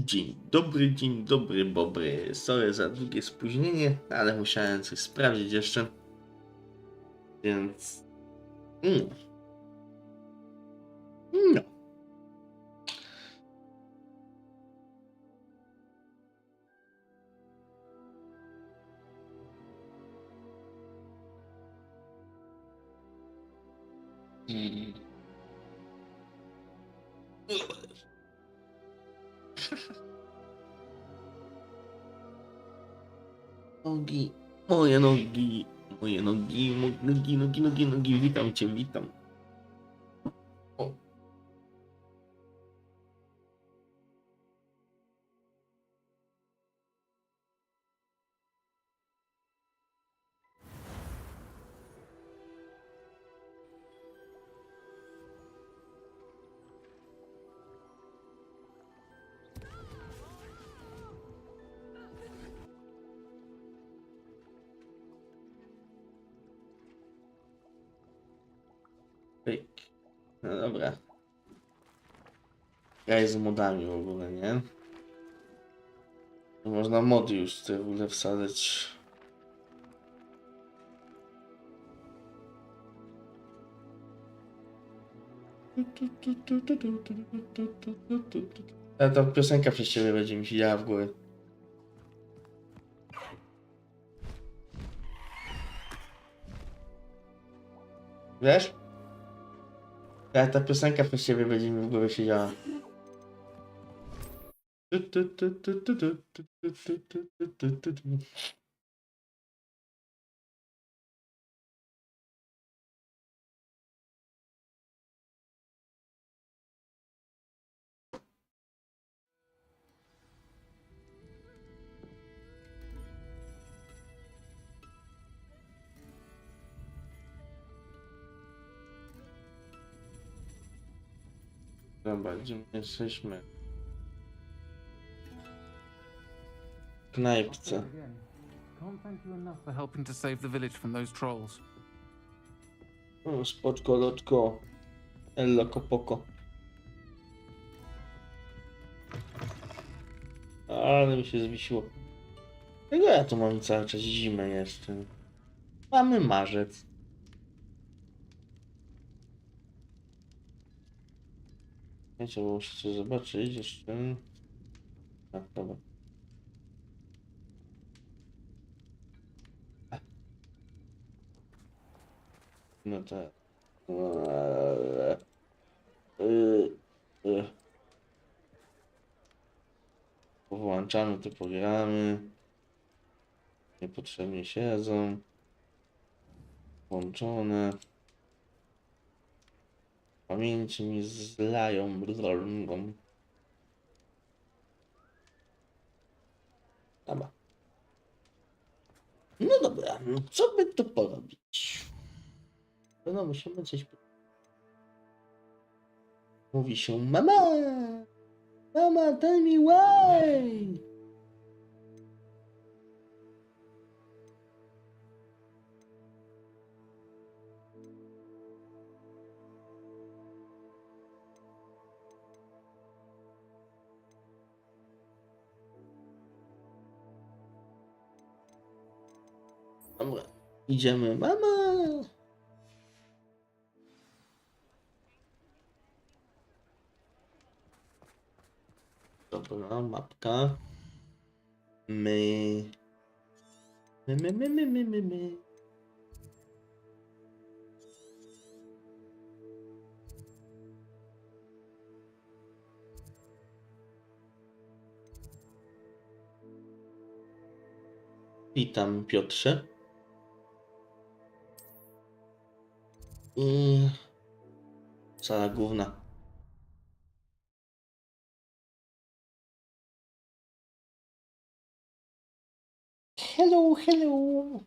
Dzień dobry, bobry. Sorry za długie spóźnienie, ale musiałem coś sprawdzić jeszcze. Więc... No. Nogi, moje nogi, nogi, witam cię, witam. O. Pyk. No dobra. Graj z modami w ogóle, nie? Można mody już tutaj w ogóle wsadzać. Ale ta piosenka przez ciebie będzie mi się działa w głowie. Wiesz? Ale ta piosenka przez ciebie będzie mi w głowie siedziała. Dobra, gdzie my jesteśmy? W knajpce. Can't thank you enough for helping to save the village from those trolls. O, spoczko, loczko. Ello, kopoko. Ale mi się zwiesiło. Dlaczego ja tu mam cały czas zimę jeszcze? Mamy marzec. Wiecie, bo musicie zobaczyć jeszcze. Tak, dobra. No tak. Włączamy te programy. Niepotrzebnie siedzą. Włączone. Pamięci mi zlają. Dobra. No dobra, no co by tu porobić? No musimy coś... Mówi się mama! Mama, tell me why! Dobra, idziemy, mama! Dobra, mapka. My. Witam, Piotrze. I... Sala główna. Hello, hello.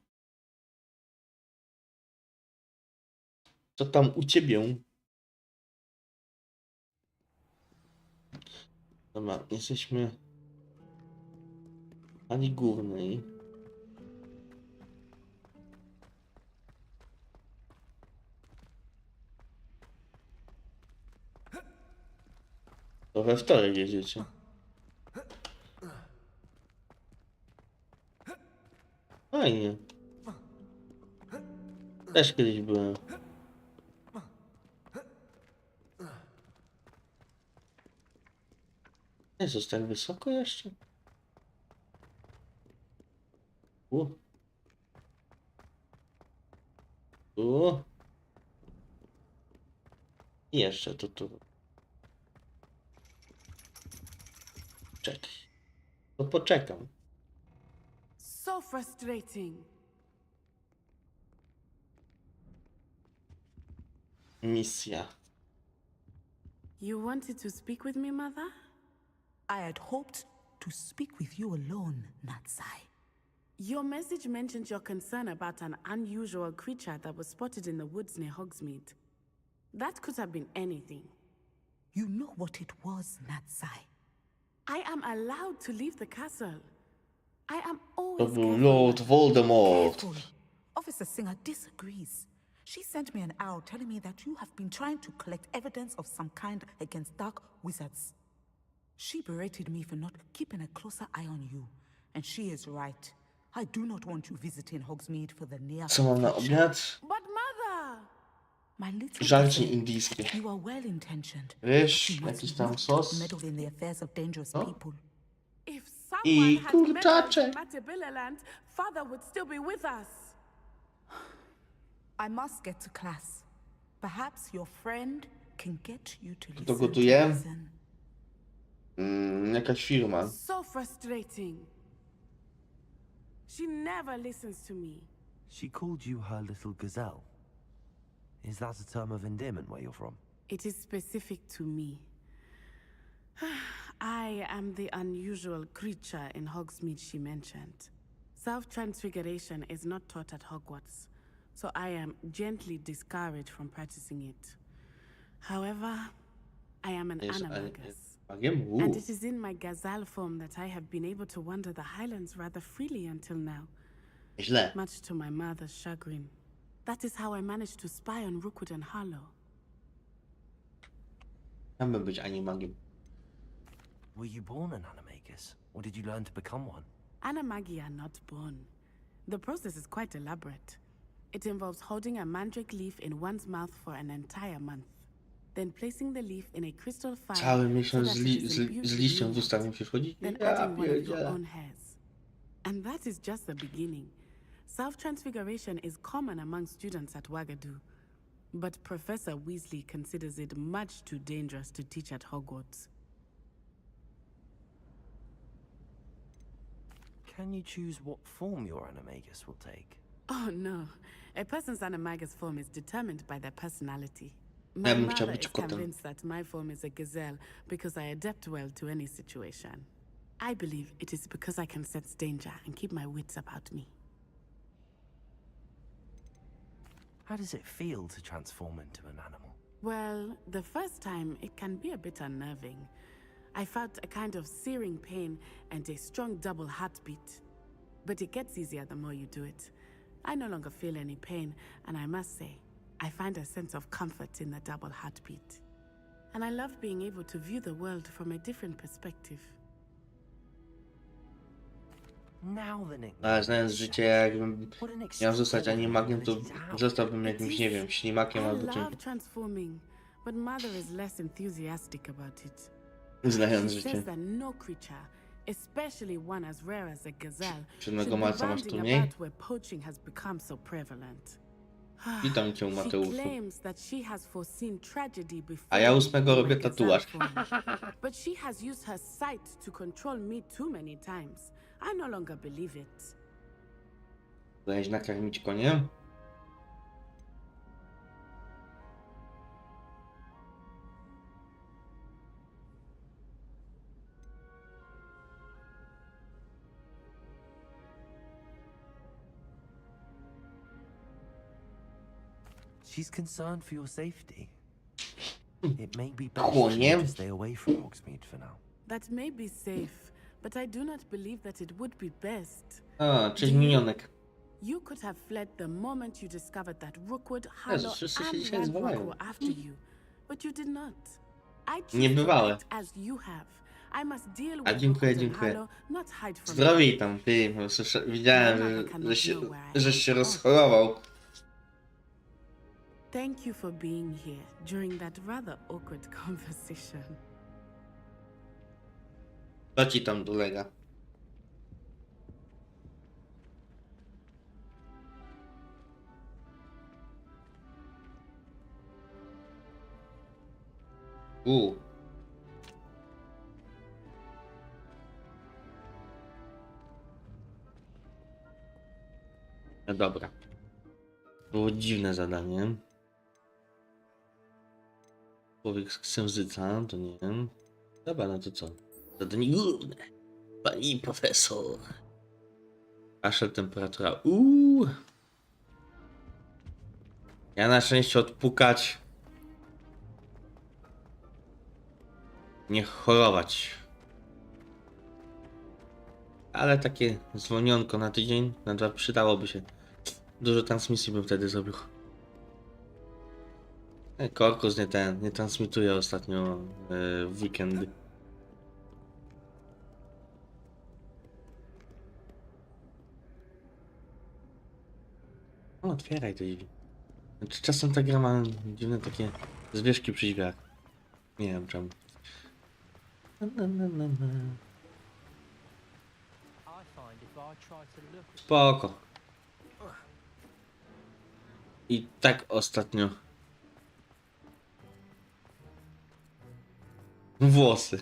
Co tam u ciebie? Dobra, jesteśmy w sali głównej. To we wtorek jedziecie. Fajnie. Też kiedyś byłem. Jezus, tak wysoko jeszcze? U. U. I jeszcze tu. Czekaj. To poczekam. So frustrating. Misja. You wanted to speak with me, Mother? I had hoped to speak with you alone, Natsai. Your message mentioned your concern about an unusual creature that was spotted in the woods near Hogsmeade. That could have been anything. You know what it was, Natsai. I am allowed to leave the castle. I am To always był careful. Lord Voldemort. Careful. Officer Singer disagrees. She sent me an arrow telling me that you have been trying to collect evidence of some kind against dark wizards. She berated me for not keeping a closer eye on you. And she is right. I do not want you visiting Hogsmeade for the near Co mam na future. obiad? But Mother! My little Żarcie cousin, indyjskie. you are well-intentioned. Ryż, You must jakiś tam not sos. meddle in the affairs of dangerous No. people. If I someone had met us kurczaczek. in Matabeleland, Father would still be with us. I must get to class. Perhaps your friend can get you to listen To gotuje? to reason. Jakaś firma. So frustrating. She never listens to me. She called you her little gazelle. Is that a term of endearment where you're from? It is specific to me. I am the unusual creature in Hogsmeade she mentioned. Self-transfiguration is not taught at Hogwarts, so I am gently discouraged from practicing it. However, I am an Jest animagus, magiem? and it is in my gazelle form that I have been able to wander the Highlands rather freely until now, Źle. much to my mother's chagrin. That is how I managed to spy on Rookwood and Harlow. Chciałbym być animagiem. Were you born an animagus, or did you learn to become one? Animagi are not born. The process is quite elaborate. It involves holding a mandrake leaf in one's mouth for an entire month, then placing the leaf in a crystal fire Cały miesiąc so z, that it is z imbued with liściem w moonlight, ustach musi chodzić? then Ja adding one of your pierdzielę. own hairs. And that is just the beginning. Self-transfiguration is common among students at Wagadu, but Professor Weasley considers it much too dangerous to teach at Hogwarts. Can you choose what form your animagus will take? Oh no, a person's animagus form is determined by their personality. Ja My bym chciał mother być is kotem. convinced that my form is a gazelle because I adapt well to any situation. I believe it is because I can sense danger and keep my wits about me. How does it feel to transform into an animal? Well, the first time it can be a bit unnerving. I felt a kind of searing pain and a strong double heartbeat. But it gets easier the more you do it. I no longer feel any pain, and I must say, I find a sense of comfort in the double heartbeat. And I love being able to view the world from a different perspective. Now then, it Ale znając życie, jakbym what an miał zostać extraordinary animagiem, to ability to have. zostałbym jakimś, nie wiem, ślimakiem I albo czymś. love transforming, but Mother is less enthusiastic about it. Znając She życie. says that no creature, especially one as rare as a gazelle, Siódmego should be marca masz rounding turniej? about where poaching has become so prevalent. Witam cię, She Mateuszu. claims that she has foreseen tragedy before. A ja 8 robię in my gazelle tatuaż. form. But she has used her sight to control me too many times. I no longer believe it. Dałeś nakarmić konie? She's concerned for your safety. It may be best Konie? for you to stay away from Hogsmeade for now. That may be safe, but I do not believe that it would be best. A, cześć minionek. You could have fled the moment you discovered that Rookwood, Harlow, wszyscy się and dzisiaj Ranrock zwołają. were after you, but you did not. I choose to Niebywałe. act as you have, I must deal A with dziękuję, Hokuto and dziękuję. Halo, not hide from Zdrowiej tam, ty. Widziałem, żeś się rozchorował. Thank you for being here during that rather awkward conversation. Co ci tam dolega? No dobra. Było dziwne zadanie. Człowiek z księżyca, to nie wiem. Dobra, no to co? Zadanie główne. Pani profesor. Wasza temperatura. Ja na szczęście odpukać. Nie chorować. Ale takie zwolnionko na tydzień, na 2 przydałoby się. Dużo transmisji bym wtedy zrobił. Korkus nie transmituje ostatnio w weekendy. O, otwieraj to drzwi. Znaczy, czasem ta gra ma dziwne takie zwieszki przy drzwiach. Nie wiem czemu. Spoko. I tak ostatnio. Włosy.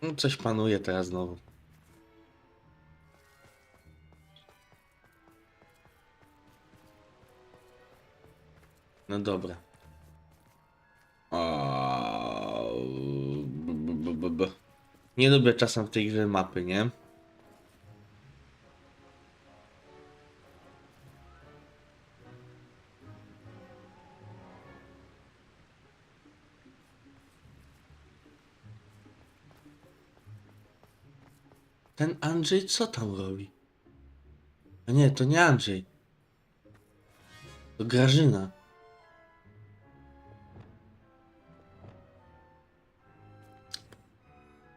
No, coś panuje teraz znowu. No dobra. Nie lubię czasem w tej grze mapy, nie? Ten Andrzej co tam robi? A nie, to nie Andrzej. To Grażyna.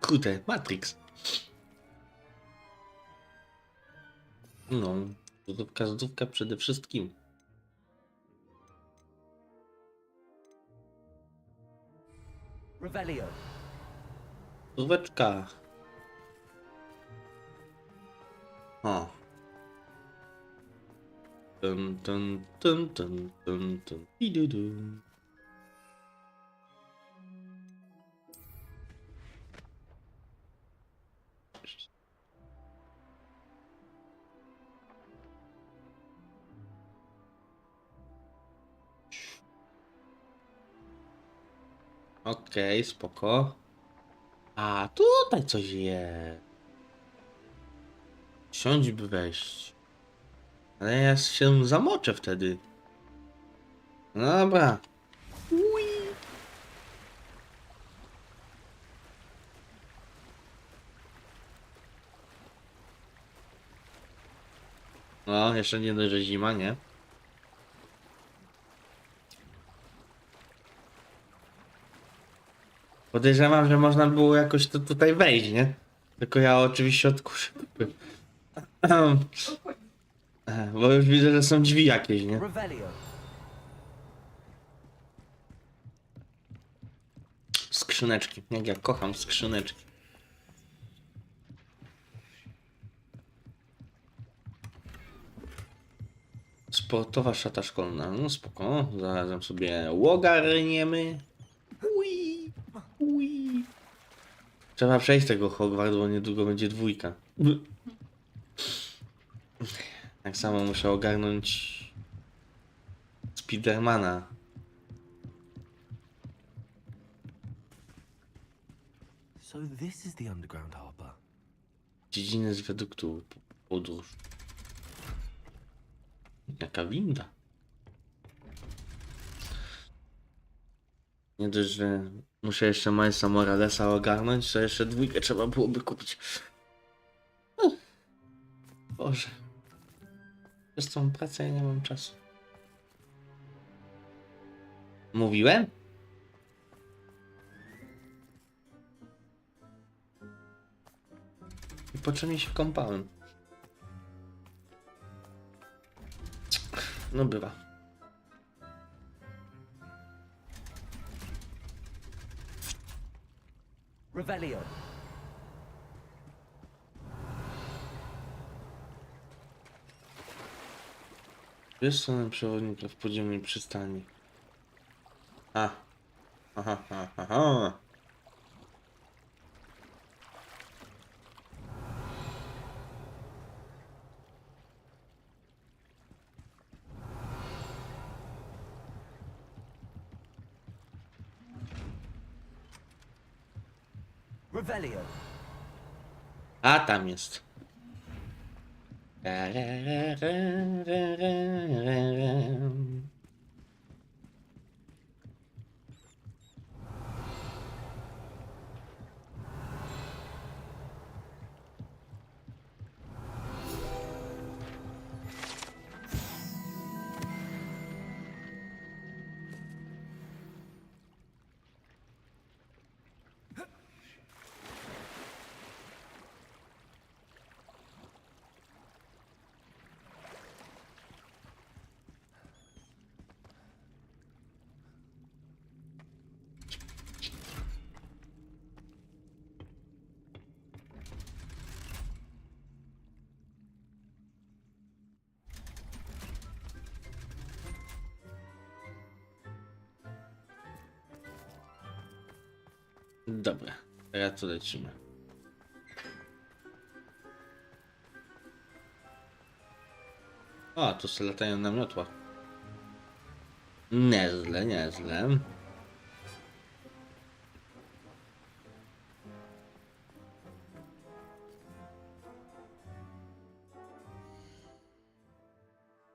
Kurde, Matrix. No, zdrówka przede wszystkim. Revelio. Zdróweczka. O. Dun dun dun dun dun dun. Idudu. Okej, spoko. A tutaj coś jest. Siądź by wejść. Ale ja się zamoczę wtedy. No dobra. Ui. No, jeszcze nie dość, że zima, nie? Podejrzewam, że można było jakoś to tutaj wejść, nie? Tylko ja oczywiście odkuszę. Bo już widzę, że są drzwi jakieś, nie? Revelio. Skrzyneczki. Jak ja kocham skrzyneczki. Sportowa szata szkolna. No spoko. Zarazem sobie ogarniemy. Ui. Ui. Trzeba przejść tego Hogwarts, bo niedługo będzie 2. Tak samo muszę ogarnąć Spidermana. So this is the underground harbor. Dziedziny z wiaduktu. Podróż. Jaka winda. Nie dość, że muszę jeszcze Milesa Moralesa ogarnąć, to jeszcze 2 trzeba byłoby kupić. Boże. Przez tą pracę ja nie mam czasu. Mówiłem? I potrzebnie się kąpałem. No bywa. Revelio. Wiesz co nam przewodnika w podziemnej przystani? A. Aha, aha, aha. Revelio. A tam jest. Dobra, teraz to lecimy. O, tu se latają na miotła. Nieźle, nieźle.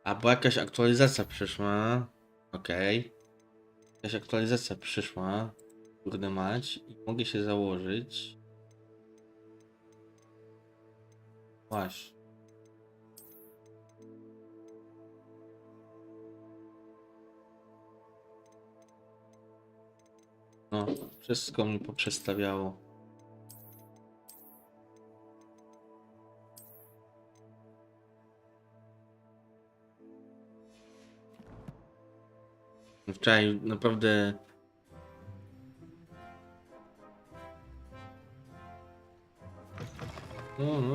A, bo jakaś aktualizacja przyszła. Okej. Jakaś aktualizacja przyszła. Kurde mać. I mogę się założyć. Właśnie. No, wszystko mi poprzestawiało. Wczoraj naprawdę...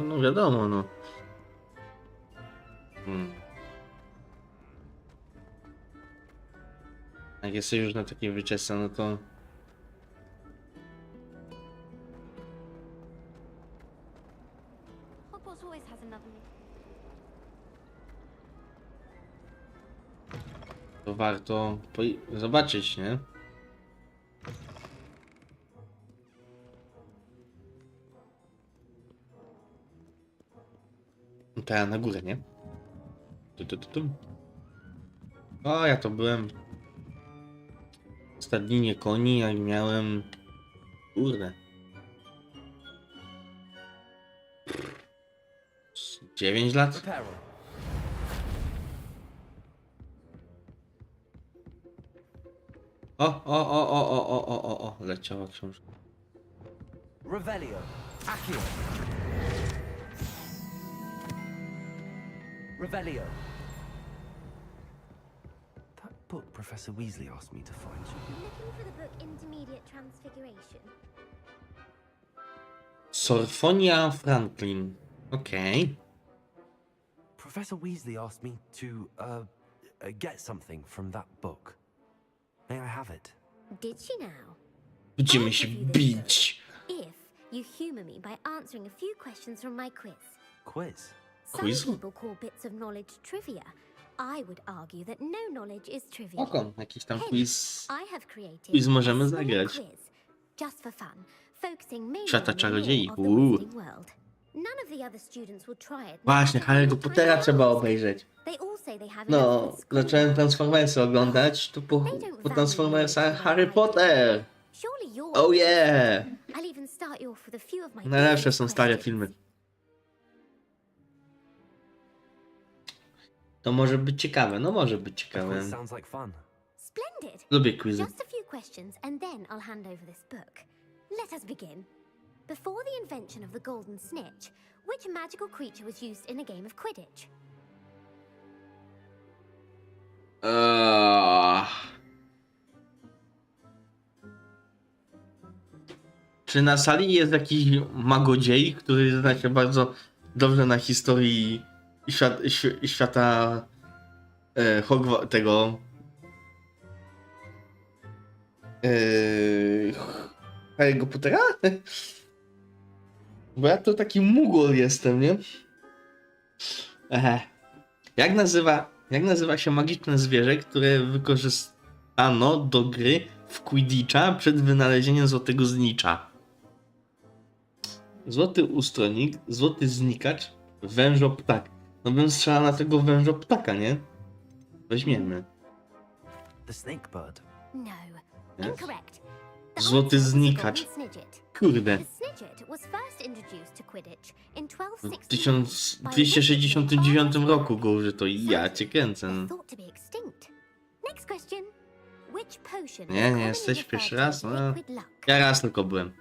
No wiadomo, no. Jak jesteś już na takiej wyczesce, no to... Hogwarts always has another me. To warto zobaczyć, nie? Teraz na górę, nie? Tu. O, ja to byłem w stadninie koni, jak miałem... Kurde. 9 lat? Reparo. O, leciała książka. Revelio. Accio. Revelio. That book Professor Weasley asked me to find. Looking for the book Intermediate Transfiguration. Sorfonia Franklin. Okej. Professor Weasley asked me to get something from that book. May I have it? Did she now? Będziemy się bić. If you humour me by answering a few questions from my quiz. Quiz. Some Quiz? people call bits of knowledge trivia. I would argue that no knowledge is trivial. Oko, jakiś tam Hence, quiz. I have created Quiz możemy a small zagrać. quiz, just for fun, focusing mainly Świata on the czarodziei. lore of the Wizarding World. None of the other students will try it. Właśnie, Harry'ego Pottera trzeba obejrzeć. They all say they have No, enough with school. zacząłem Transformersy oglądać, to po Transformersach Harry Potter. Surely you're Oh yeah! I'll even start you off with a few of my Najlepsze favorite są stare questions. filmy. To może być ciekawe, no może być A ciekawe. quiz sounds like fun. Splendid. Lubię quizy. Just a few questions and then I'll hand over this book. Let us begin. Before the invention of the golden snitch, which magical creature was used in a game of Quidditch? Czy na sali jest jakiś magodziej, który zna się bardzo dobrze na historii świata tego Harry'ego Pottera? Bo ja to taki mugol jestem, nie? Jak nazywa się magiczne zwierzę, które wykorzystano do gry w Quidditcha przed wynalezieniem złotego znicza? Złoty ustronik, złoty znikacz, wężoptak. No bym strzelał na tego wężoptaka, nie? Weźmiemy. The snake bird. No. Nie? Incorrect. The Złoty answer was the znikacz. golden snidget. Kurde. The snidget was first introduced to Quidditch in W 1260 by a 1269 wizard roku named go użyto i ja cię kręcę. They're thought to be extinct. Next question. Which potion Nie, is commonly jesteś referred pierwszy to raz? as No. liquid luck? Ja raz tylko byłem.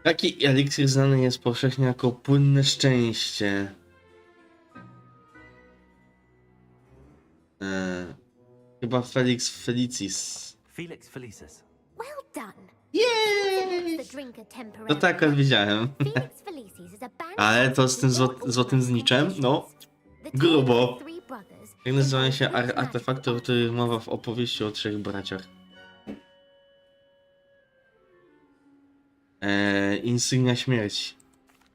Jaki eliksir znany jest powszechnie jako płynne szczęście? Chyba Felix Felicis. Felix Felicis. Well done. Jej! The drinker To temporarily tak, jak wiedziałem. Felix Felicis is a band Ale to z tym of złotym zniczem? No, The tale grubo. of three brothers Jak nazywają się involves magic artefakty, o których mowa w opowieści o trzech braciach? Insygnia śmierci.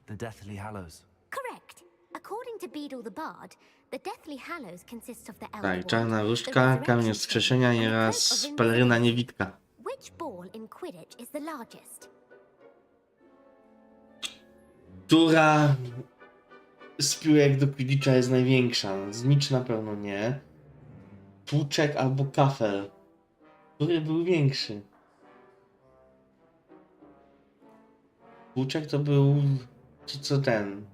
The Deathly Hallows. Correct. According to Beedle the Bard, the Deathly Hallows consists of the Elder Tak, Wand, czarna the różdżka, Resurrection kamień Stone, wskrzeszenia and the nieraz Cloak of peleryna Invisibility. niewidka. Which ball in Quidditch is the largest? Która z piłek do Quidditcha jest największa? Znicz na pewno nie. Tłuczek albo kafel. Który był większy? Tłuczek to był ci co ten.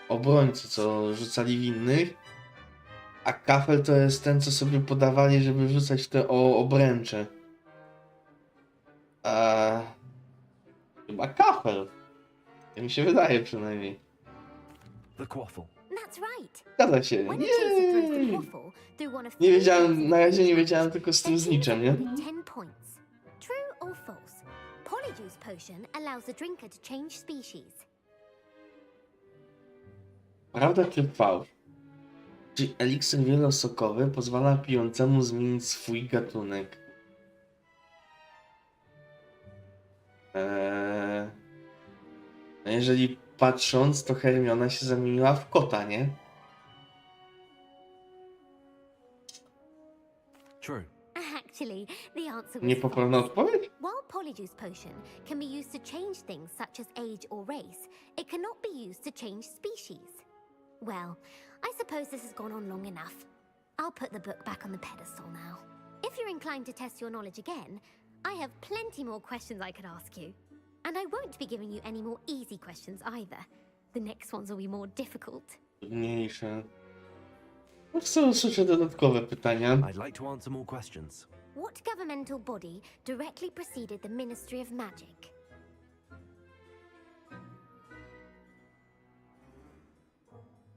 Obrońcy, co rzucali w innych. A kafel to jest ten, co sobie podawali, żeby rzucać w te obręcze. Chyba kafel. Tak mi się wydaje przynajmniej. The Quaffle. That's right. Zgadza się. When a chaser throws the Jej! quaffle through one of Nie three wiedziałem, holes in na razie nie Quidditch, wiedziałem tylko z tym their team zniczem, is nie? awarded 10 points. True or false? Polyjuice potion allows the drinker to change species. Prawda czy fałsz? Czy eliksir wielosokowy pozwala pijącemu zmienić swój gatunek? No jeżeli patrząc, to Hermiona się zamieniła w kota, nie? True. Actually, the answer was Niepoprawna false. odpowiedź? While Polyjuice potion can be used to change things such as age or race, it cannot be used to change species. Well, I suppose this has gone on long enough. I'll put the book back on the pedestal now. If you're inclined to test your knowledge again, I have plenty more questions I could ask you. And I won't be giving you any more easy questions either. The next ones will be more difficult. Trudniejsze. No chcę usłyszeć dodatkowe pytania. I'd like to answer more questions. What governmental body directly preceded the Ministry of Magic?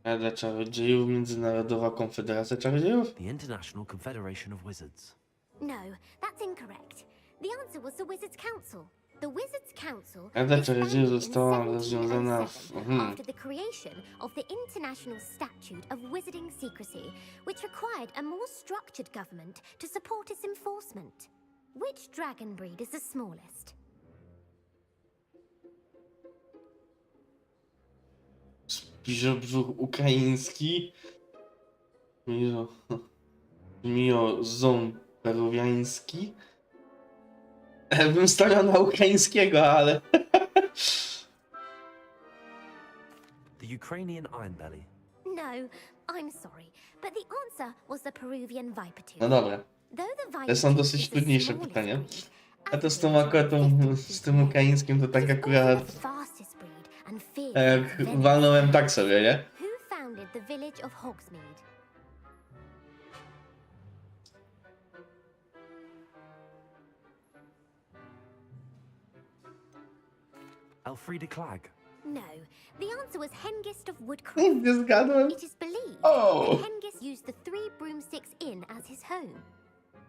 Rada Czarodziejów, Międzynarodowa Konfederacja Czarodziejów? The International Confederation of Wizards. No, that's incorrect. The answer was the Wizards' Council. The Wizards' Council Rada was Czarodziejów founded in została rozwiązana w... 1707 after the creation of the International Statute of Wizarding Secrecy, which required a more structured government to support its enforcement. Which dragon breed is the smallest? Spiżobrzuch ukraiński. Ząb peruwiański. Bym stawiał na ukraińskiego, ale... The Ukrainian Iron Belly. No, I'm sorry, but the answer was the Peruvian viper tooth. No dobra. Though the viper Te są tooth dosyć is the trudniejsze smallest pytania. breed, A to z tą average akurat tą, 50 z tym ukraińskim to tak It is also akurat the fastest breed and feared jak for its walnąłem tak sobie, nie? Who founded the the village of Hogsmeade. Elfrida Clag. No, the answer was Hengist of Woodcroft. Nie zgadłem. It is believed Oh. that Hengist used the Three Broomsticks Inn as his home.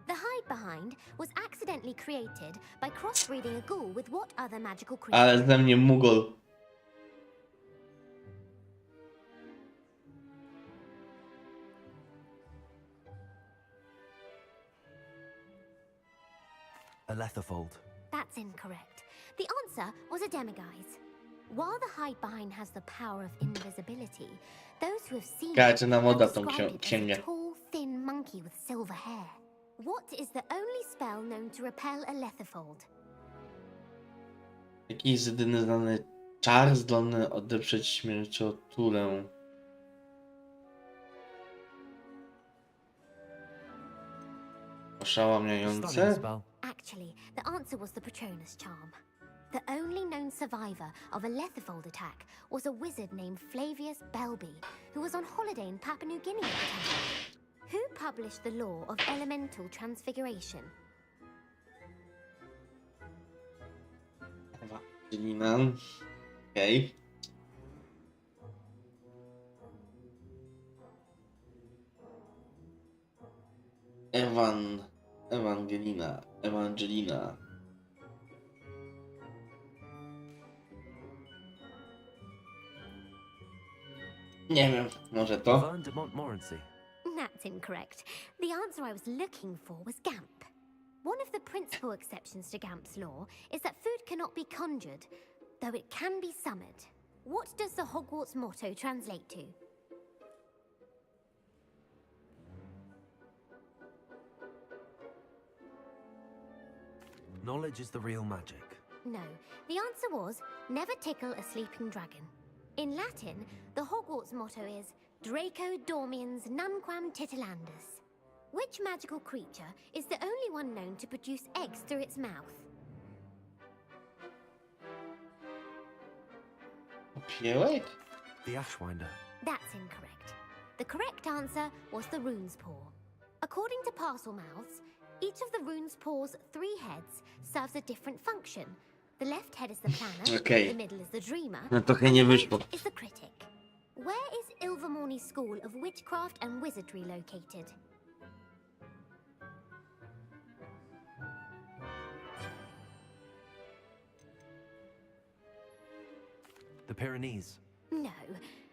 The hide behind was accidentally created by crossbreeding a ghoul with what other magical creature? Ale ze mnie mugol. A Letherfold. That's incorrect. The answer was a demiguise. While the hide behind has the power of invisibility, those who have seen Każe it nam have odda tą described it as księgę. a tall, thin monkey with silver hair. What is the only spell known to repel a Letherfold? Jaki jest jedyny znany czar zdolny odeprzeć śmierciotulę? Stunning Oszałamiające? spell. Actually, the answer was the Patronus charm. The only known survivor of a Letherfold attack was a wizard named Flavius Belby, who was on holiday in Papua New Guinea at the time. Who published the law of elemental transfiguration? Ewangelina. Okej. Ewangelina. Nie wiem, może to? Verne de Montmorency. That's incorrect. The answer I was looking for was Gamp. One of the principal exceptions to Gamp's law is that food cannot be conjured, though it can be summoned. What does the Hogwarts motto translate to? Knowledge is the real magic. No, the answer was never tickle a sleeping dragon. In Latin, the Hogwarts motto is Draco dormiens nunquam titilandus. Which magical creature is the only one known to produce eggs through its mouth? Opiełek? The Ashwinder. That's incorrect. The correct answer was the rune's paw. According to Parselmouths, each of the rune's paw's 3 heads serves a different function. The left head is the planner, Okay. the middle is the dreamer, No trochę and nie the wyszło. right is the critic. Where is Ilvermorny School of Witchcraft and Wizardry located? The Pyrenees. No,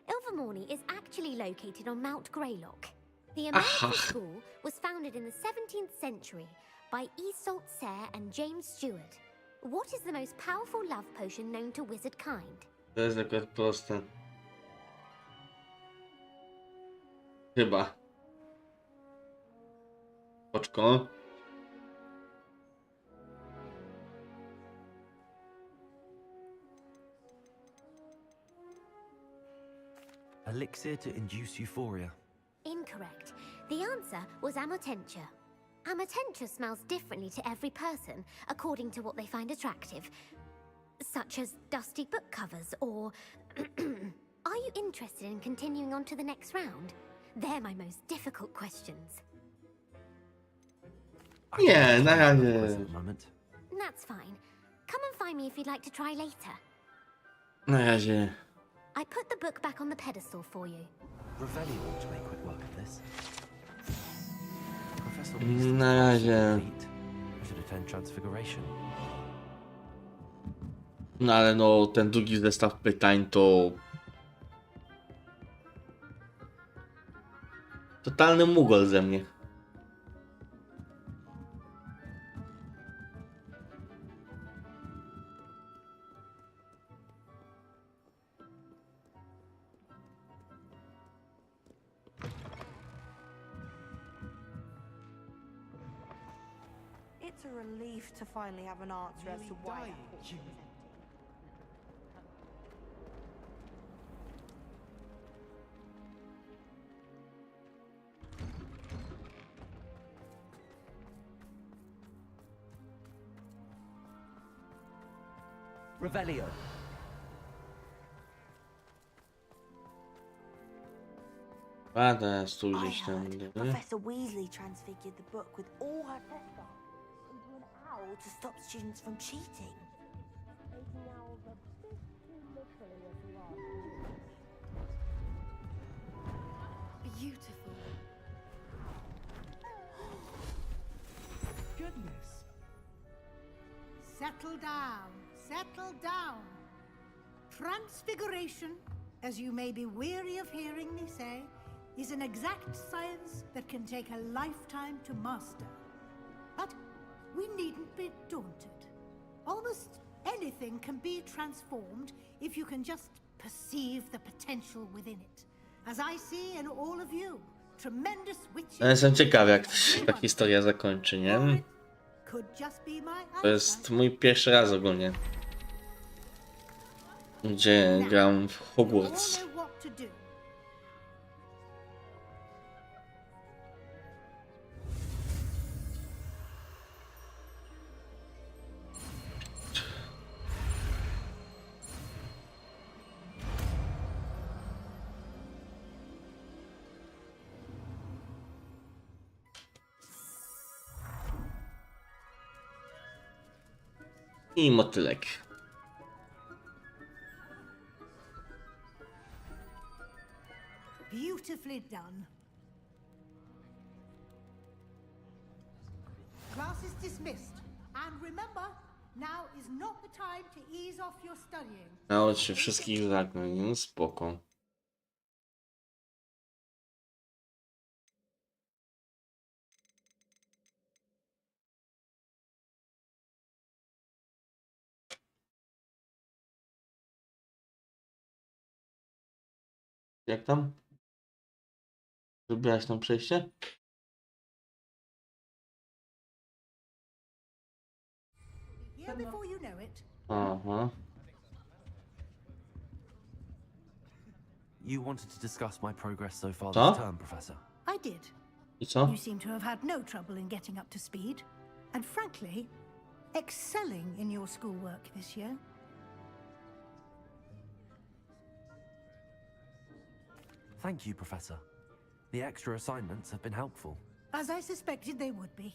Ilvermorny is actually located on Mount Greylock. The American school was founded in the 17th century by Iseult Sayre and James Stewart. What is the most powerful love potion known to wizard kind? To jest akurat proste. Chyba. Oczko. Elixir to induce euphoria. Incorrect. The answer was Amotentia. Amotentia smells differently to every person, according to what they find attractive, such as dusty book covers or... Are you interested in continuing on to the next round? They're my most difficult questions. I Nie, can't na find razie. quiz at the moment. That's fine. Come and find me if you'd like to try later. Na razie. I put the book back on the pedestal for you. Revelio ought to make quick work of this. Professor Na razie. I should attend Transfiguration. No ale no, ten drugi zestaw pytań to... Totalny mugol ze mnie. It's a relief to finally have an answer as to why. Revelio. A teraz tu I gdzieś tam. heard Professor Weasley transfigured the book with all her test answers into an owl to stop students from cheating. Making owls a bit too literally, if you ask me. Beautiful. Goodness. Settle down. Settle down. Transfiguration, as you may be weary of hearing me say, is an exact science that can take a lifetime to master. But we needn't be daunted. Almost anything can be transformed if you can just perceive the potential within it. As I see in all of you, tremendous witches... Ja jestem ciekawy, jak się ta historia zakończy, nie? Could just be my To jest mój pierwszy raz ogólnie, gdzie gram w Hogwarts. I motylek. Beautifully done. Class is dismissed. And remember, now is not the time to ease off your studying. Naucz się wszystkich zaklęć, no spoko. Jak tam? Zrobiłaś tam przejście? Here before you know it. Aha. You wanted to discuss my progress so far Co? this term, Professor. I did. I co? You seem to have had no trouble in getting up to speed. And frankly, excelling in your schoolwork this year. Thank you, Professor. The extra assignments have been helpful. As I suspected they would be.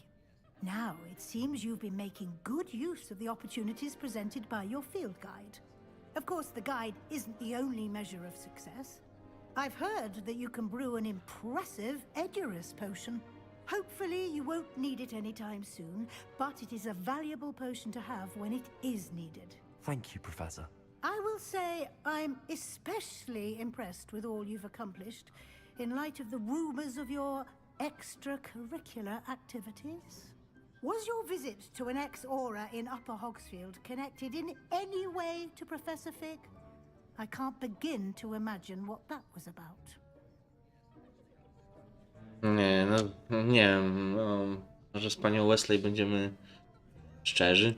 Now, it seems you've been making good use of the opportunities presented by your field guide. Of course, the guide isn't the only measure of success. I've heard that you can brew an impressive Edurus potion. Hopefully, you won't need it anytime soon, but it is a valuable potion to have when it is needed. Thank you, Professor. I will say I'm especially impressed with all you've accomplished in light of the rumors of your extracurricular activities. Was your visit to an ex-aura in Upper Hogsfield connected in any way to Professor Fig? I can't begin to imagine what that was about. Nie, no nie wiem. No, może z panią Wesley będziemy szczerzy.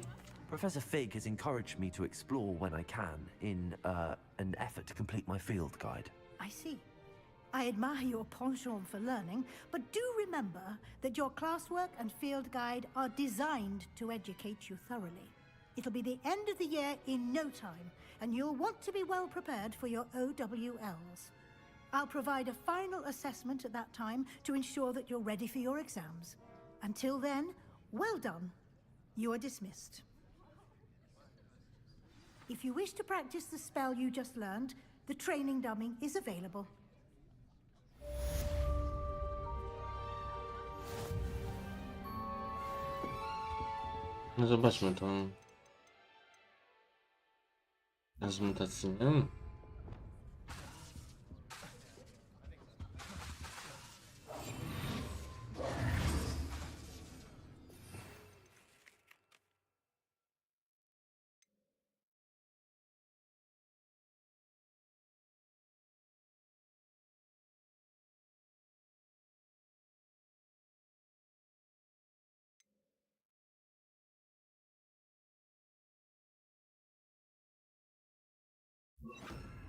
Professor Fig has encouraged me to explore when I can in an effort to complete my field guide. I see. I admire your penchant for learning, but do remember that your classwork and field guide are designed to educate you thoroughly. It'll be the end of the year in no time, and you'll want to be well prepared for your OWLs. I'll provide a final assessment at that time to ensure that you're ready for your exams. Until then, well done. You are dismissed. If you wish to practice the spell you just learned, the training dummy is available. No zobaczmy to. Transmutacyjnie.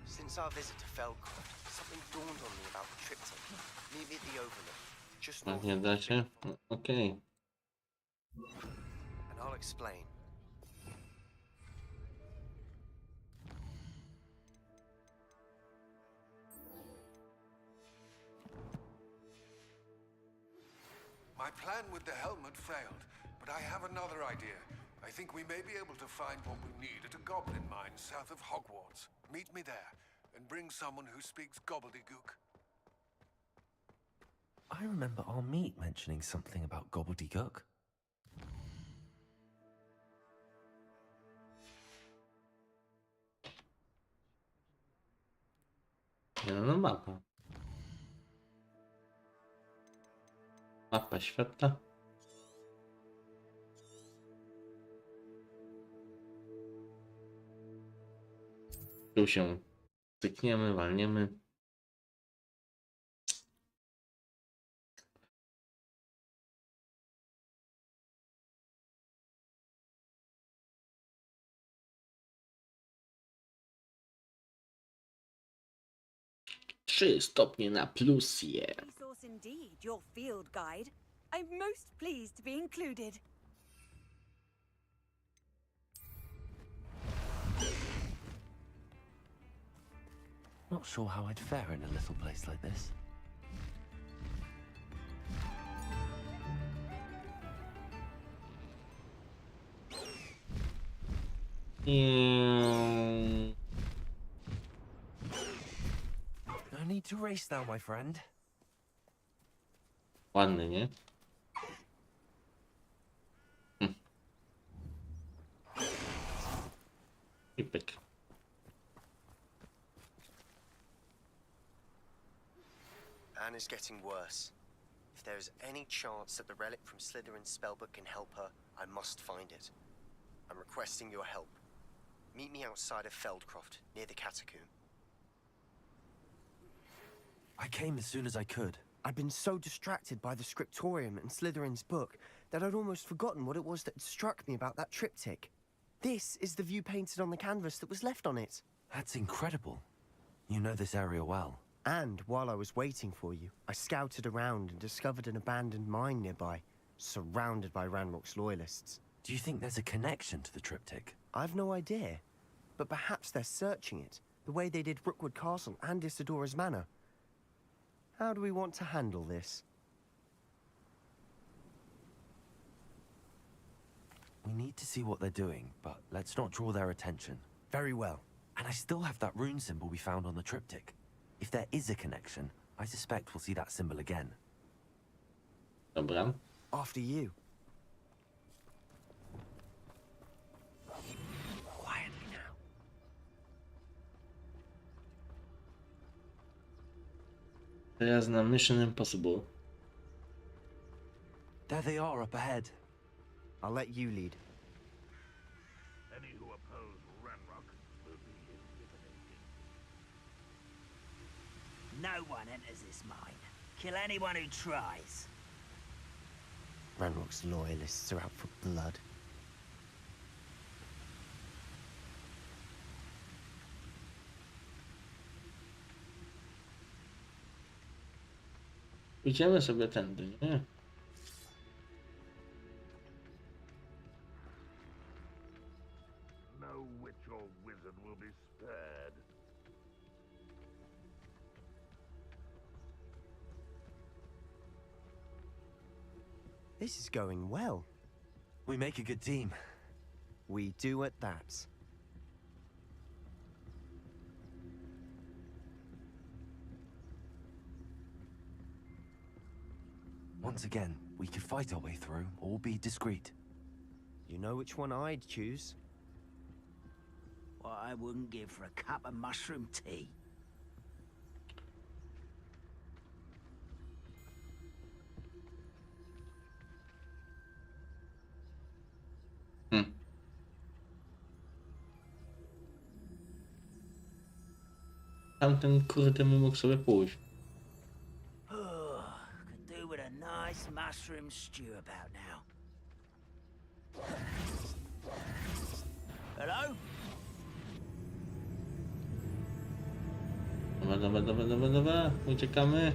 Since our visit to Feldcroft, something dawned on me about the triptych. Meet me at the Overlook, just north Nie of da się? Okej. and I'll explain. My plan with the helmet failed, but I have another idea. I think we may be able to find what we need at a goblin mine south of Hogwarts. Meet me there, and bring someone who speaks gobbledygook. I remember our meet mentioning something about gobbledygook. No mapa. Mapa świata. Tu się stykniemy, walniemy. Trzy stopnie na plusie. Resource indeed, your field guide. I'm most pleased to be included. Not sure how I'd fare in a little place like this. No need to race now, my friend. Ładny, nie? I pyk. Anne is getting worse. If there is any chance that the relic from Slytherin's spellbook can help her, I must find it. I'm requesting your help. Meet me outside of Feldcroft, near the catacomb. I came as soon as I could. I'd been so distracted by the scriptorium and Slytherin's book that I'd almost forgotten what it was that had struck me about that triptych. This is the view painted on the canvas that was left on it. That's incredible. You know this area well. And while I was waiting for you, I scouted around and discovered an abandoned mine nearby, surrounded by Ranrock's loyalists. Do you think there's a connection to the triptych? I've no idea, but perhaps they're searching it, the way they did Rookwood Castle and Isidora's Manor. How do we want to handle this? We need to see what they're doing, but let's not draw their attention. Very well. And I still have that rune symbol we found on the triptych. If there is a connection, I suspect we'll see that symbol again. Dobra. After you. Quietly now. Teraz na Mission Impossible. There they are up ahead. I'll let you lead. Any who oppose Ranrock will be eliminated. No one enters this mine. Kill anyone who tries. Ranrock's loyalists are out for blood. Idziemy sobie tędy, nie? No witch or wizard will be spared. This is going well. We make a good team. We do at that. Once again, we could fight our way through, or be discreet. You know which one I'd choose? What I wouldn't give for a cup of mushroom tea. Tamten kurde my mógł sobie pójść. Could do with a nice mushroom stew about now. Hello? Dobra, uciekamy.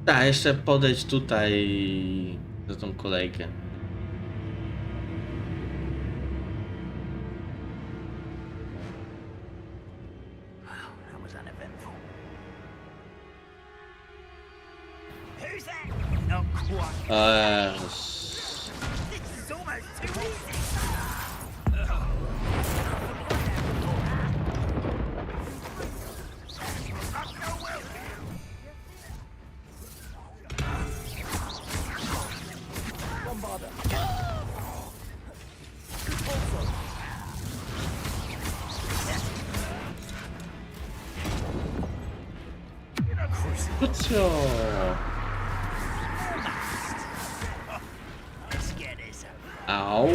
Tak, jeszcze podejść tutaj za tą kolejkę. That was uneventful. Who's that? Not quite. This is almost too easy. Lucio! Let's get this over. Au!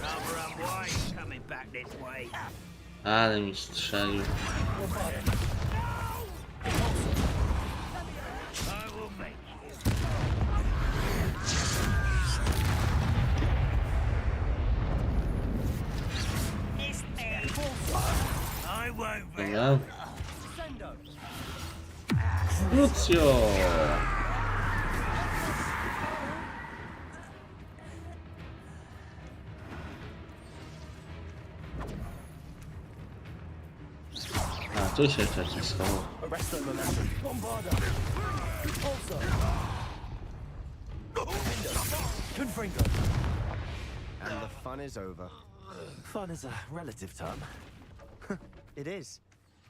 Rather unwise coming back this way. Ale mi strzelił. I will make you. It's me. I won't be. Dobra. Lucio! A, tu się coś schował. And the fun is over. Fun is a relative term. It is.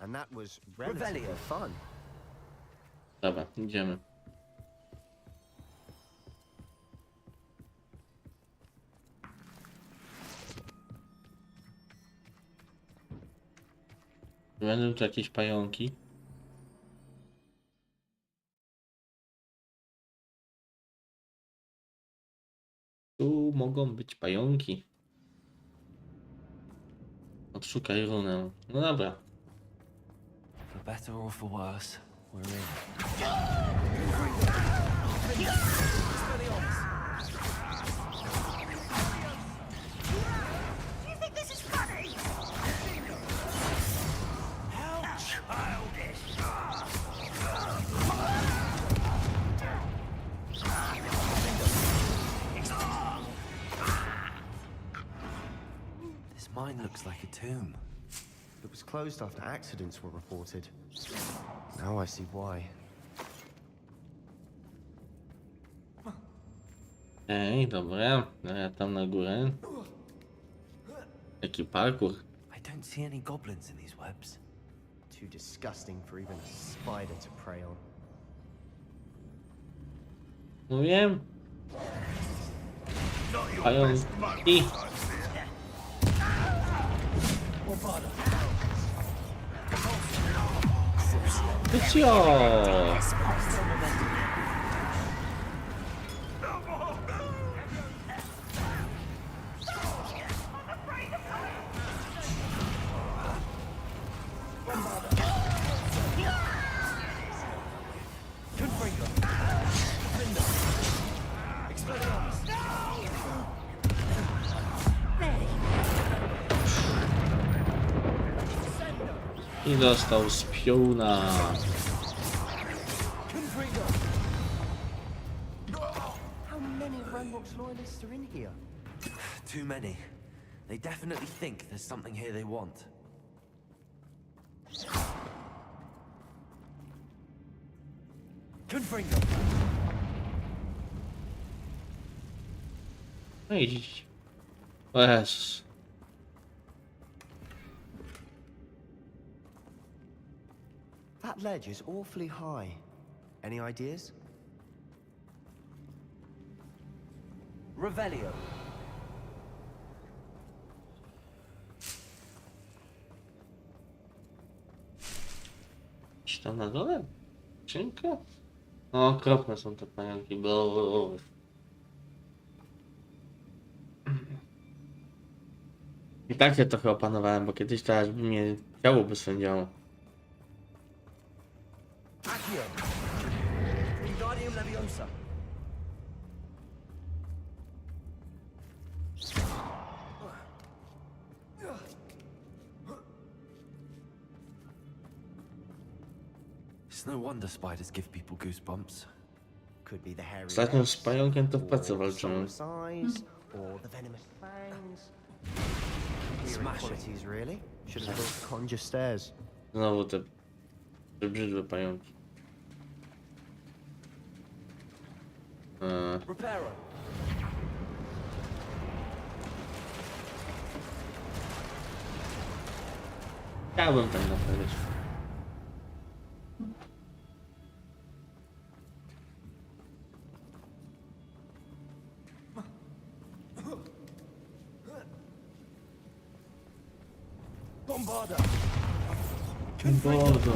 And that was relatively Revelio. fun. Dobra, idziemy. Będą tu jakieś pająki. Tu mogą być pająki. Odszukaj runę. No dobra. For better or for worse, we're in. You think this is funny? How childish. This mine looks like a tomb. It was closed after accidents were reported. Now I see why. Ej, dobra. Ja tam na górę. Jaki parkour. I don't see any goblins in these webs. Too disgusting for even a spider to prey on. Mówiłem? Not your Pająki. best moment, I fear. Lucio! I dostał z piona. How many of Ranrock's loyalists are in here? Too many. They definitely think there's something here they want. Confringo! No i... O Jezus. That ledge is awfully high. Any ideas? Revelio. Gdzieś tam na dole? Cienko? No, okropne są te pająki. Bo... I tak się trochę opanowałem, bo kiedyś to aż by mnie ciało by swędziało. Accio! Wingardium Leviosa! It's no wonder spiders give people goosebumps. Could be the hairy Ostatnio z legs, pająkiem to w pracy or walczyłem. the size, or the venomous fangs. Smash it. Qualities, really. Should have built conjure stairs. Znowu te brzydłe pająki. Reparo. Chciałbym tak naprawić. Bombarda. Bodo.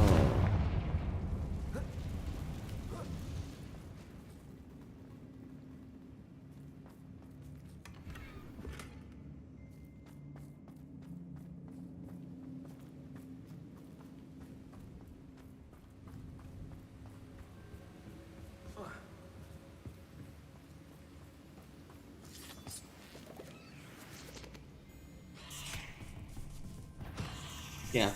Yeah.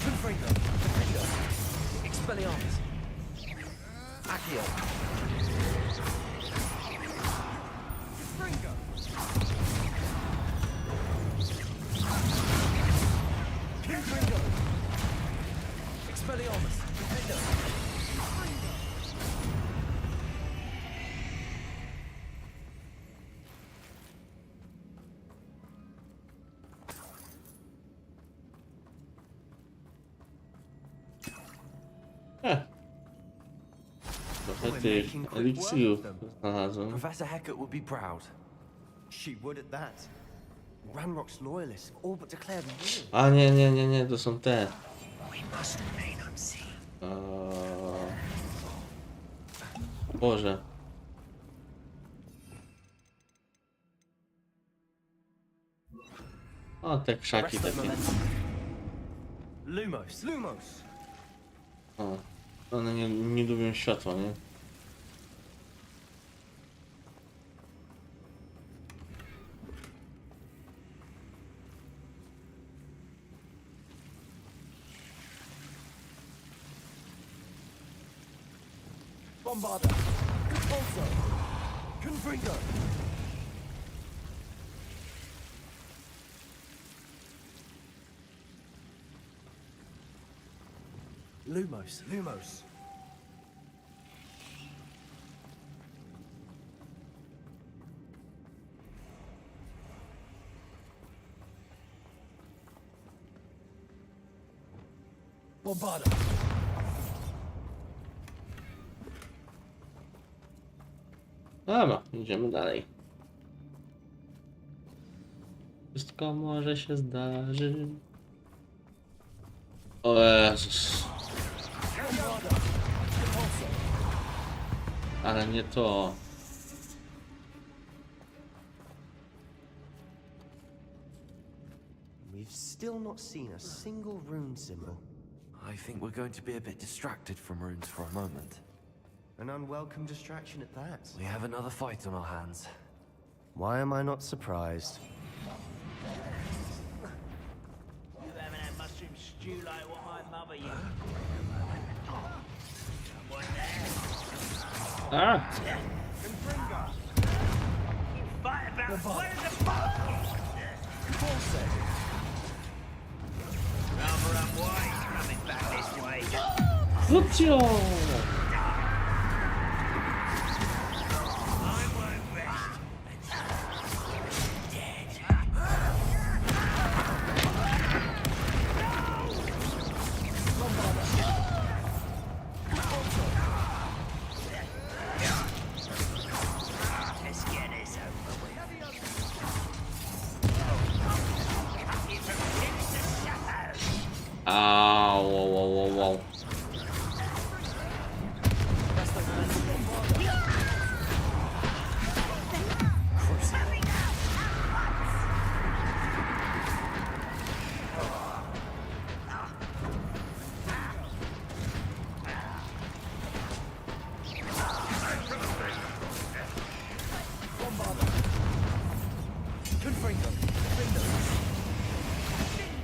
Confringo. Expelliarmus. Accio. Confringo. Confringo. Expelliarmus. Defendo. Trochę tych eliksirów znalazłem. Professor Hecat would be proud. She would at that. Ranrock's loyalists all but declared war. A nie, to są te. We must remain unseen. Boże. O, te krzaki takie. Lumos. Lumos. O, one nie lubią światła, nie? Bombarda. Repulso. Confringo. Lumos. Lumos. Bombarda. Dobra, idziemy dalej. Wszystko może się zdarzy. O Jezus. Ale nie to. We've still not seen a single rune symbol. I think we're going to be a bit distracted from runes for a moment. An unwelcome distraction at that. We have another fight on our hands. Why am I not surprised? You having that mushroom stew like what my mother used? Someone there? Ah! You fight about where's the boat? Rather unwise coming back this way. Lucio!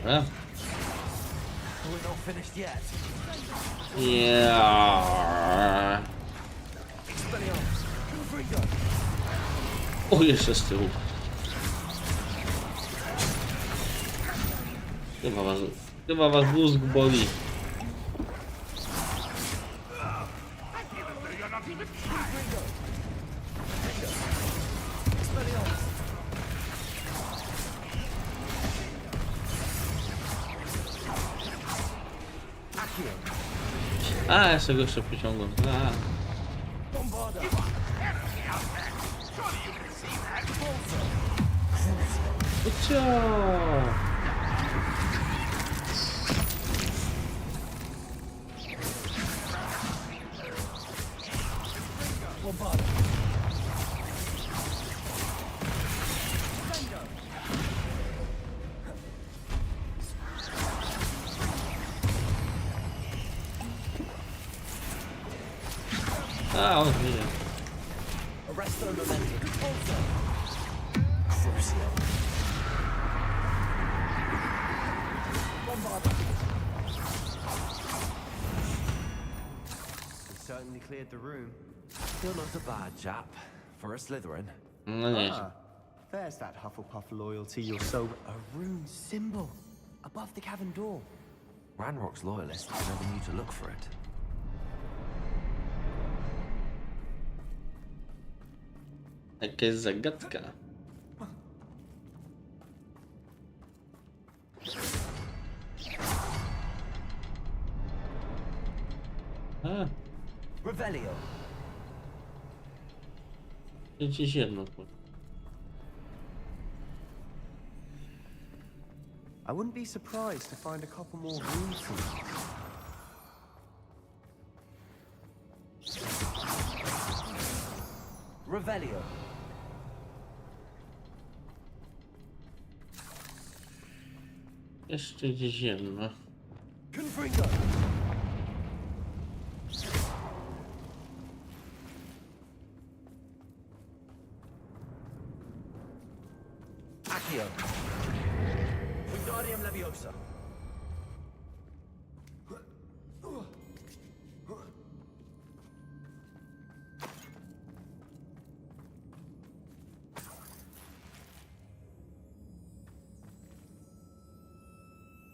Wow. We're not finished yet. Yeah. Expelliarmus. Confringo. O, jeszcze z tyłu. Chyba was mózg boli. A, ja sobie go jeszcze przyciągam. Cio! A, on żyje. Arresto momentum. Crucio. Bombarda. We certainly cleared the room. Still not a bad chap for a Slytherin. No nie. There's that Hufflepuff loyalty you're so... A rune symbol above the cavern door. Ranrock's loyalists never knew to look for it. Jakaś zagadka. A, Revelio. gdzieś jedno. I wouldn't be surprised to find a couple more rune symbols. Revelio. Jeszcze gdzieś jedno. Confringo. Accio. Wingardium Leviosa.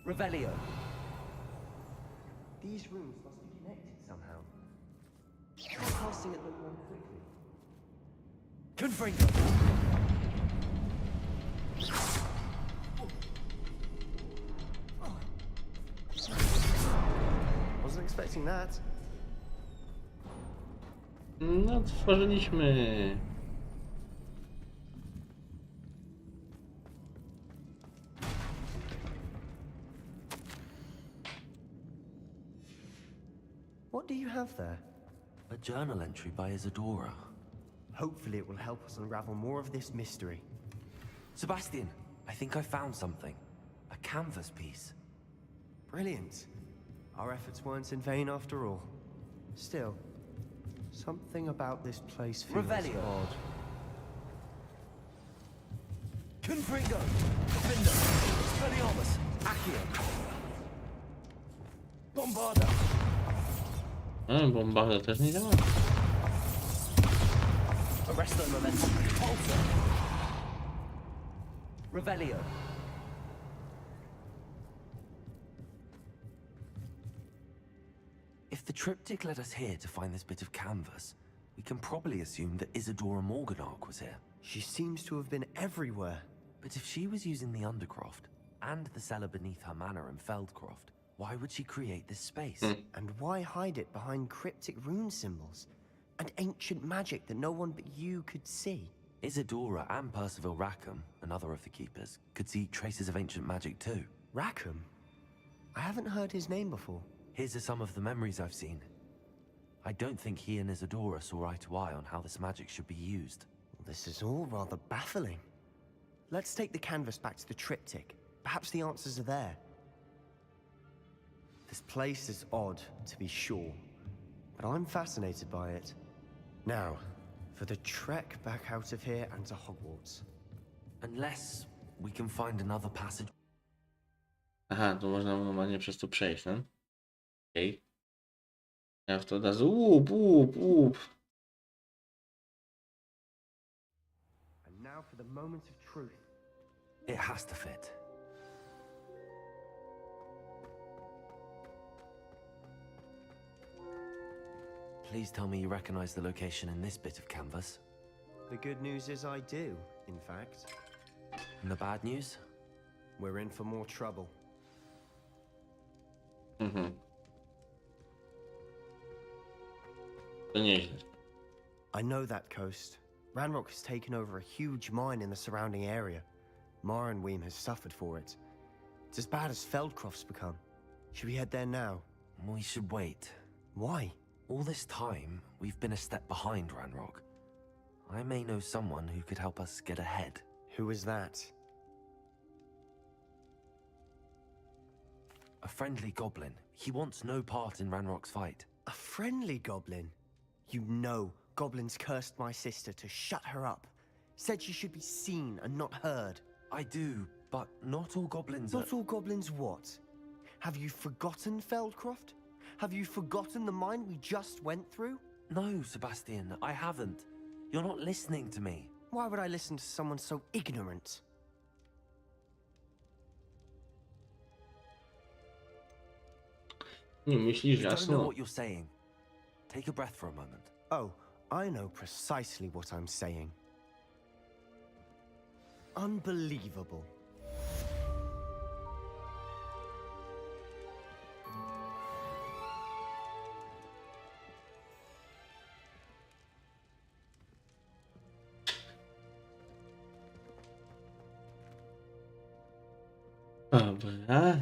Revelio. These runes must be connected somehow. Try casting it a little more quickly. Confringo. Wasn't expecting that. No, tworzyliśmy. What do you have there? A journal entry by Isadora. Hopefully it will help us unravel more of this mystery. Sebastian, I think I found something. A canvas piece. Brilliant. Our efforts weren't in vain after all. Still, something about this place feels Revelio. odd. Confringo. Defender. Expelliarmus. Accio. Bombarda. Bombarda też nie działa. Arresto momentum. Pulsar. Revelio. If the triptych led us here to find this bit of canvas, we can probably assume that Isadora Morganach was here. She seems to have been everywhere. But if she was using the Undercroft and the cellar beneath her manor in Feldcroft, why would she create this space? And why hide it behind cryptic rune symbols? And ancient magic that no one but you could see? Isadora and Percival Rackham, another of the keepers, could see traces of ancient magic too. Rackham? I haven't heard his name before. His are some of the memories I've seen. I don't think he and Isadora saw eye to eye on how this magic should be used. This is all rather baffling. Let's take the canvas back to the triptych. Perhaps the answers are there. This place is odd, to be sure, but I'm fascinated by it. Now, for the trek back out of here and to Hogwarts. Unless we can find another passage. Aha, to można normalnie przez to przejść, no? Okej. Ja w to od razu łup. And now for the moment of truth. It has to fit. Please tell me you recognize the location in this bit of canvas. The good news is I do, in fact. And the bad news? We're in for more trouble. To nieźle. I know that coast. Ranrock has taken over a huge mine in the surrounding area. Morinweem has suffered for it. It's as bad as Feldcroft's become. Should we head there now? We should wait. Why? All this time, we've been a step behind Ranrock. I may know someone who could help us get ahead. Who is that? A friendly goblin. He wants no part in Ranrock's fight. A friendly goblin? You know goblins cursed my sister to shut her up. Said she should be seen and not heard. I do, but not all goblins Not all goblins what? Have you forgotten Feldcroft? Have you forgotten the mine we just went through? No, Sebastian, I haven't. You're not listening to me. Why would I listen to someone so ignorant? Nie myślisz, You don't know jasno. what you're saying. Take a breath for a moment. Oh, I know precisely what I'm saying. Unbelievable. Dobra.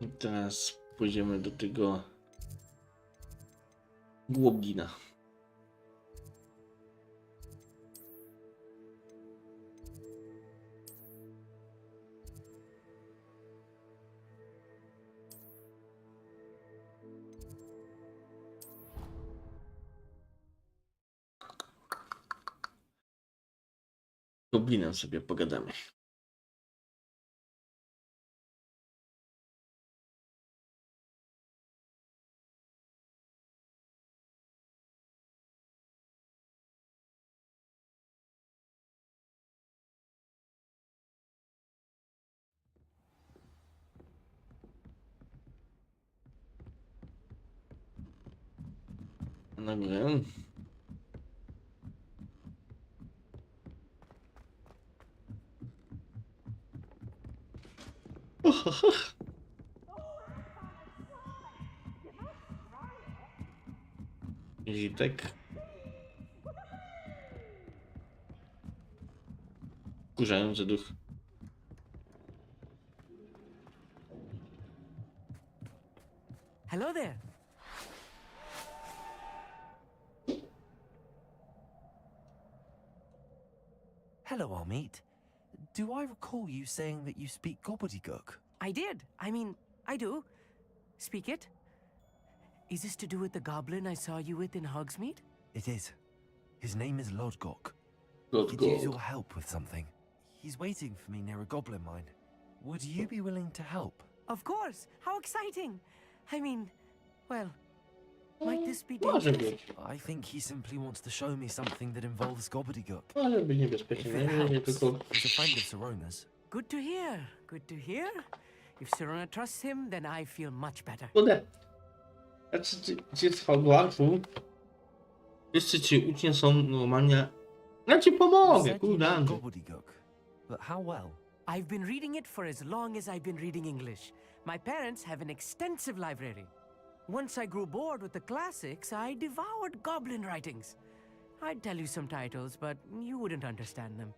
I teraz pójdziemy do tego Głobina. Goblinem sobie pogadamy. Na górę. Zitek. Kurzający duch. Hello there. Hello, Armeet. Do I recall you saying that you speak gobbledygook? I did. I mean, I do. Speak it. Is this to do with the goblin I saw you with in Hogsmeade? It is. His name is Lodgok. Lodgok. Could use your help with something. He's waiting for me near a goblin mine. Would you be willing to help? Of course. How exciting. I mean, well, might this be Może dangerous? być. I think he simply wants to show me something that involves gobbledygook. Może być If niebezpieczne. it Nie helps, tylko... he's a friend of Sirona's. Good to hear. Good to hear. If Sirona trusts him, then I feel much better. Kurde. Ci z Hogwartu. Wszyscy ci uczniowie są normalnie... Ja ci You pomogę, said you kurde. know Andrzej. gobbledygook, but how well? I've been reading it for as long as I've been reading English. My parents have an extensive library. Once I grew bored with the classics, I devoured goblin writings. I'd tell you some titles, but you wouldn't understand them.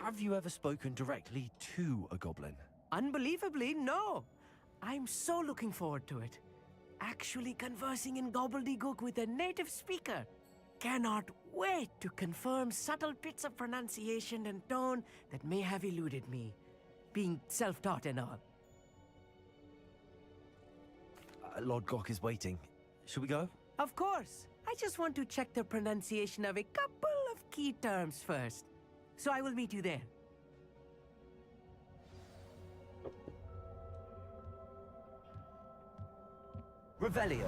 Have you ever spoken directly to a goblin? Unbelievably, no. I'm so looking forward to it. Actually conversing in gobbledygook with a native speaker. cannot wait to confirm subtle bits of pronunciation and tone that may have eluded me, being self-taught and all. Lord Gok is waiting. Should we go? Of course. I just want to check the pronunciation of a couple of key terms first. So I will meet you there. Revelio.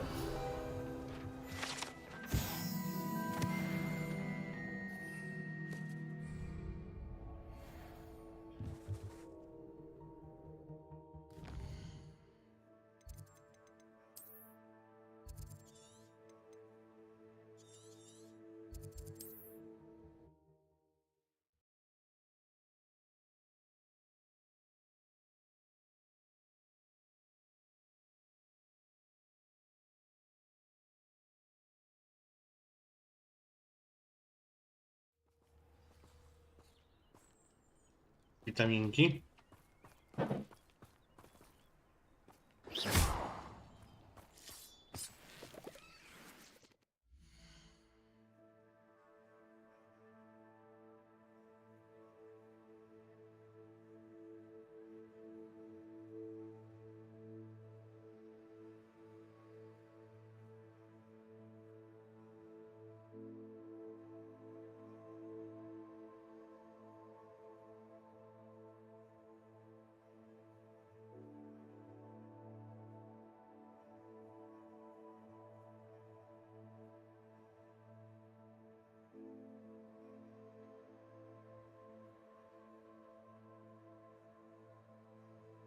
Witaminki.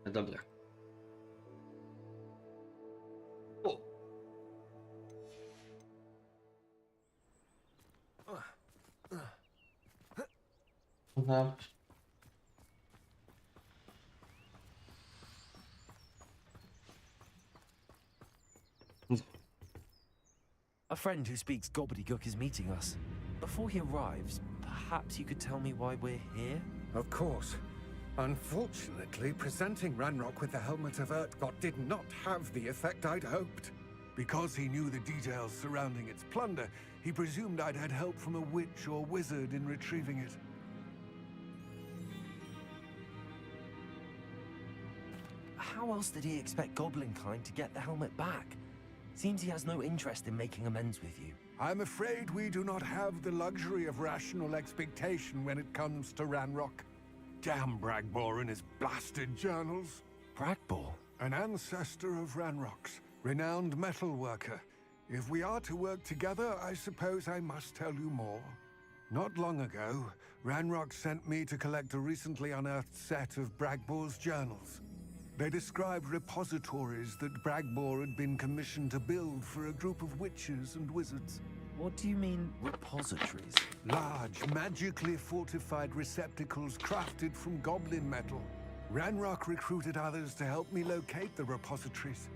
Dobra. O. Aha. A friend who speaks gobbledygook is meeting us. Before he arrives, perhaps you could tell me why we're here? Of course. Unfortunately, presenting Ranrock with the Helmet of Urtkot did not have the effect I'd hoped. Because he knew the details surrounding its plunder, he presumed I'd had help from a witch or wizard in retrieving it. How else did he expect Goblinkind to get the helmet back? Seems he has no interest in making amends with you. I'm afraid we do not have the luxury of rational expectation when it comes to Ranrock. Damn Bragbor and his blasted journals. Bragbor? An ancestor of Ranrock's, renowned metal worker. If we are to work together, I suppose I must tell you more. Not long ago, Ranrock sent me to collect a recently unearthed set of Bragbor's journals. They described repositories that Bragbor had been commissioned to build for a group of witches and wizards. What do you mean, repositories? Large, magically fortified receptacles crafted from goblin metal. Ranrock recruited others to help me locate the repositories.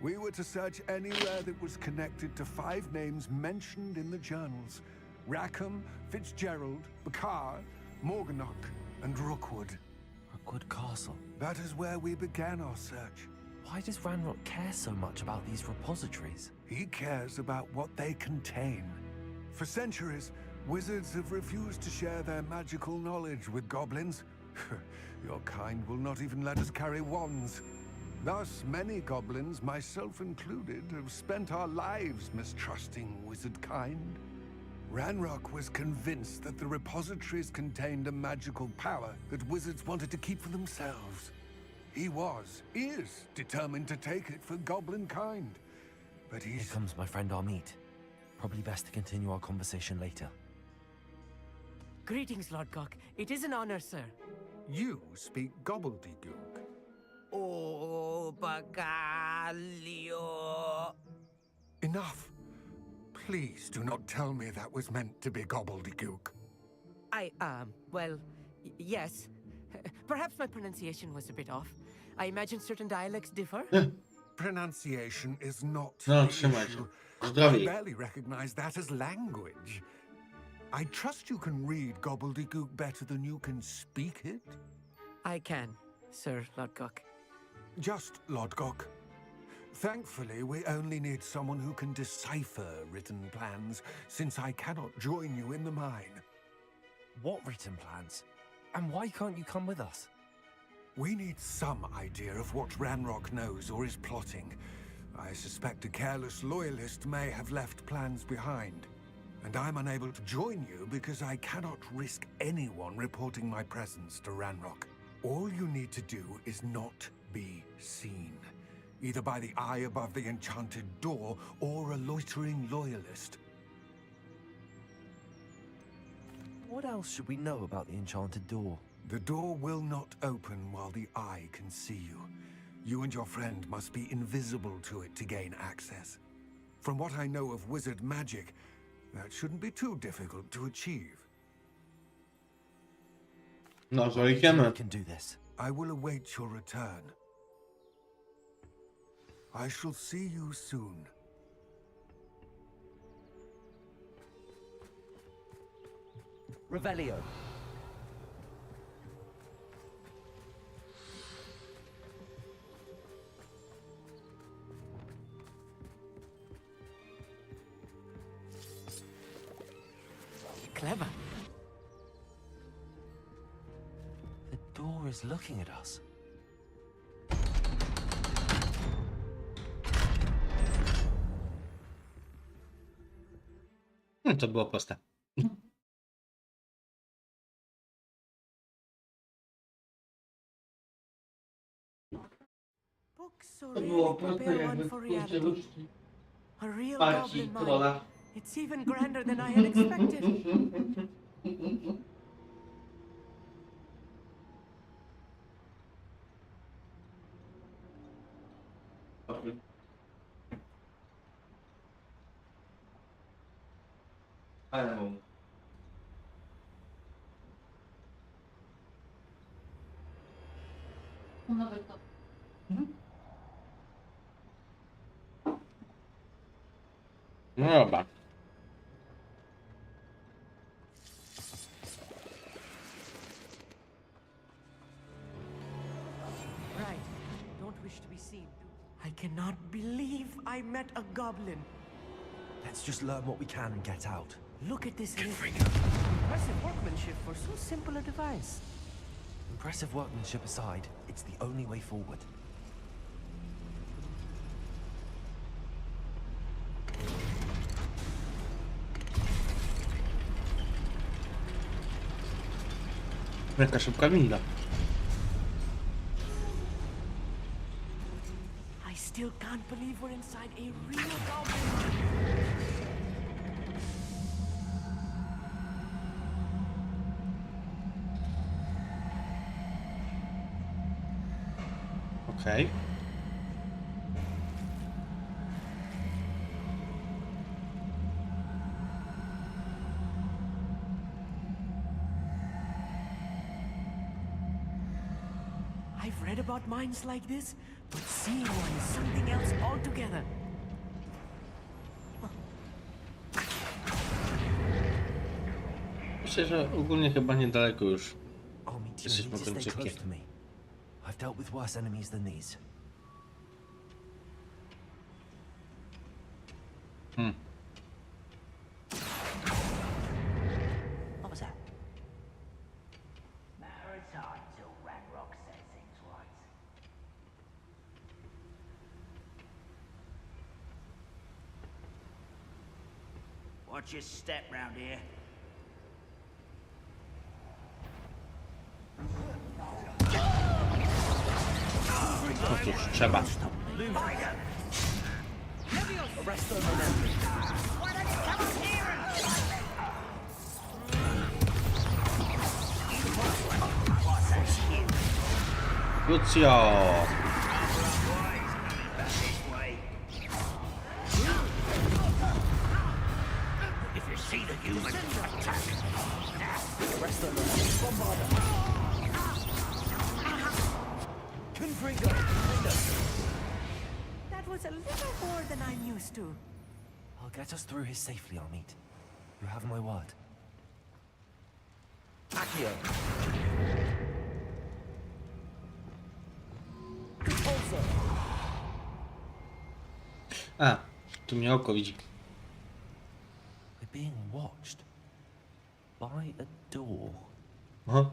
We were to search anywhere that was connected to 5 names mentioned in the journals. Rackham, Fitzgerald, Bakar, Morganach, and Rookwood. Rookwood Castle? That is where we began our search. Why does Ranrock care so much about these repositories? He cares about what they contain. For centuries, wizards have refused to share their magical knowledge with goblins. Your kind will not even let us carry wands. Thus, many goblins, myself included, have spent our lives mistrusting wizard kind. Ranrock was convinced that the repositories contained a magical power that wizards wanted to keep for themselves. He is determined to take it for goblin kind. But Here comes my friend Amit. Probably best to continue our conversation later. Greetings, Lord Gok. It is an honor, sir. You speak gobbledygook. Oh, Bagalio. Enough. Please do not tell me that was meant to be gobbledygook. Well, yes. Perhaps my pronunciation was a bit off. I imagine certain dialects differ. Pronunciation is not No, the trzymaj się. issue. I Zdrowie. barely recognize that as language. I trust you can read gobbledygook better than you can speak it? I can, Sir Lord Gok. Just Lord Gok. Thankfully, we only need someone who can decipher written plans, since I cannot join you in the mine. What written plans? And why can't you come with us? We need some idea of what Ranrock knows or is plotting. I suspect a careless loyalist may have left plans behind. And I'm unable to join you because I cannot risk anyone reporting my presence to Ranrock. All you need to do is not be seen, either by the eye above the enchanted door or a loitering loyalist. What else should we know about the enchanted door? The door will not open while the eye can see you. You and your friend must be invisible to it to gain access. From what I know of wizard magic, that shouldn't be too difficult to achieve. No, so idziemy. Can do this. I will await your return. I shall see you soon. Revelio. Clever. The door is looking at us. To było proste. Books so To było really proste prepare jakby one for kurczę reality. różki A real partii goblin mine. trolla. It's even grander than I had expected. Ale mu. No dobra. Right. Don't wish to be seen. I cannot believe I met a goblin. Let's just learn what we can and get out. Look at this impressive workmanship for so simple a device. Impressive workmanship aside, it's the only way forward. Jaka szybka winda. I still can't believe we're inside a real goblin. Okej. I've read about mines like this, but seeing one is something else altogether. Myślę, że ogólnie chyba niedaleko już I'll meet you. jesteśmy Need to stay końcówkiem. close to me. I've dealt with worse enemies than these. What was that? Matter of time till Ranrock says things right. Watch your step round here. No cóż, trzeba. Lucio! If you see the human, attack. That was a little more than I'm used to. I'll get us through here safely, Amit. You have my word. Accio. A, tu mnie oko widzi. We're being watched by a door. Aha.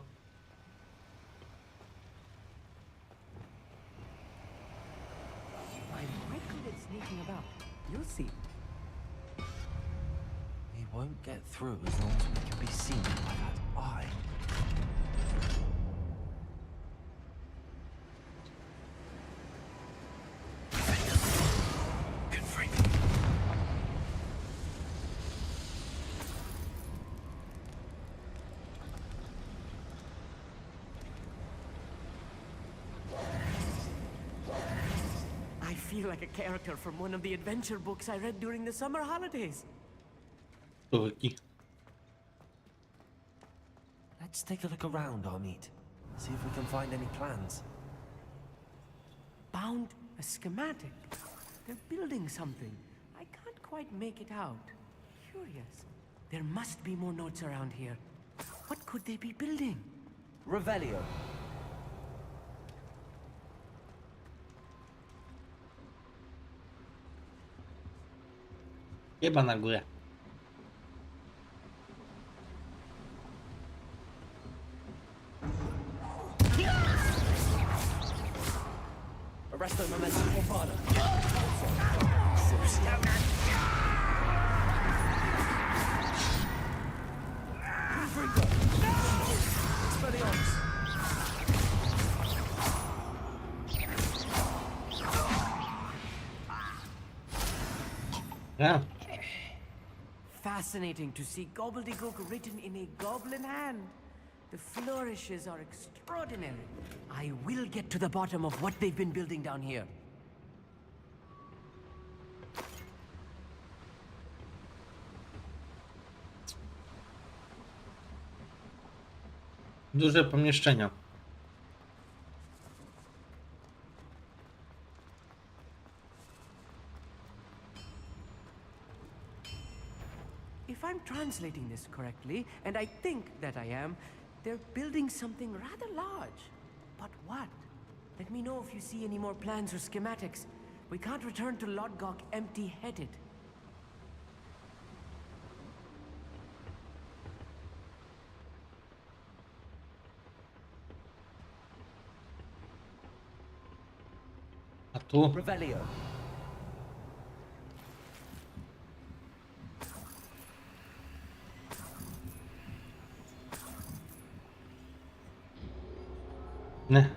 I'm quite good at sneaking about. You'll see. We won't get through as long as we can be seen by that eye. I feel like a character from one of the adventure books I read during the summer holidays. Let's take a look around, Amit. See if we can find any plans. Bound a schematic. They're building something. I can't quite make it out. Curious. There must be more notes around here. What could they be building? Revelio. Chyba na górę. Arresto momentum bombada. Yeah. Fascinating to see gobbledygook written in a goblin hand. The flourishes are extraordinary. I will get to the bottom of what they've been building down here. Duże pomieszczenia. If I'm translating this correctly, and I think that I am, they're building something rather large. But what? Let me know if you see any more plans or schematics. We can't return to Lodgok empty-headed. A tu? Revelio. Nie.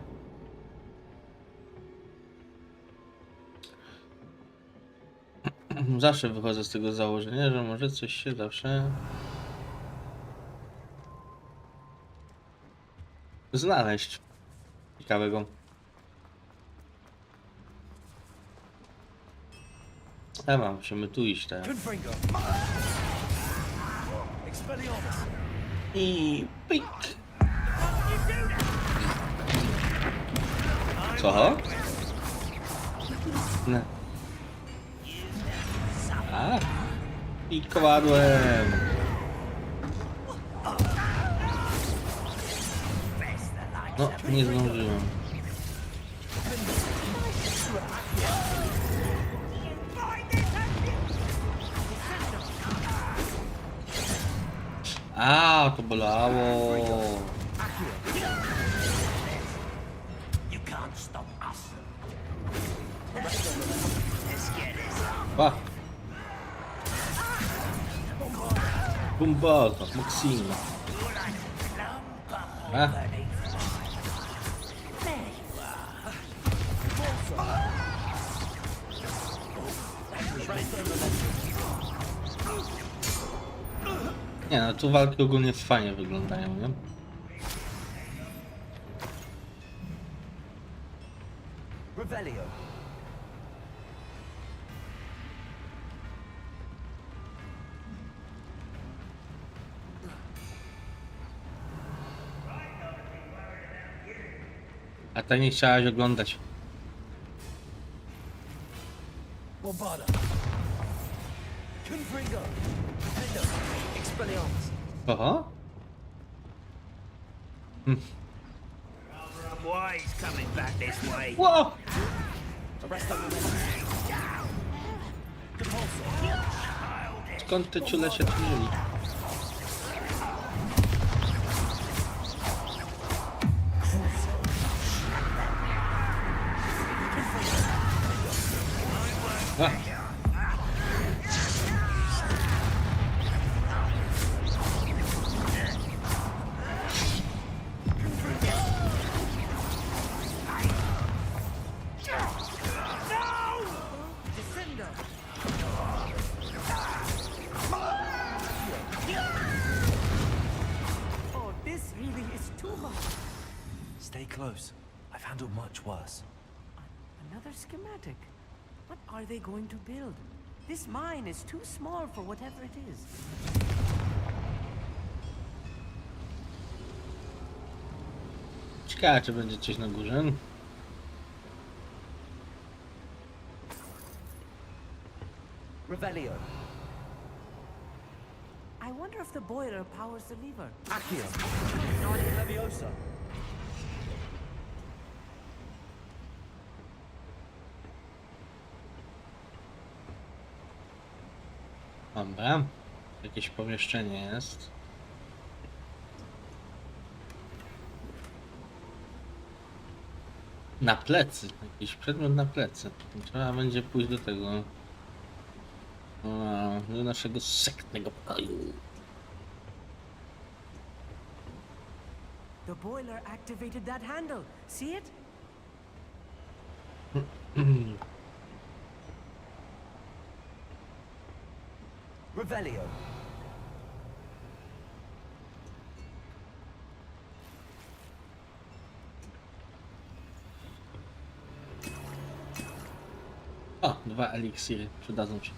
Zawsze wychodzę z tego założenia, że może coś się zawsze znaleźć ciekawego. Ewa, musimy tu iść teraz. I pik. Co? Nie. A, i kowadłem. No, nie zdążyłem. A, to bolało. Pa. Bombata, Maxima. A. Nie no, tu walki ogólnie fajnie wyglądają, nie? Revelio. A ta nie chciałaś oglądać. Bombada. Confringo. Expelliarmus. Oho. Why's coming back this way? Whoa! Arresto momentum. Skąd te ciule się tu wzięli? A. Oh, this really is too much. Stay close. I've handled much worse. Another schematic. What are they going to build? This mine is too small for whatever it is. Ciekawe, czy będzie coś na górze. Revelio. I wonder if the boiler powers the lever. Accio. Leviosa. Dobra. Jakieś pomieszczenie jest. Na plecy. Jakiś przedmiot na plecy. Trzeba będzie pójść do tego. Do naszego sektnego pokoju. The boiler activated that handle. See it? Revelio. O, 2 eliksiry przydadzą się.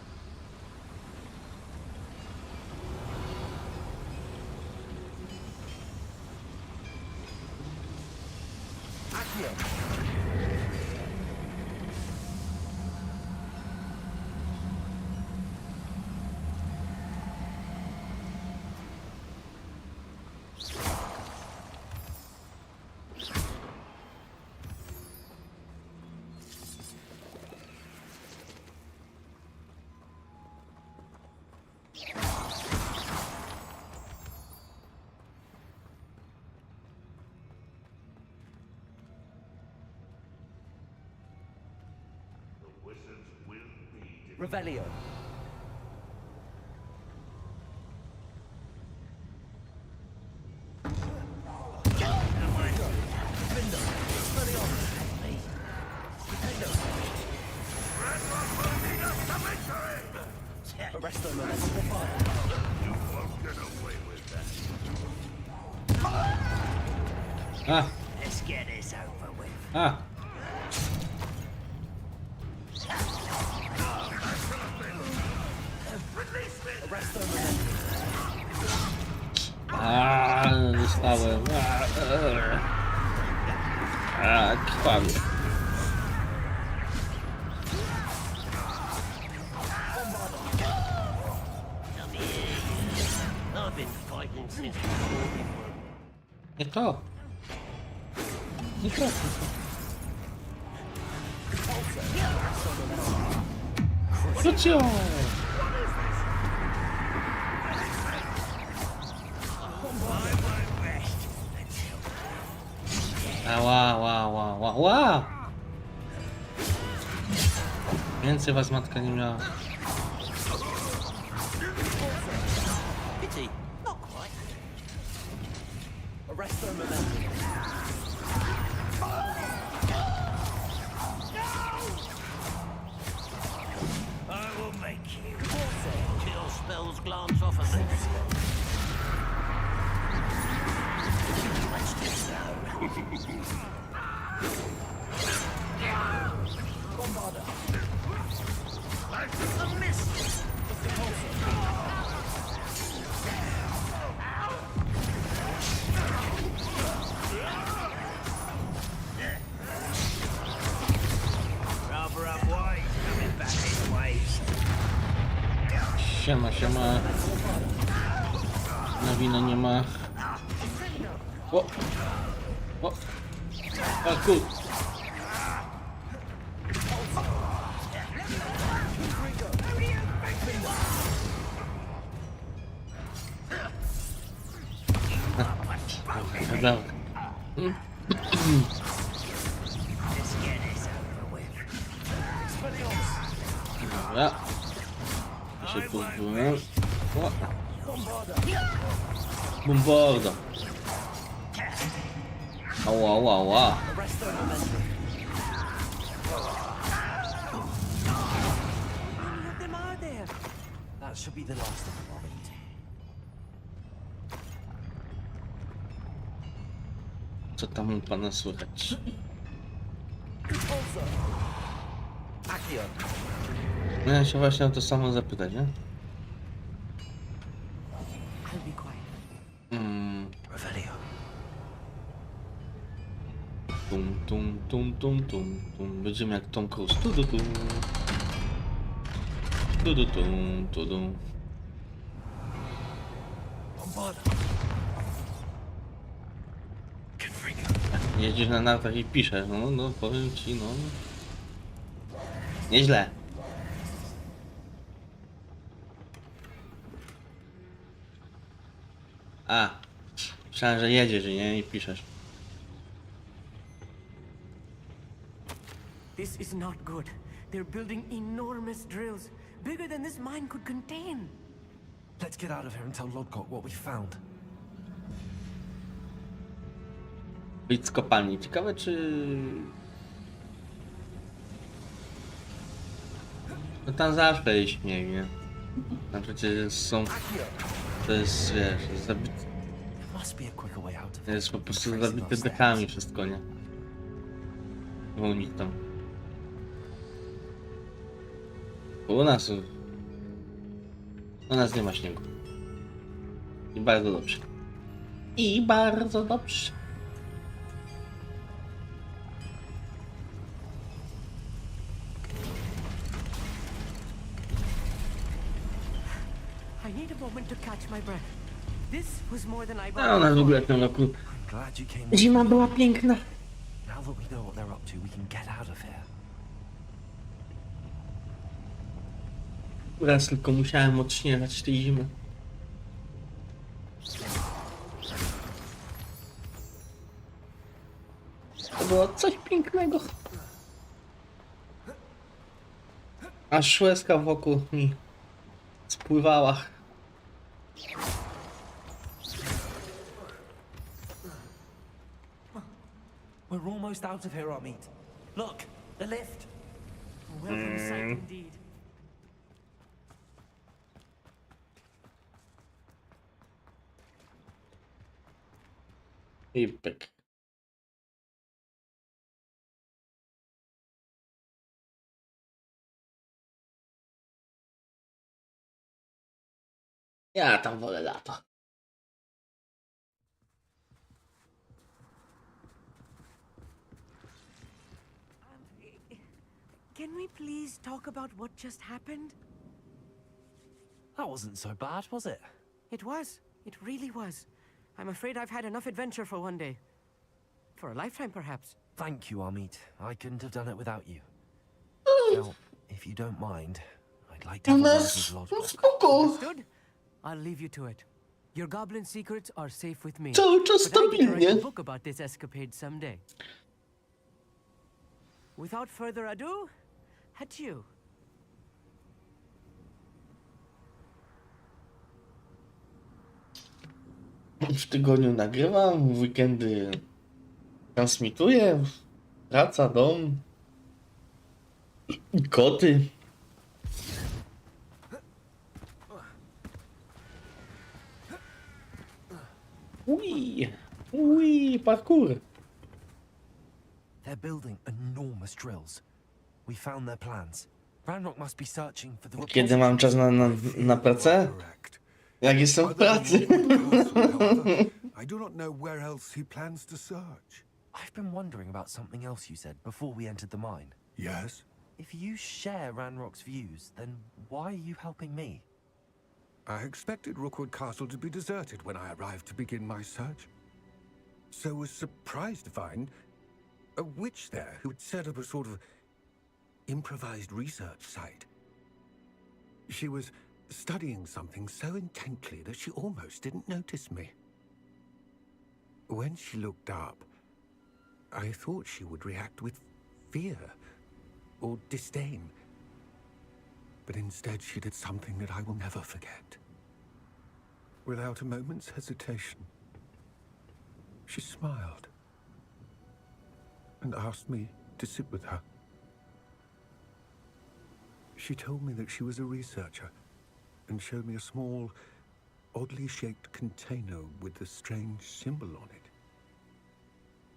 Revelio. Arrest them and You won't get away with that. Ah. Let's get this over with. Ah. Dostałem. Krwawie. I've been fighting since Nie to. Nie to. Krócio! Ła. Więcej was matka nie miała. pity. Not quite. Arrest them and I will make you. Till spells glance off of them. Let's get down. Bombarder. A miss. Rubber up wide, coming back in waves. Siema. Na wino nie ma. O! A kur... Dobra. Dobra. Się pozbyłem. Bombarda. Ała, ała, ała. That should be the last of them, Robert. Co tam u pana słychać? No ja się właśnie o to samo zapytać, nie? I'll be quiet. Revelio. Tum. Będziemy jak Tom Cruise. Tudum. Jedziesz na nartach i piszesz, no powiem ci, no. Nieźle. A, myślałem, że jedziesz, nie? I piszesz. This is not good. They're building enormous drills, bigger than this mine could contain. Let's get out of here and tell Lodgok what we found. Być z kopalni. Ciekawe, czy... No tam zawsze jest śmiech, nie? Tam przecież są... To jest, wiesz, jest zabite... Jest po prostu zabite dekami wszystko, nie? U nich tam. U nas nie ma śniegu. I bardzo dobrze. I bardzo dobrze. I need a moment to catch my breath. This was more than I A u nas w ogóle w tym roku zima była piękna. Now that we know what they're up to, we can get out of here. Raz tylko musiałem odśnieżać tej zimy. To było coś pięknego. Aż łezka wokół mi spływała. We're almost out of here, Amit. Look, the lift. Welcome sight indeed. I pyk. Ja tam wolę lato. Can we please talk about what just happened? That wasn't so bad, was it? It was. It really was. I'm afraid I've had enough adventure for one day. For a lifetime, perhaps. Thank you, Amit. I couldn't have done it without you. Now, if you don't mind, I'd like to have a word with Lodgok. Understood? I'll leave you to it. Your goblin secrets are safe with me. Cały czas But I get to write a stabilnie. book about this escapade someday. Without further ado, adieu. W tygodniu nagrywam, w weekendy transmituję, praca, dom, koty. Ui, parkour. They're building enormous drills. We found their plans. Ranrock must be searching for the Kiedy mam czas na pracę? Jak jestem w pracy. I do not know where else he plans to search. I've been wondering about something else you said before we entered the mine. Yes? If you share Ranrock's views, then why are you helping me? I expected Rookwood Castle to be deserted when I arrived to begin my search. So was surprised to find a witch there who had set up a sort of improvised research site. She was studying something so intently that she almost didn't notice me. When she looked up, I thought she would react with fear or disdain. But instead she did something that I will never forget. Without a moment's hesitation, she smiled and asked me to sit with her. She told me that she was a researcher and showed me a small, oddly shaped container with a strange symbol on it.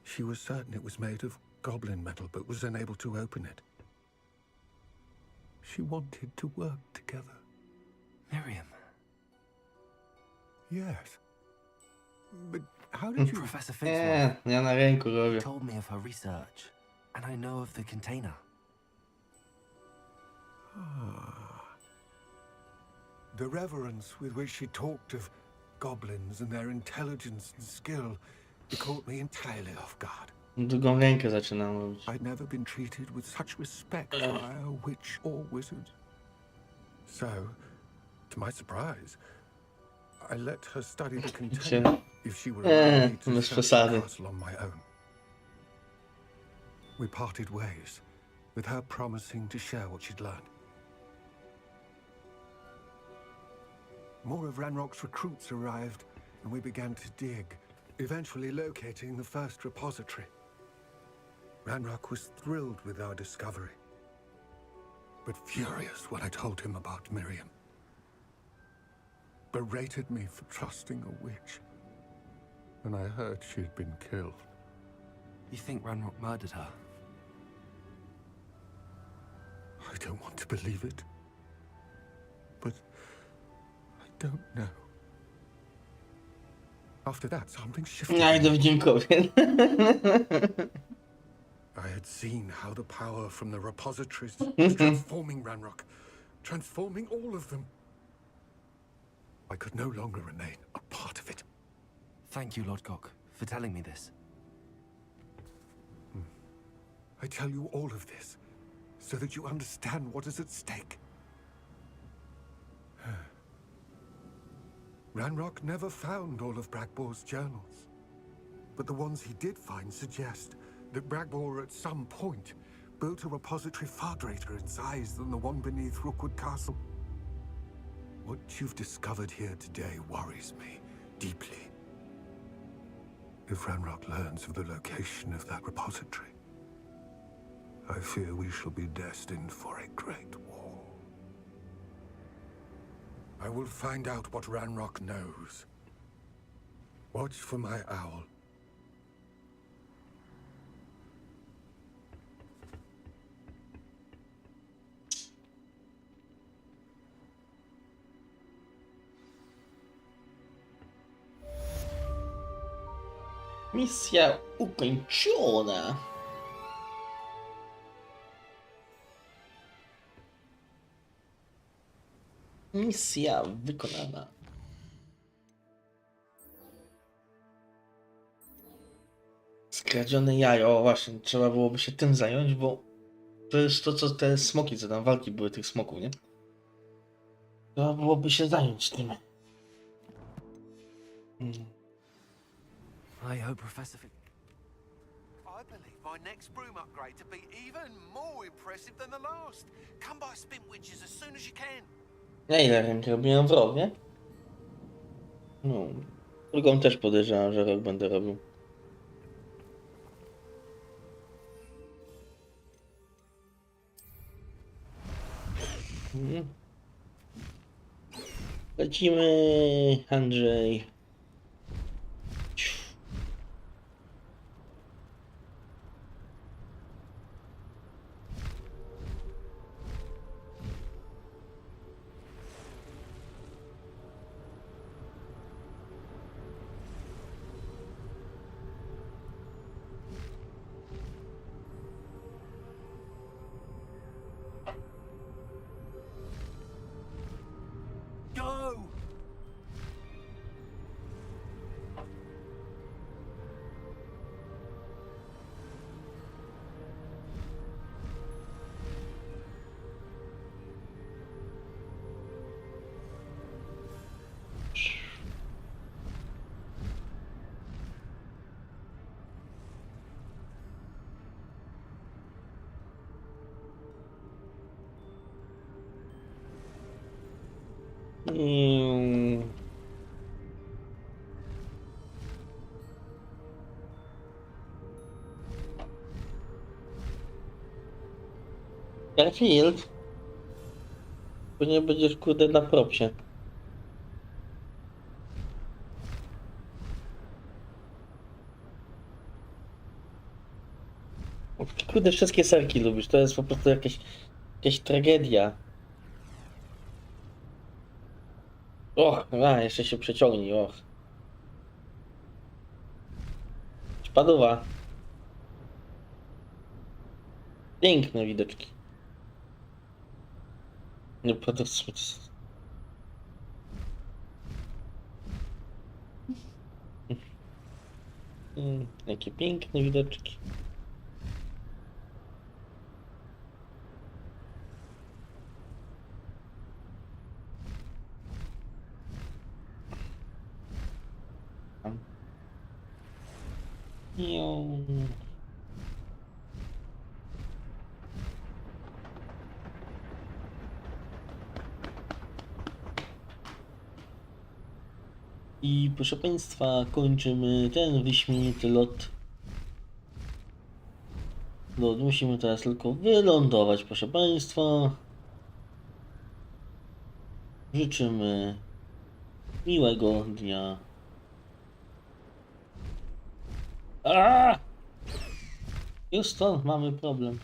She was certain it was made of goblin metal, but was unable to open it. She wanted to work together. Miriam. Yes. But how did you... Professor Fitzroy ja na ręku robię. told me of her research, and I know of the container. The reverence with which she talked of goblins and their intelligence and skill, it caught me entirely off guard. Drugą rękę zaczynam robić. I'd never been treated with such respect by a witch or wizard. So, to my surprise, I let her study the container if she would allow me to search the castle on my own. We parted ways, with her promising to share what she'd learned. More of Ranrock's recruits arrived, and we began to dig, eventually locating the first repository. Ranrock was thrilled with our discovery, but furious when I told him about Miriam. Berated me for trusting a witch, and I heard she'd been killed. You think Ranrock murdered her? I don't want to believe it, but I don't know. After that, something shifted. Ja idę w dziękowie. I had seen how the power from the repositories was transforming Ranrock, transforming all of them. I could no longer remain a part of it. Thank you, Lord Cock, for telling me this. I tell you all of this so that you understand what is at stake. Ranrock never found all of Bragbor's journals, but the ones he did find suggest that Bragbor at some point built a repository far greater in size than the one beneath Rookwood Castle. What you've discovered here today worries me deeply. If Ranrock learns of the location of that repository, I fear we shall be destined for a great war. I will find out what Ranrock knows. Watch for my owl. Misja ukończona. Misja wykonana. Skradzione jajo. O, właśnie, trzeba byłoby się tym zająć, bo to jest to, co te smoki, co tam walki były tych smoków, nie? Trzeba byłoby się zająć tym. I hope Professor I believe my next broom upgrade to be even more impressive than the last. Come by Spin Witches as soon as you can. Ja ile ręki robiłem w rowie? No, drugą też podejrzewam, że rok będę robił. Lecimy, Andrzej. Garfield. Bo nie będziesz kurde na propsie. Kurde, wszystkie serki lubisz, to jest po prostu jakaś tragedia. Och, jeszcze się przeciągnij, och. Spadowa. Piękne widoczki. Nie podróżujemy. Jakie piękne widoczki. I proszę Państwa, kończymy ten wyśmienity lot. Musimy teraz tylko wylądować, proszę Państwa. Życzymy miłego dnia. Już stąd mamy problem.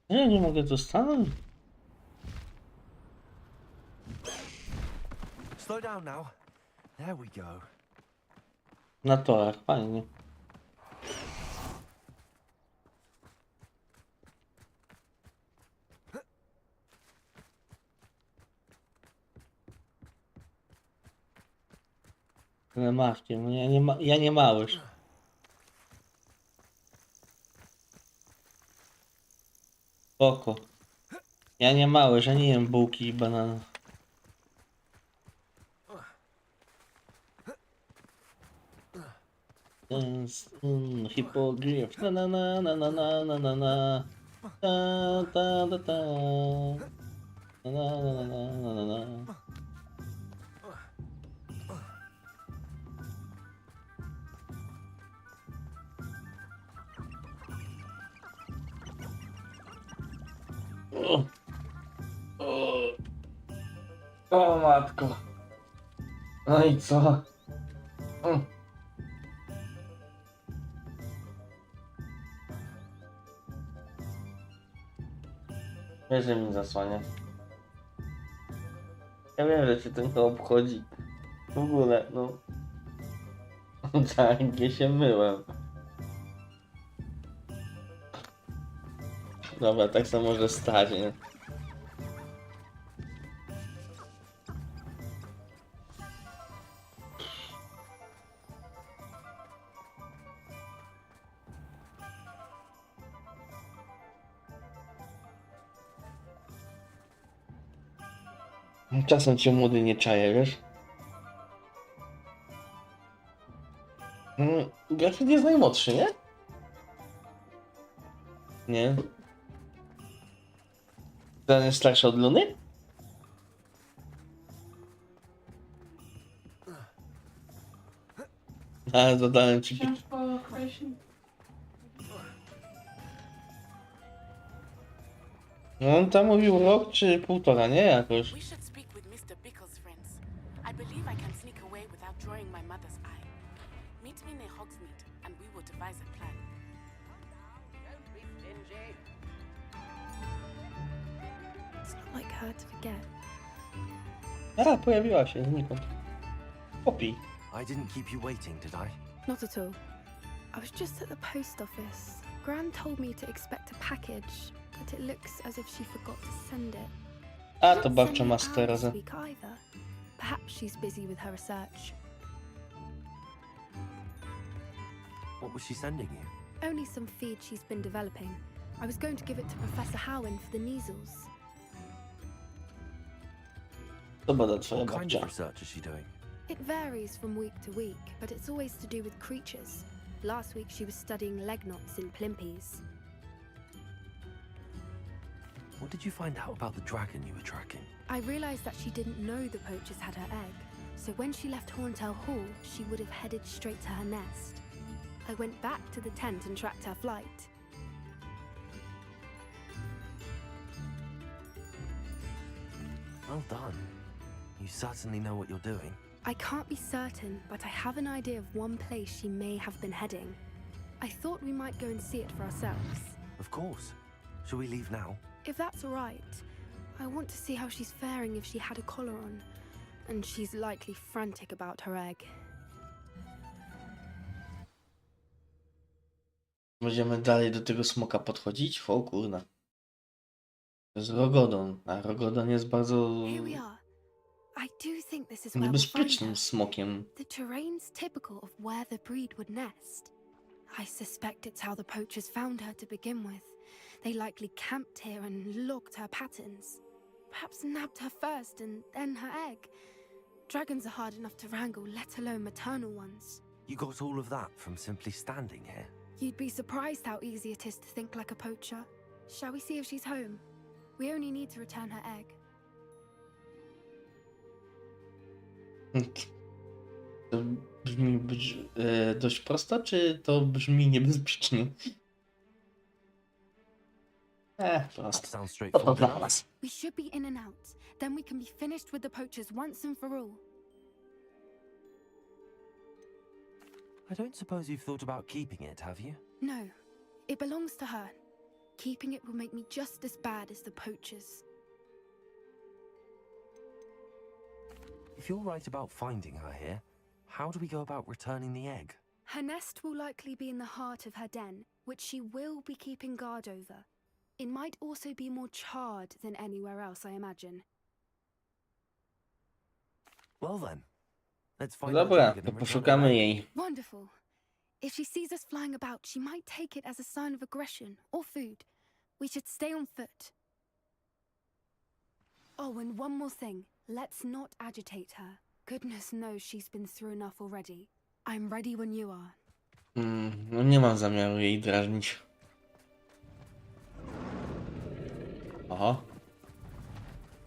Ja nie mogę tu stanąć. Slow down now. There we go. Na torach, fajnie. Ale maszkiem, no ja nie małyż. Spoko. Ja nie małyż, ja nie jem bułki i banana. Hipogryf. Na na na na na na na na na. Ta ta ta ta. Na na na na na na na. O matko. No i co? Wiesz, że mi zasłania. Ja wiem, że cię to obchodzi. W ogóle, no. Tak, gdzie się myłem. Dobra, tak samo może stać, nie? Czasem cię młody nie czaje, wiesz? Garfield jest najmłodszy, nie? Nie. Ten jest starszy od Luny? Ale dodałem ci... No on tam mówił rok czy półtora, nie? Jakoś. A, pojawiła się znikąd. Poppy. I didn't keep you waiting, did I? Not at all. I was just at the post office. Gran told me to expect a package, but it looks as if she forgot to send it. A Not to babcia sending ma out this sklerozę. week either. Perhaps she's busy with her research. What was she sending you? Only some feed she's been developing. I was going to give it to Professor Howen for the measles. To bada twoja What kind babcia. of research is she doing? It varies from week to week, but it's always to do with creatures. Last week she was studying leg knots in plimpies. What did you find out about the dragon you were tracking? I realized that she didn't know the poachers had her egg, so when she left Horntail Hall, she would have headed straight to her nest. I went back to the tent and tracked her flight. Well done. You certainly know what you're doing. I can't be certain, but I have an idea of one place she may have been heading. I thought we might go and see it for ourselves. Of course. Shall we leave now? If that's all right. I want to see how she's faring if she had a collar on. And she's likely frantic about her egg. Będziemy dalej do tego smoka podchodzić? O kurna. To jest Rogodon, a Rogodon jest bardzo Here we are. I do think this is where we'll find niebezpiecznym her. smokiem. The terrain's typical of where the breed would nest. I suspect it's how the poachers found her to begin with. They likely camped here and logged her patterns. Perhaps nabbed her first and then her egg. Dragons are hard enough to wrangle, let alone maternal ones. You got all of that from simply standing here? You'd be surprised how easy it is to think like a poacher. Shall we see if she's home? We only need to return her egg. To brzmi dość prosto, czy to brzmi niebezpiecznie? Prosto. Sounds To dla straightforward. was. We should be in and out. Then we can be finished with the poachers once and for all. I don't suppose you've thought about keeping it, have you? No, it belongs to her. Keeping it will make me just as bad as the poachers. If you're right about finding her here, how do we go about returning the egg? Her nest will likely be in the heart of her den, which she will be keeping guard over. It might also be more charred than anywhere else, I imagine. Well then, let's find out. Dobra, to poszukamy jej. Wonderful. If she sees us flying about, she might take it as a sign of aggression or food. We should stay on foot. Oh, and one more thing. Let's not agitate her. Goodness knows she's been through enough already. I'm ready when you are. No nie mam zamiaru jej drażnić. Oho.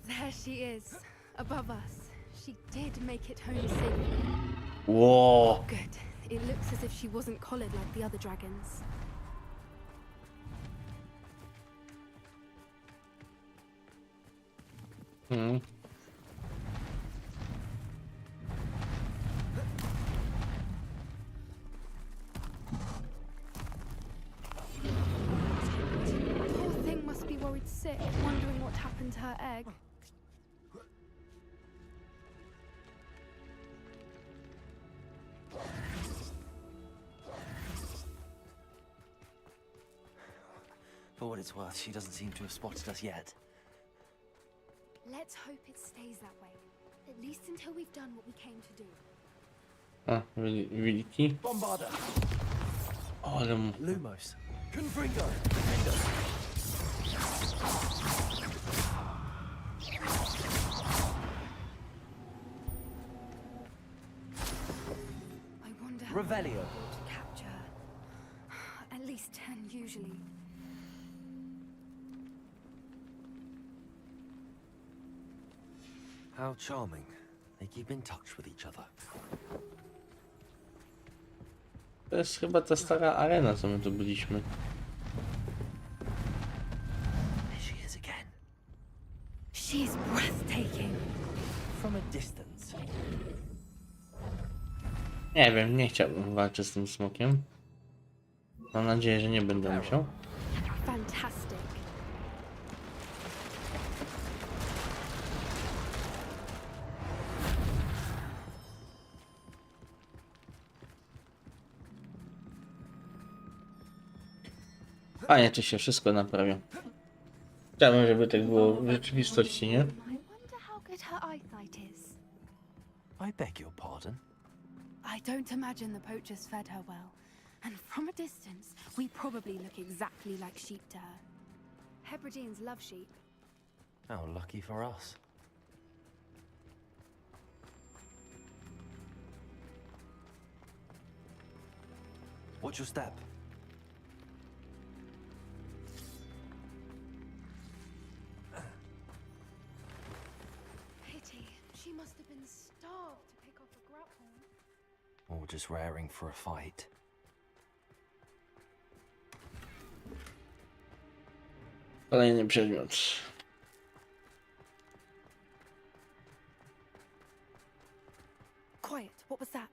There she is, above us. She did make it home safely. Whoa. Good. It looks as if she wasn't collared like the other dragons. Poor thing must be worried sick, wondering what happened to her egg. For what it's worth, she doesn't seem to have spotted us yet. Let's hope it stays that way. At least until we've done what we came to do. A, wilki. Bombarda! O, ale mu... Lumos! Confringo! I wonder how Revelio. to capture her. At least 10 usually. How charming. They keep in touch with each other. To jest chyba ta stara arena, co my tu byliśmy. There she is again. She's breathtaking. From a distance. Nie wiem, nie chciałbym walczyć z tym smokiem. Mam nadzieję, że nie będę musiał. Fantastic. Fajnie, czy się wszystko naprawia. Chciałbym, żeby tak było w rzeczywistości, nie? beg your pardon? I don't imagine the poachers fed her well. And from a distance, we probably look exactly like sheep to her. Hebrideans love sheep. How lucky for us. Watch your step. Pity. She must have been starved to pick up a grapple. Or just raring for a fight. Kolejny przedmiot. Quiet. What was that?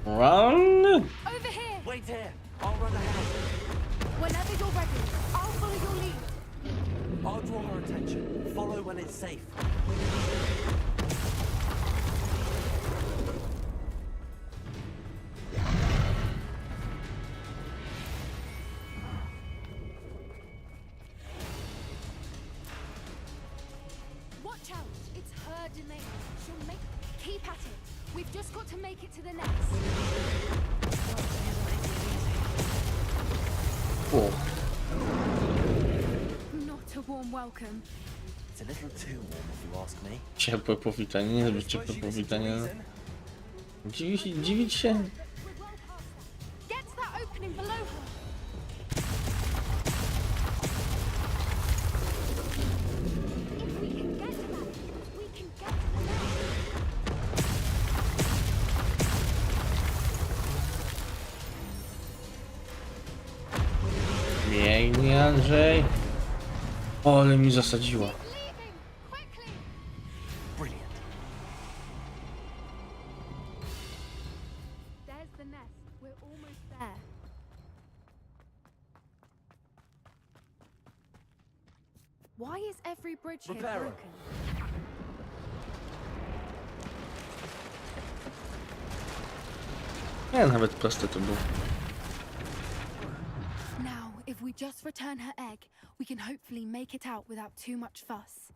Run! Over here! Wait here! I'll run ahead. Whenever you're ready, I'll follow your lead. I'll draw her attention. Follow when it's safe. Watch out! It's her domain. She'll make... Keep at it. We've just got to make it to the nest. O. Not a warm welcome. It's a little too warm if you ask me. Ciepłe powitanie, niezbyt ciepłe powitanie. Dziwić się? Get to that opening below her. If we can get to that, we can get to the nest. Biegnie, Andrzej. O, ale mi zasadziła. Brilliant. There's the nest. We're almost there. Why is every bridge here Reparo. broken? Nie, nawet proste to było. Now, if we just return her egg, we can hopefully make it out without too much fuss.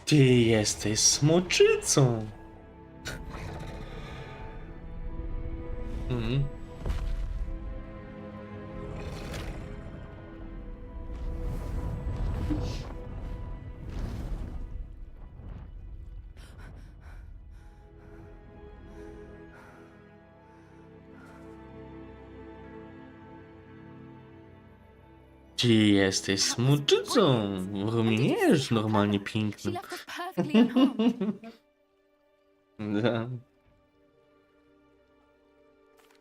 Ty jesteś smoczycą. Mhm. Ty jesteś smoczycą. Rumieniesz normalnie She piękny. left us perfectly unharmed. Da.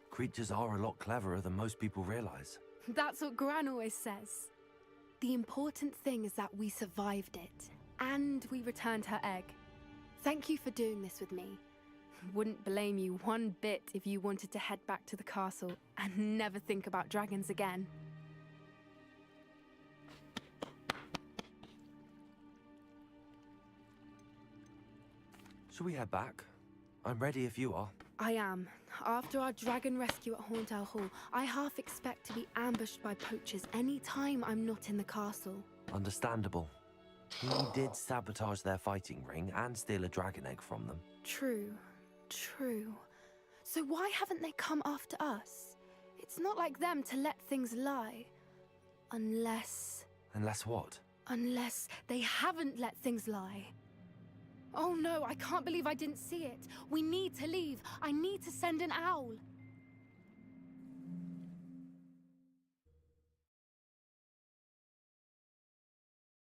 Creatures are a lot cleverer than most people realize. That's what Gran always says. The important thing is that we survived it, and we returned her egg. Thank you for doing this with me. Wouldn't blame you one bit if you wanted to head back to the castle and never think about dragons again. Shall we head back? I'm ready if you are. I am. After our dragon rescue at Horndale Hall, I half expect to be ambushed by poachers any time I'm not in the castle. Understandable. He did sabotage their fighting ring and steal a dragon egg from them. True. So why haven't they come after us? It's not like them to let things lie. Unless... Unless what? Unless they haven't let things lie. Oh no, I can't believe I didn't see it. We need to leave. I need to send an owl.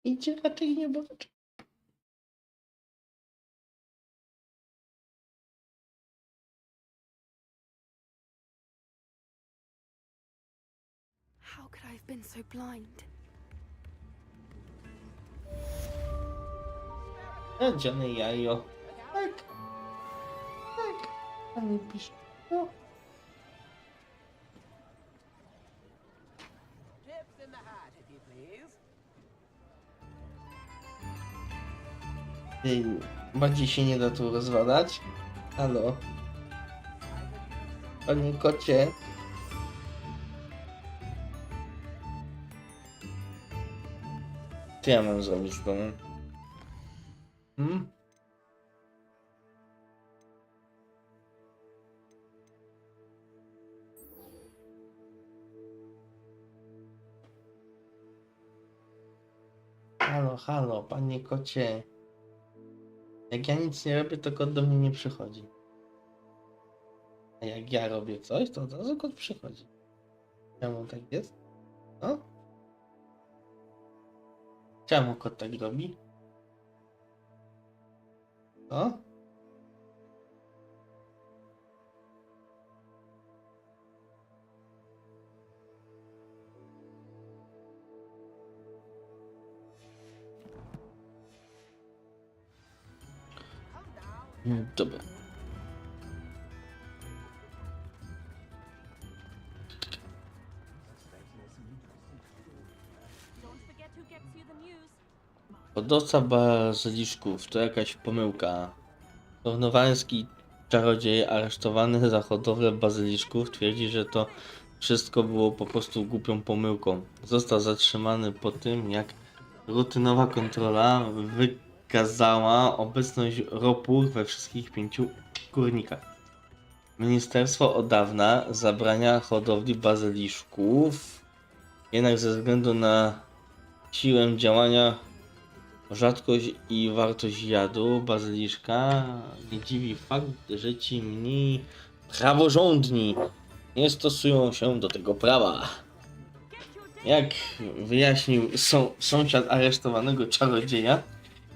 Idzie raczej nie bądź. How could I have been so blind? Radziane jajo. Tak. Tak. A nie pisz. No. Chips in the hat, if you please. Ty, bardziej się nie da tu rozwalać. Halo. Panie kocie. Co ja mam zrobić z domem? Halo, halo, panie kocie. Jak ja nic nie robię, to kot do mnie nie przychodzi. A jak ja robię coś, to od razu kot przychodzi. Czemu tak jest? No? Czemu kot tak robi? No? Dobra. Hodowca bazyliszków to jakaś pomyłka. Równowański czarodziej aresztowany za hodowlę bazyliszków twierdzi, że to wszystko było po prostu głupią pomyłką. Został zatrzymany po tym, jak rutynowa kontrola wykazała obecność ropuch we wszystkich 5 kurnikach. Ministerstwo od dawna zabrania hodowli bazyliszków, jednak ze względu na siłę działania, rzadkość i wartość jadu bazyliszka nie dziwi fakt, że ci mniej praworządni nie stosują się do tego prawa. Jak wyjaśnił sąsiad aresztowanego czarodzieja,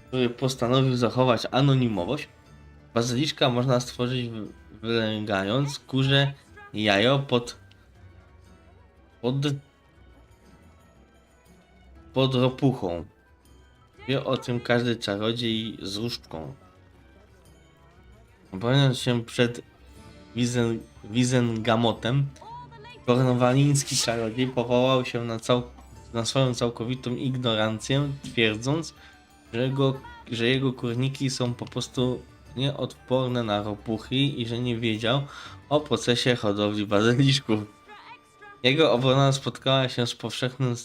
który postanowił zachować anonimowość, bazyliszka można stworzyć wylęgając kurze jajo pod ropuchą. Wie o tym każdy czarodziej z różdżką. Broniąc się przed Wizengamotem, kornwaliński czarodziej powołał się na swoją całkowitą ignorancję, twierdząc, że jego kurniki są po prostu nieodporne na ropuchy i że nie wiedział o procesie hodowli bazyliszków. Jego obrona spotkała się z powszechnym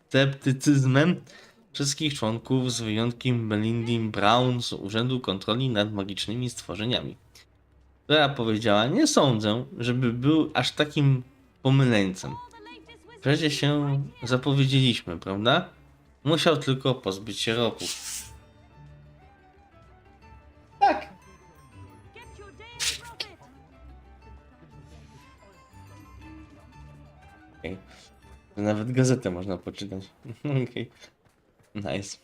sceptycyzmem wszystkich członków z wyjątkiem Belindy Brown z Urzędu Kontroli nad Magicznymi Stworzeniami, która powiedziała: nie sądzę, żeby był aż takim pomyleńcem. Przecież się zapowiedzieliśmy, prawda? Musiał tylko pozbyć się ropuch. Tak. Okay. Nawet gazetę można poczytać. Okay. Nice.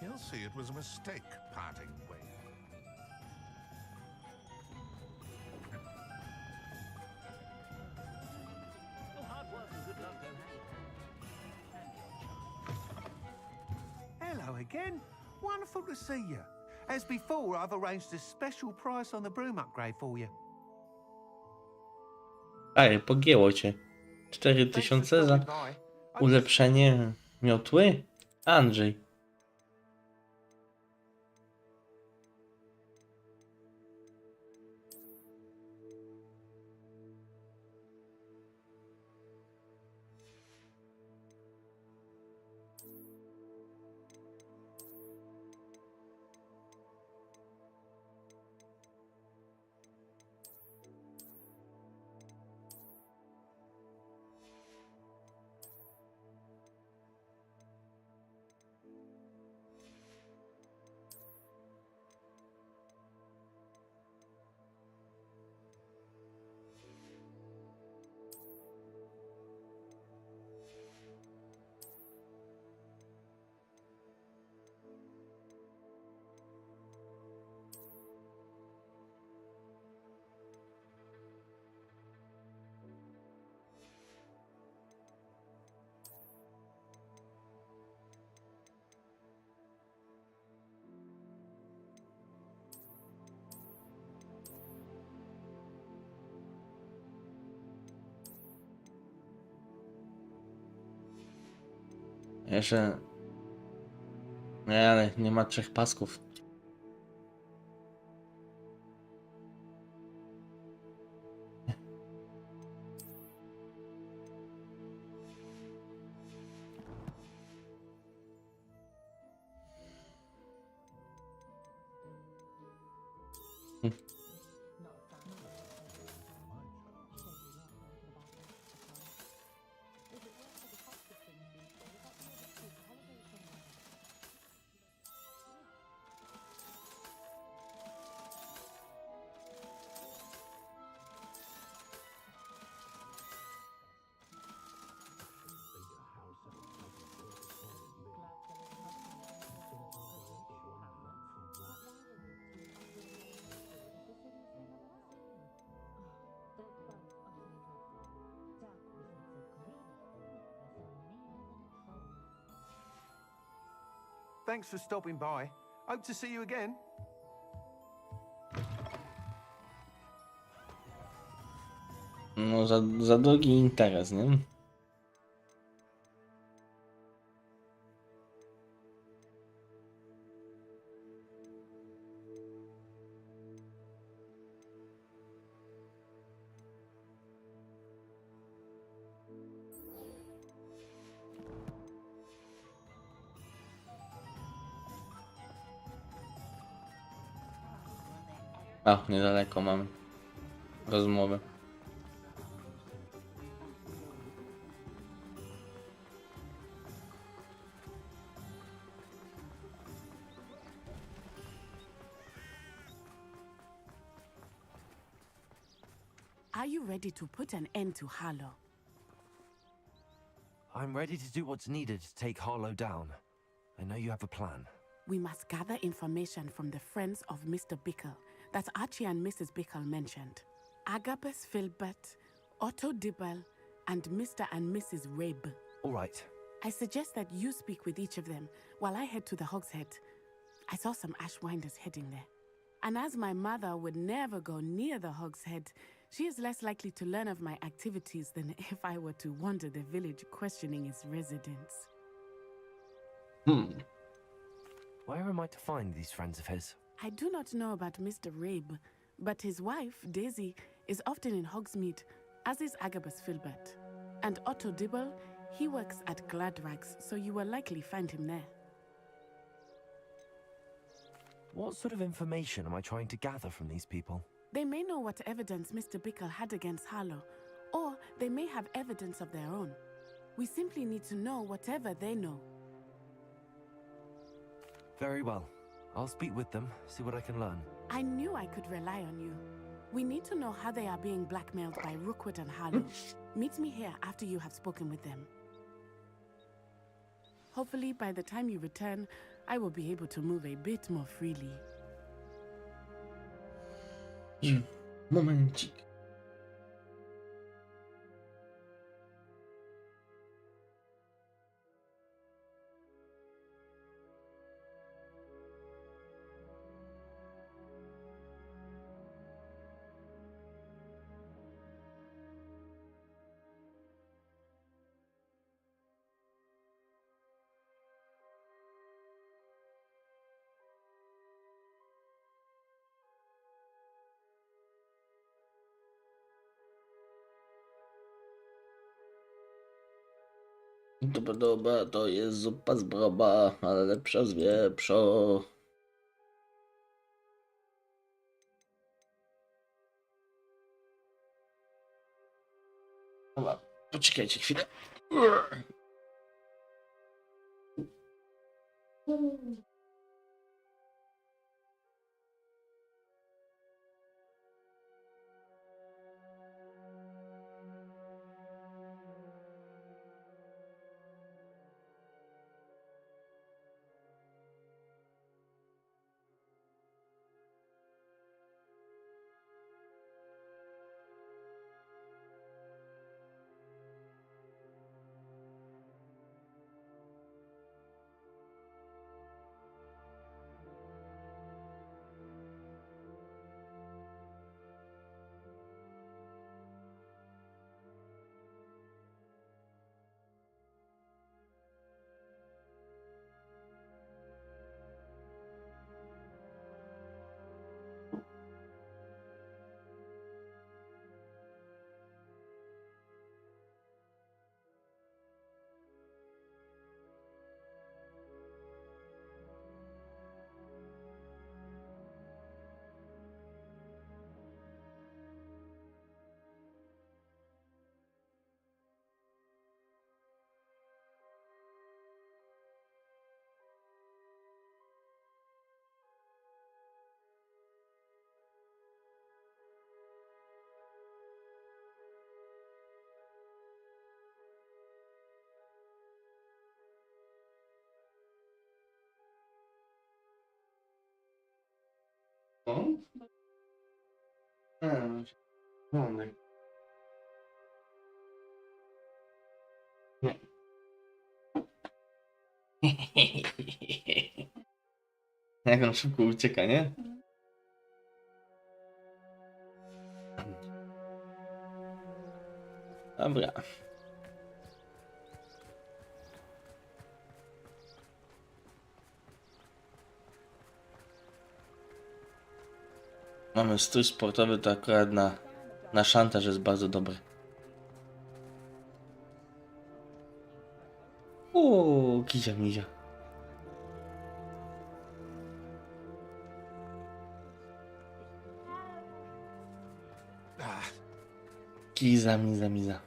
He'll see it was a mistake parting ways. Hello again. Wonderful to see you. As before, I've arranged a special price on the broom upgrade for you. Ej, pogięło cię. 4000 za ulepszenie miotły? Andrzej. Jeszcze... Nie, ale nie ma 3 pasków. Thanks for stopping by. Hope to see you again. No za drogi interes, nie? A, niedaleko mamy rozmowę. Are you ready to put an end to Harlow? I'm ready to do what's needed to take Harlow down. I know you have a plan. We must gather information from the friends of Mr. Bickle that Archie and Mrs. Bickle mentioned. Agabus Filbert, Otto Dibble, and Mr. and Mrs. Rabe. All right. I suggest that you speak with each of them while I head to the Hogshead. I saw some Ashwinders heading there. And as my mother would never go near the Hogshead, she is less likely to learn of my activities than if I were to wander the village questioning its residents. Where am I to find these friends of his? I do not know about Mr. Rabe, but his wife, Daisy, is often in Hogsmeade, as is Agabus Filbert. And Otto Dibble, he works at Gladrags, so you will likely find him there. What sort of information am I trying to gather from these people? They may know what evidence Mr. Bickle had against Harlow, or they may have evidence of their own. We simply need to know whatever they know. Very well. I'll speak with them, see what I can learn. I knew I could rely on you. We need to know how they are being blackmailed by Rookwood and Harlow. Meet me here after you have spoken with them. Hopefully, by the time you return, I will be able to move a bit more freely. Momencik. Dobra, to jest zupa z broba, ale lepsza z wieprzo. Dobra, poczekajcie chwilę. O? Nie. Jak on szybko ucieka, nie? Dobra. Mamy strój sportowy, to akurat na szantaż jest bardzo dobry. Kizia mizia. Kiza miza miza.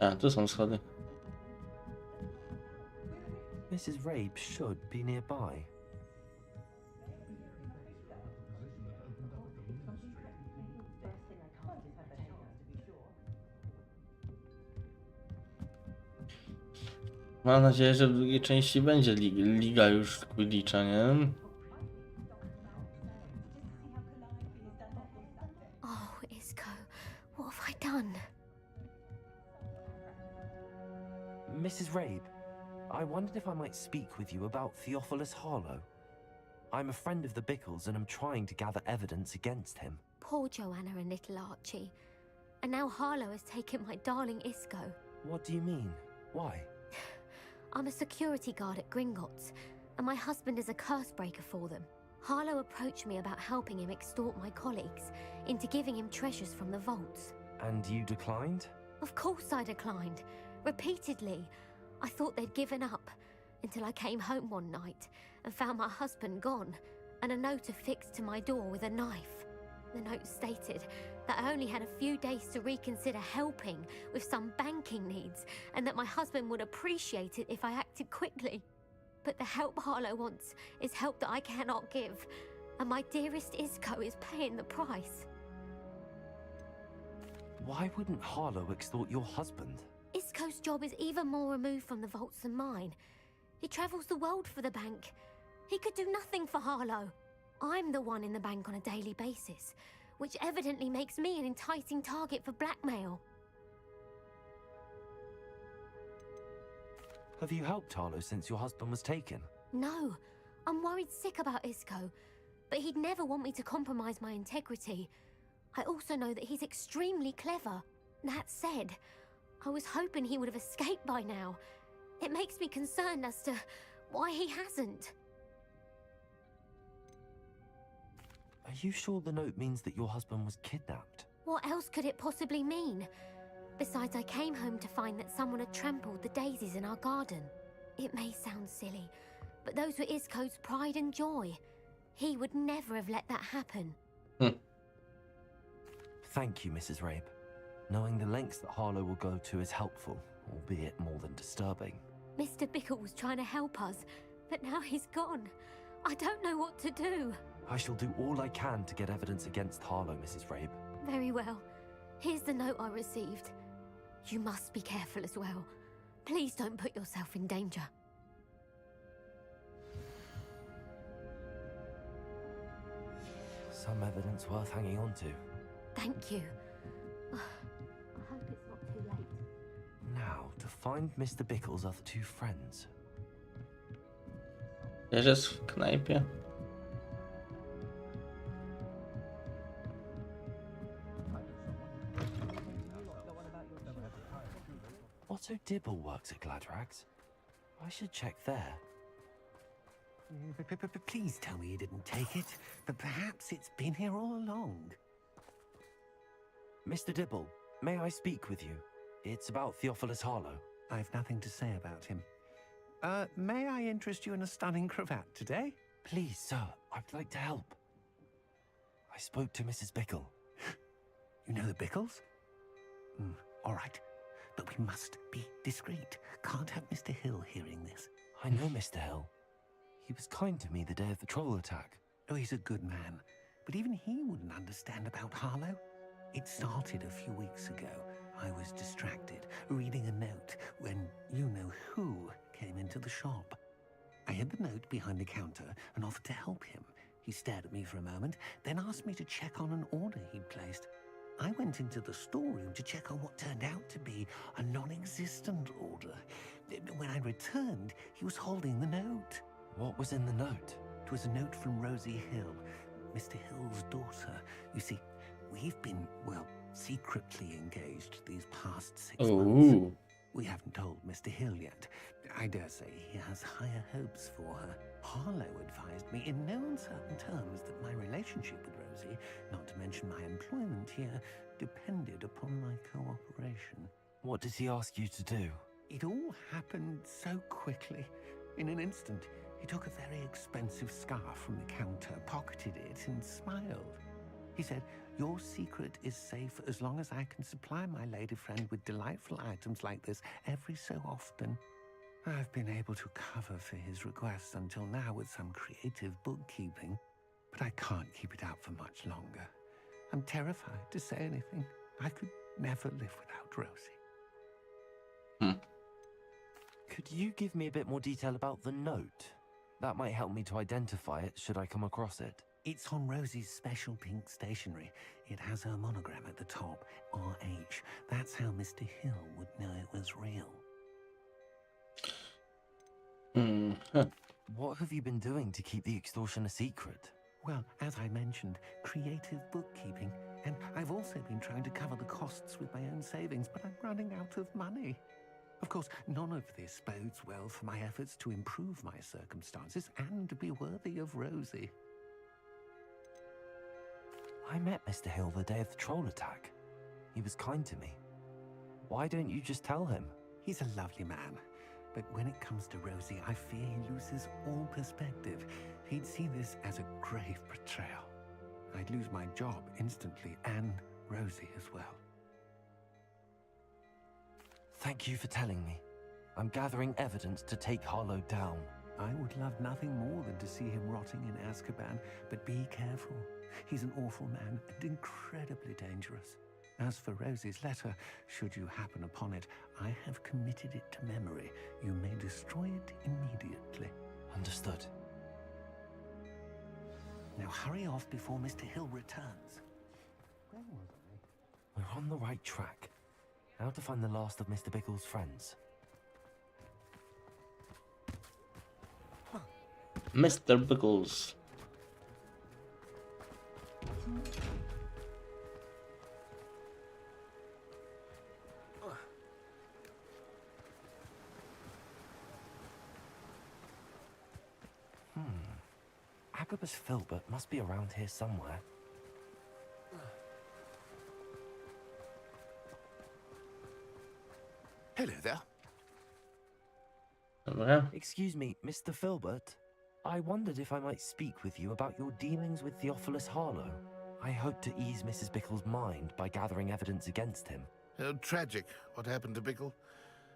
A, tu są schody. Mrs. Rabe should be nearby. Mam nadzieję, że w drugiej części będzie liga już Quidditcha, nie? Oh, Isco, what have I done? Mrs. Rabe, I wondered if I might speak with you about Theophilus Harlow. I'm a friend of the Bickles and I'm trying to gather evidence against him. Poor Joanna and little Archie. And now Harlow has taken my darling Isco. What do you mean? Why? I'm a security guard at Gringotts, and my husband is a curse breaker for them. Harlow approached me about helping him extort my colleagues into giving him treasures from the vaults. And you declined? Of course I declined. Repeatedly. I thought they'd given up, until I came home one night and found my husband gone, and a note affixed to my door with a knife. The note stated that I only had a few days to reconsider helping with some banking needs, and that my husband would appreciate it if I acted quickly. But the help Harlow wants is help that I cannot give, and my dearest Isco is paying the price. Why wouldn't Harlow extort your husband? Isco's job is even more removed from the vaults than mine. He travels the world for the bank. He could do nothing for Harlow. I'm the one in the bank on a daily basis, which evidently makes me an enticing target for blackmail. Have you helped Harlow since your husband was taken? No, I'm worried sick about Isco, but he'd never want me to compromise my integrity. I also know that he's extremely clever. That said, I was hoping he would have escaped by now. It makes me concerned as to why he hasn't. Are you sure the note means that your husband was kidnapped? What else could it possibly mean? Besides, I came home to find that someone had trampled the daisies in our garden. It may sound silly, but those were Isco's pride and joy. He would never have let that happen. Thank you, Mrs. Rabe. Knowing the lengths that Harlow will go to is helpful, albeit more than disturbing. Mr. Bickle was trying to help us, but now he's gone. I don't know what to do. I shall do all I can to get evidence against Harlow, Mrs. Rabe. Very well. Here's the note I received. You must be careful as well. Please don't put yourself in danger. Some evidence worth hanging on to. Thank you. I hope it's not too late. Now, to find Mr. Bickle's other two friends. Też jest w knajpie. Otto Dibble works at Gladrags. I should check there. Please tell me you didn't take it, but perhaps it's been here all along. Mr. Dibble, may I speak with you? It's about Theophilus Harlow. I've nothing to say about him. May I interest you in a stunning cravat today? Please, sir, I'd like to help. I spoke to Mrs. Bickle. You know the Bickles? All right, but we must be discreet. Can't have Mr. Hill hearing this. I know Mr. Hill. He was kind to me the day of the troll attack. Oh, he's a good man, but even he wouldn't understand about Harlow. It started a few weeks ago. I was distracted, reading a note, when you-know-who came into the shop. I hid the note behind the counter and offered to help him. He stared at me for a moment, then asked me to check on an order he'd placed. I went into the storeroom to check on what turned out to be a non-existent order. When I returned, he was holding the note. What was in the note? It was a note from Rosie Hill, Mr. Hill's daughter. You see, we've been, well, secretly engaged these past 6 months. We haven't told Mr. Hill yet. I dare say he has higher hopes for her. Harlow advised me in no uncertain terms that my relationship with Rosie, not to mention my employment here, depended upon my cooperation. What did he ask you to do? It all happened so quickly. In an instant, he took a very expensive scarf from the counter, pocketed it, and smiled. He said, "Your secret is safe as long as I can supply my lady friend with delightful items like this every so often." I've been able to cover for his requests until now with some creative bookkeeping, but I can't keep it out for much longer. I'm terrified to say anything. I could never live without Rosie. Could you give me a bit more detail about the note? That might help me to identify it should I come across it. It's on Rosie's special pink stationery. It has her monogram at the top, RH. That's how Mr. Hill would know it was real. What have you been doing to keep the extortion a secret? Well, as I mentioned, creative bookkeeping. And I've also been trying to cover the costs with my own savings, but I'm running out of money. Of course, none of this bodes well for my efforts to improve my circumstances and to be worthy of Rosie. I met Mr. Hill the day of the troll attack. He was kind to me. Why don't you just tell him? He's a lovely man. But when it comes to Rosie, I fear he loses all perspective. He'd see this as a grave betrayal. I'd lose my job instantly, and Rosie as well. Thank you for telling me. I'm gathering evidence to take Harlow down. I would love nothing more than to see him rotting in Azkaban, but be careful. He's an awful man and incredibly dangerous. As for Rosie's letter, should you happen upon it, I have committed it to memory. You may destroy it immediately. Understood. Now hurry off before Mr. Hill returns. Where was I? We're on the right track. Now to find the last of Mr. Bickle's friends. Mr. Bickles. Agabus Filbert must be around here somewhere. Hello there. Excuse me, Mr. Filbert. I wondered if I might speak with you about your dealings with Theophilus Harlow. I hope to ease Mrs. Bickle's mind by gathering evidence against him. Oh, tragic what happened to Bickle.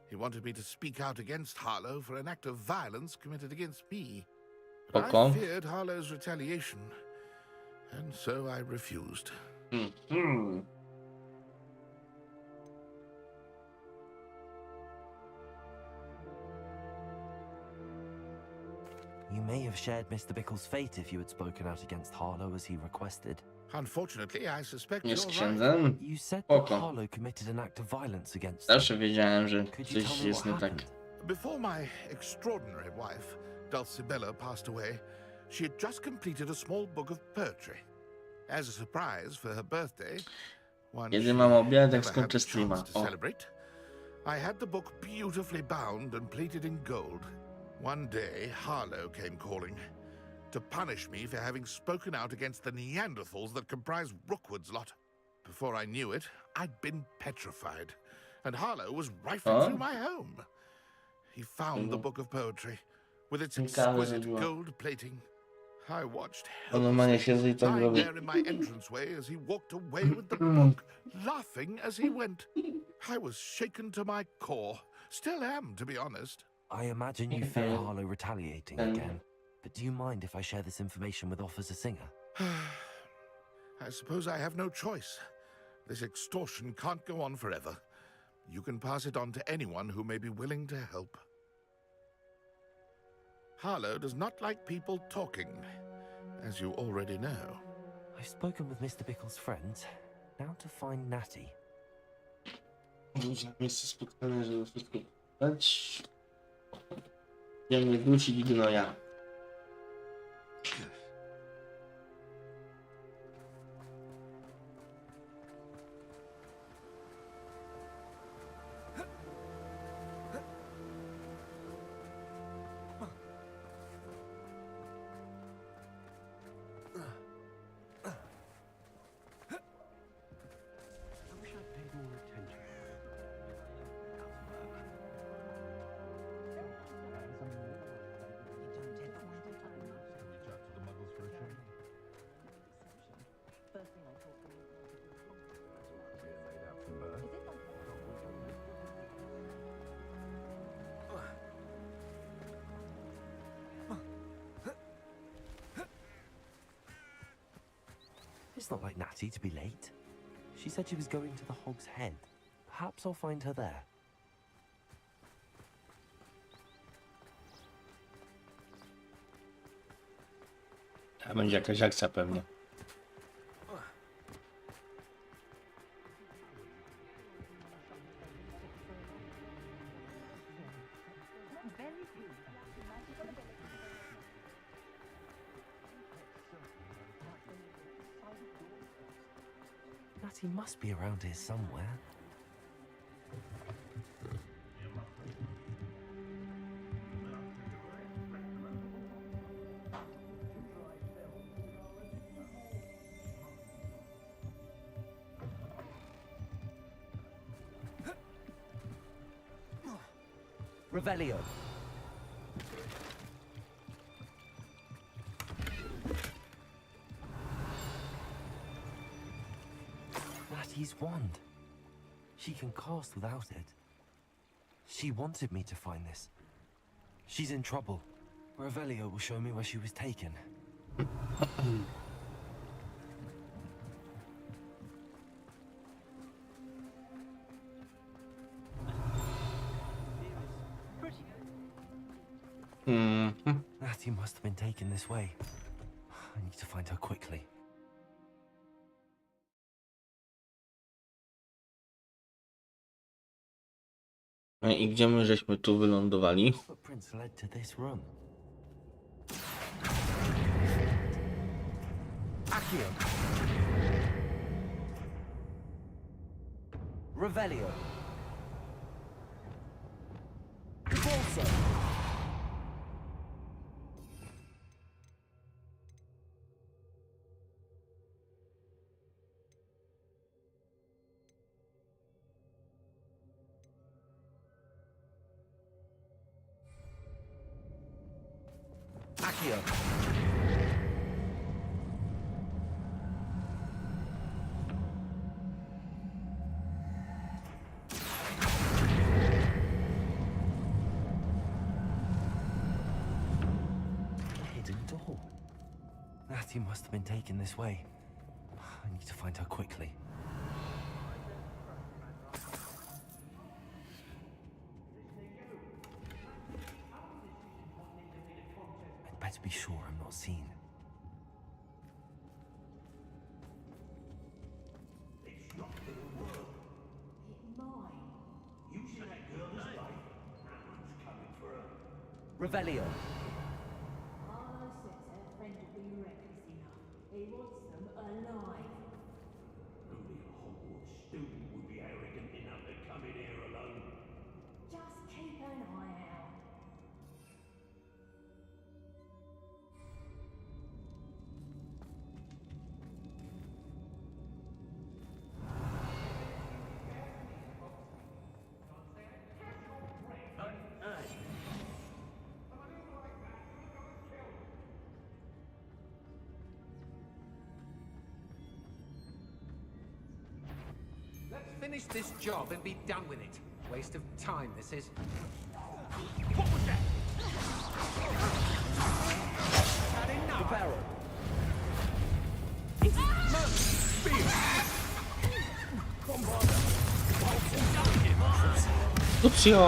He wanted me to speak out against Harlow for an act of violence committed against me. But I feared Harlow's retaliation, and so I refused. You may have shared Mr. Bickle's fate if you had spoken out against Harlow as he requested. Unfortunately, I suspect Jest you're księdzem? right. You said that Harlow committed an act of violence against him. Zawsze wiedziałem, że Could you coś tell me jest what nie tak. happened? Before my extraordinary wife, Dulcibella, passed away, she had just completed a small book of poetry. As a surprise for her birthday, one Kiedy she mam obiadek, never had skończę the streama. chance to O. celebrate, I had the book beautifully bound and plated in gold. One day, Harlow came calling to punish me for having spoken out against the Neanderthals that comprise Rookwood's lot. Before I knew it, I'd been petrified, and Harlow was rifling through my home. He found the book of poetry with its exquisite gold plating. I watched helplessly, lying there in my entranceway as he walked away with the book, laughing as he went. I was shaken to my core. Still am, to be honest. I imagine you fear Harlow retaliating again. But do you mind if I share this information with Officer Singer? I suppose I have no choice. This extortion can't go on forever. You can pass it on to anyone who may be willing to help. Harlow does not like people talking, as you already know. I've spoken with Mr. Bickle's friends. Now to find Natty. Miejsce spotkania, żeby wszystko dać. Idziemy dusić gnoja. It's not like Natty to be late. She said she was going to the Hog's Head. Perhaps I'll find her there. A będzie jakaś akcja pewnie. Natty must be around here somewhere. Revelio. Natty's wand. She can cast without it. She wanted me to find this. She's in trouble. Revelio will show me where she was taken. Natty must have been taken this way. I need to find her quickly. I gdzie my żeśmy tu wylądowali? Footprints led to this room. Accio. Revelio. Bolso. Accio. Hidden door. Natty must have been taken this way. I need to find her quickly. Better be sure I'm not seen. It's not gonna work. It might. You see that girl this way? Someone's coming for her. Revelio. Harlow says her friend will be reckless enough. He wants them alive. Only a Hogwarts student would be arrogant enough to come in here alone. Just keep an eye out. finish this job and be done with it. Waste of time, this is. What was that? Had enough. The barrel. Lucio!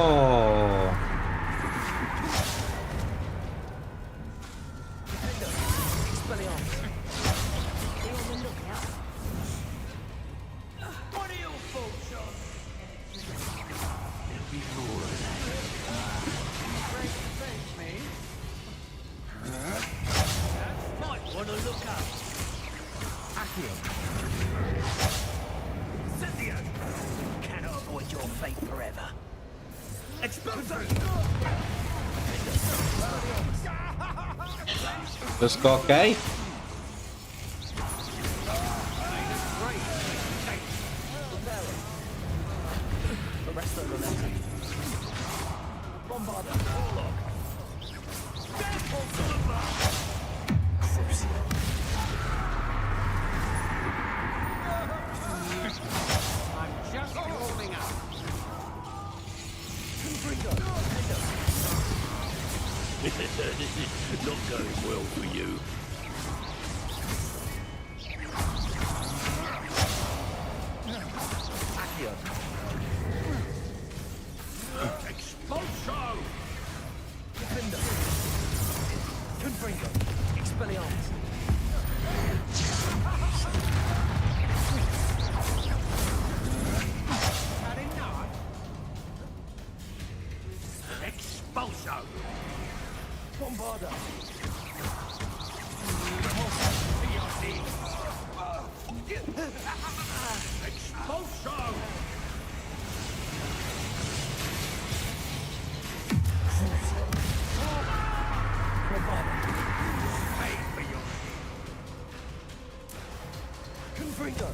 Cannot avoid your fate forever. Wszystko okej? I'm just warming up. This is not going well for you. Expulso! Confringo. Expelliarmus. Had enough. Expulso! Bombarda. Expulso! Pay for your Confringo.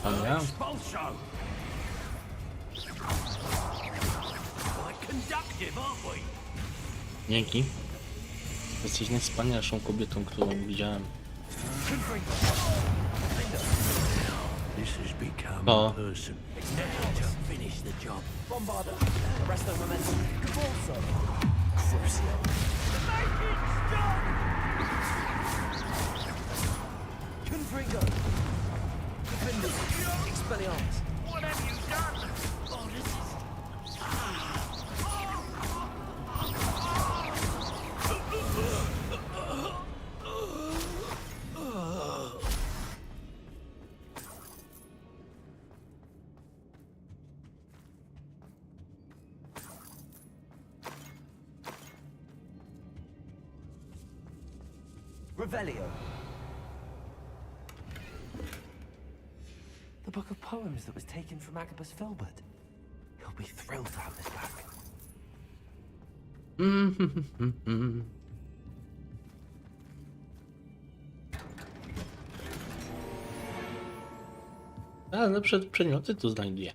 Expulso! Quite conductive, aren't we? Dzięki. Jesteś najwspanialszą kobietą, którą widziałem. This has become Oh. personal. Now to finish the job. Bombarda. Arresto momentum. Cavalso. Confringo. Defender. Expelliarmus. What have you done? Oh, this is... Revelio. The book of poems that was taken from Agabus Filbert. He'll be thrilled to have this back. A lepsze przedmioty tu znajduję.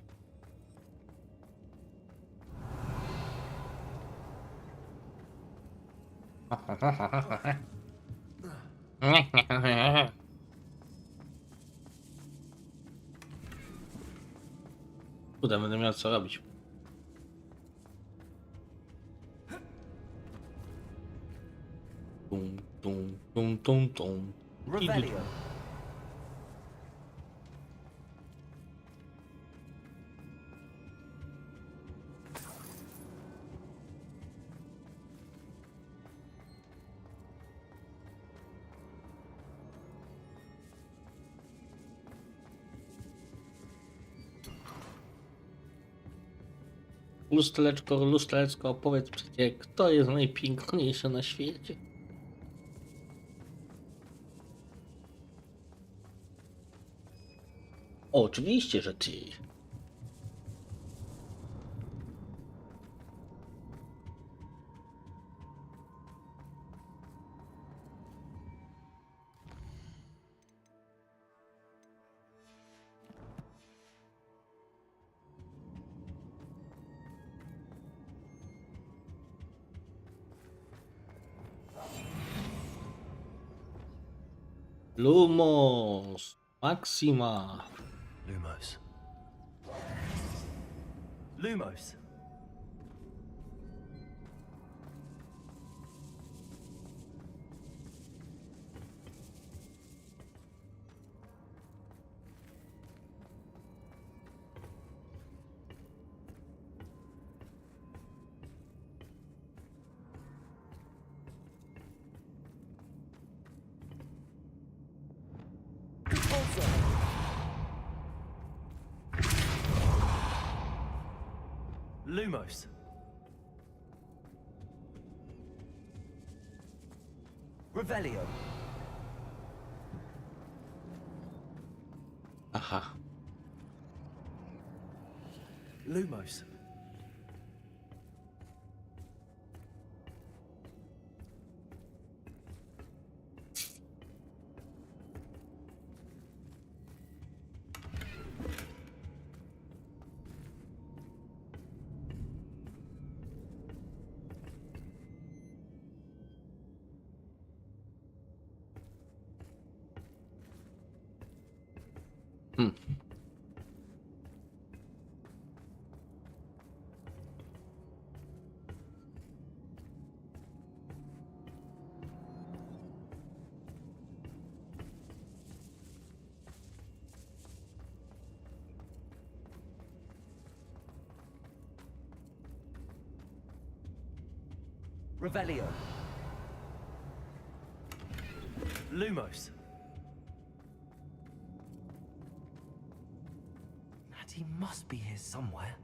Kurde, będę miał co robić. Tum, tum, tum, tum, tum. Revelio. Lustereczko, lustereczko, powiedz przecież, kto jest najpiękniejszy na świecie? Oczywiście, że ty. Lumos. Maxima. Lumos. Lumos. Lumos. Revelio. Aha. Lumos. Revelio. Lumos. Natty must be here somewhere.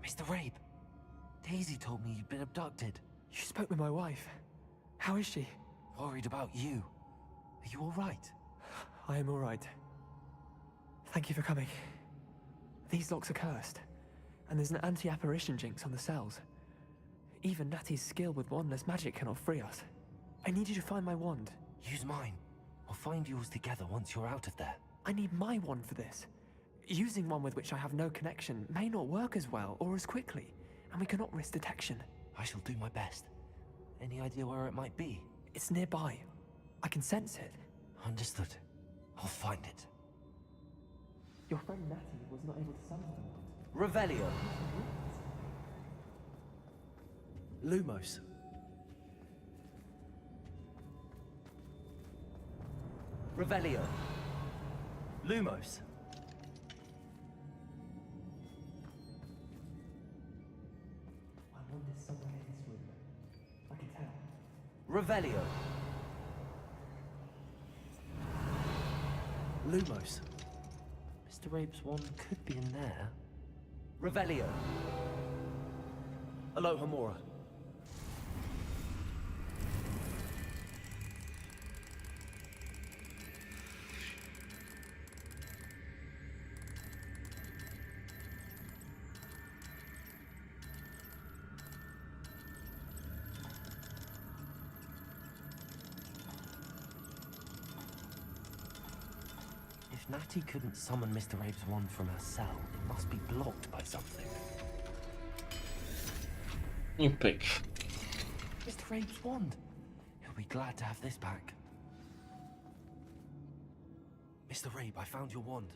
Mr. Rabe, Daisy told me you'd been abducted. You spoke with my wife. How is she? Worried about you. Are you all right? I am all right. Thank you for coming. These locks are cursed, and there's an anti-apparition jinx on the cells. Even Natty's skill with wandless magic cannot free us. I need you to find my wand. Use mine. We'll find yours together once you're out of there. I need my wand for this. Using one with which I have no connection may not work as well or as quickly, and we cannot risk detection. I shall do my best. Any idea where it might be? It's nearby. I can sense it. Understood. I'll find it. Your friend Natty was not able to summon the wand. Revelio. Lumos. Revelio. Lumos. My wand is somewhere in this room. I can tell. Revelio. Lumos. Mr. Rabe's wand could be in there. Revelio. Alohomora. If Natty couldn't summon Mr. Rabe's wand from her cell, it must be blocked by something. You pick. Mr. Rabe's wand. He'll be glad to have this back. Mr. Rabe, I found your wand.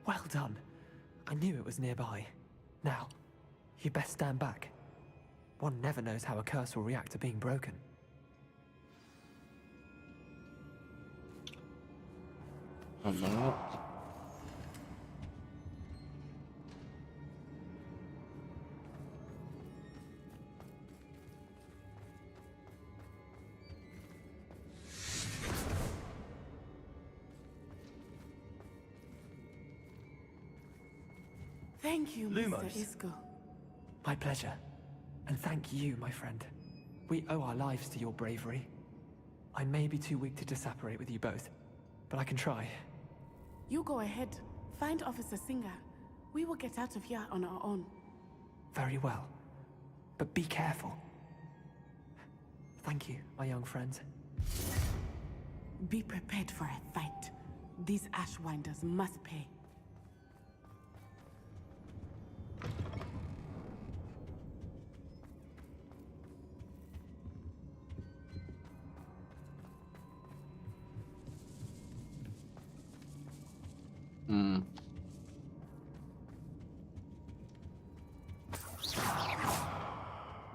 Well done. I knew it was nearby. Now, you best stand back. One never knows how a curse will react to being broken. Thank you, Lumos. Mr. Isco. My pleasure. And thank you, my friend. We owe our lives to your bravery. I may be too weak to disapparate with you both, but I can try. You go ahead. Find Officer Singer. We will get out of here on our own. Very well. But be careful. Thank you, my young friends. Be prepared for a fight. These Ashwinders must pay.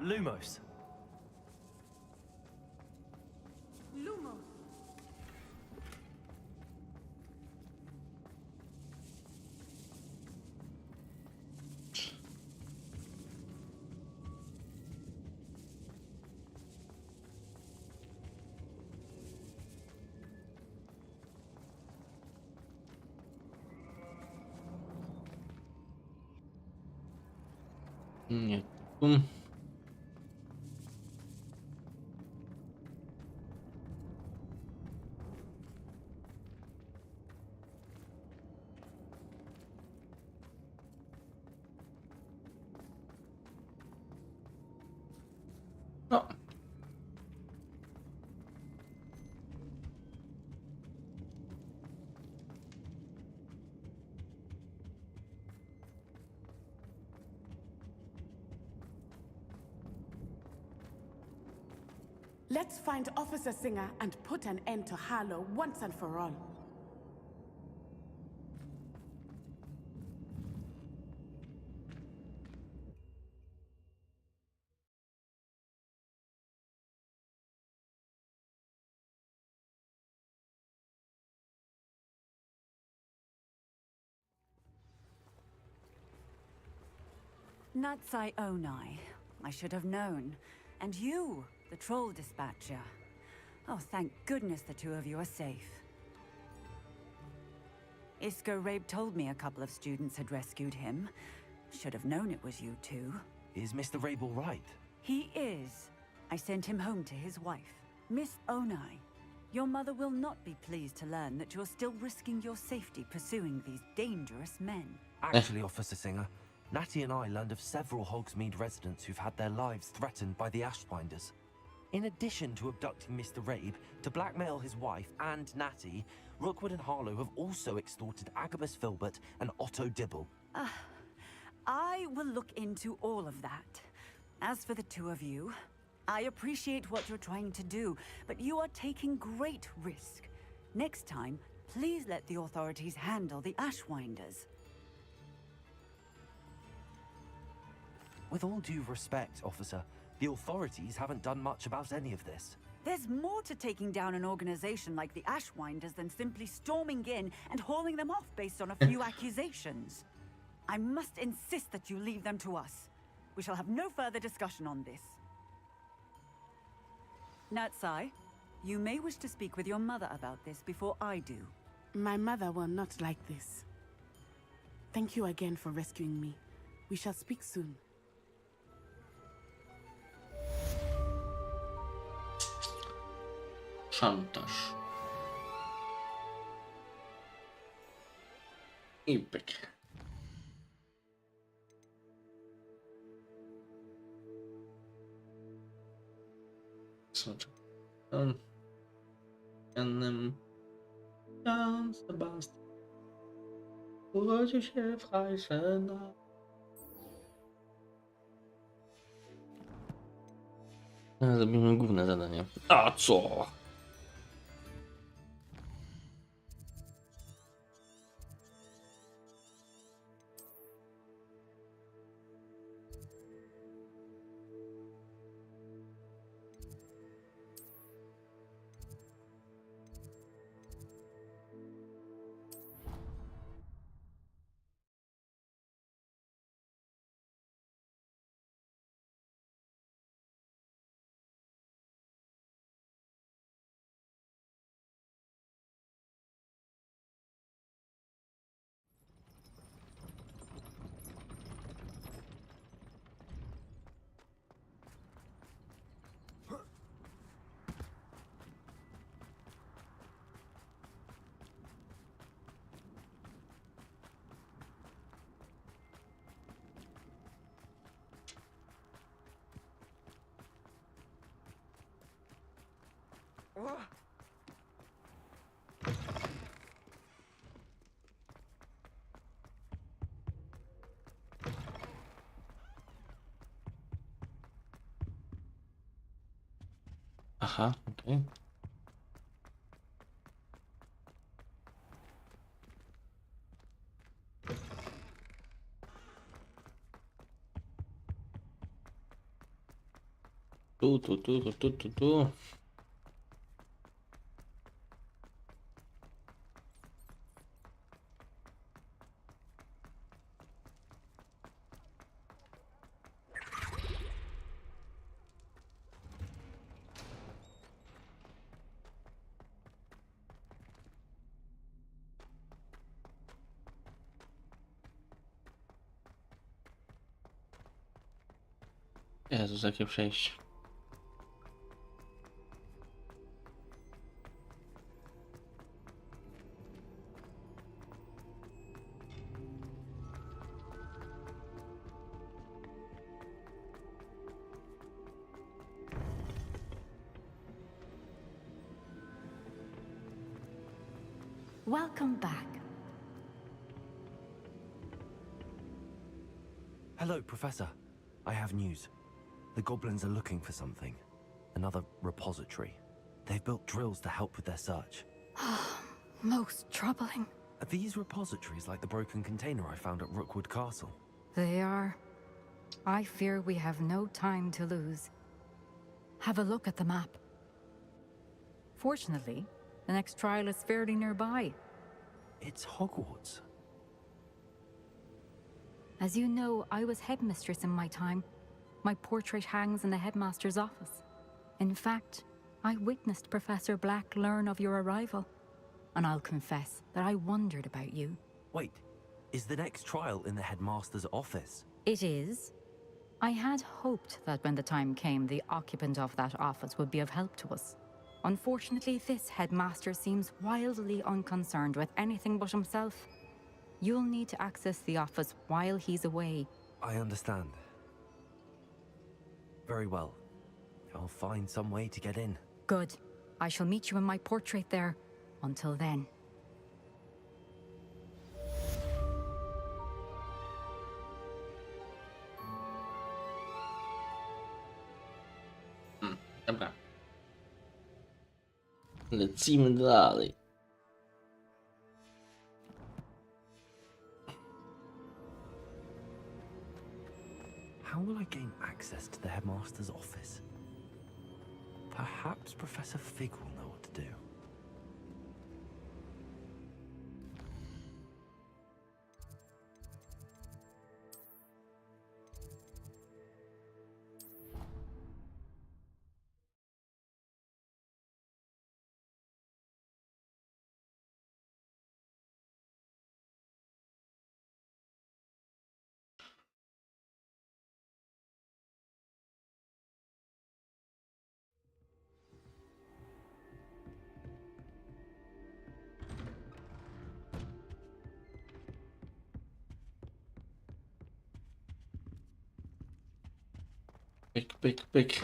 Lumos. Lumos. Nie. No. Let's find Officer Singer and put an end to Harlow once and for all. Natsai Onai. I should have known. And you, the troll dispatcher. Oh, thank goodness the two of you are safe. Isco Rabe told me a couple of students had rescued him. Should have known it was you two. Is Mr. Rabe all right? He is. I sent him home to his wife. Miss Onai, your mother will not be pleased to learn that you're still risking your safety pursuing these dangerous men. Actually, Officer Singer, Natty and I learned of several Hogsmeade residents who've had their lives threatened by the Ashwinders. In addition to abducting Mr. Rabe to blackmail his wife and Natty, Rookwood and Harlow have also extorted Agabus Filbert and Otto Dibble. I will look into all of that. As for the two of you, I appreciate what you're trying to do, but you are taking great risk. Next time, please let the authorities handle the Ashwinders. With all due respect, officer, the authorities haven't done much about any of this. There's more to taking down an organization like the Ashwinders than simply storming in and hauling them off based on a few accusations. I must insist that you leave them to us. We shall have no further discussion on this. Natsai, you may wish to speak with your mother about this before I do. My mother will not like this. Thank you again for rescuing me. We shall speak soon. Szantaż. I pyk. Soczek. Jan Sebastian urodził się w Hajszena. Zrobimy główne zadanie. A co? Aha, okej. Tu. Jezus, jakie przejście. Welcome back. Hello, Professor. I have news. The goblins are looking for something. Another repository. They've built drills to help with their search. Most troubling. Are these repositories like the broken container I found at Rookwood Castle? They are. I fear we have no time to lose. Have a look at the map. Fortunately, the next trial is fairly nearby. It's Hogwarts. As you know, I was headmistress in my time. My portrait hangs in the headmaster's office. In fact, I witnessed Professor Black learn of your arrival. And I'll confess that I wondered about you. Wait, is the next trial in the headmaster's office? It is. I had hoped that when the time came, the occupant of that office would be of help to us. Unfortunately, this headmaster seems wildly unconcerned with anything but himself. You'll need to access the office while he's away. I understand. Very well. I'll find some way to get in. Good. I shall meet you in my portrait there. Until then. Dobra. Lecimy dalej. How will I gain access to the headmaster's office? Perhaps Professor Fig will know what to do. Pyk.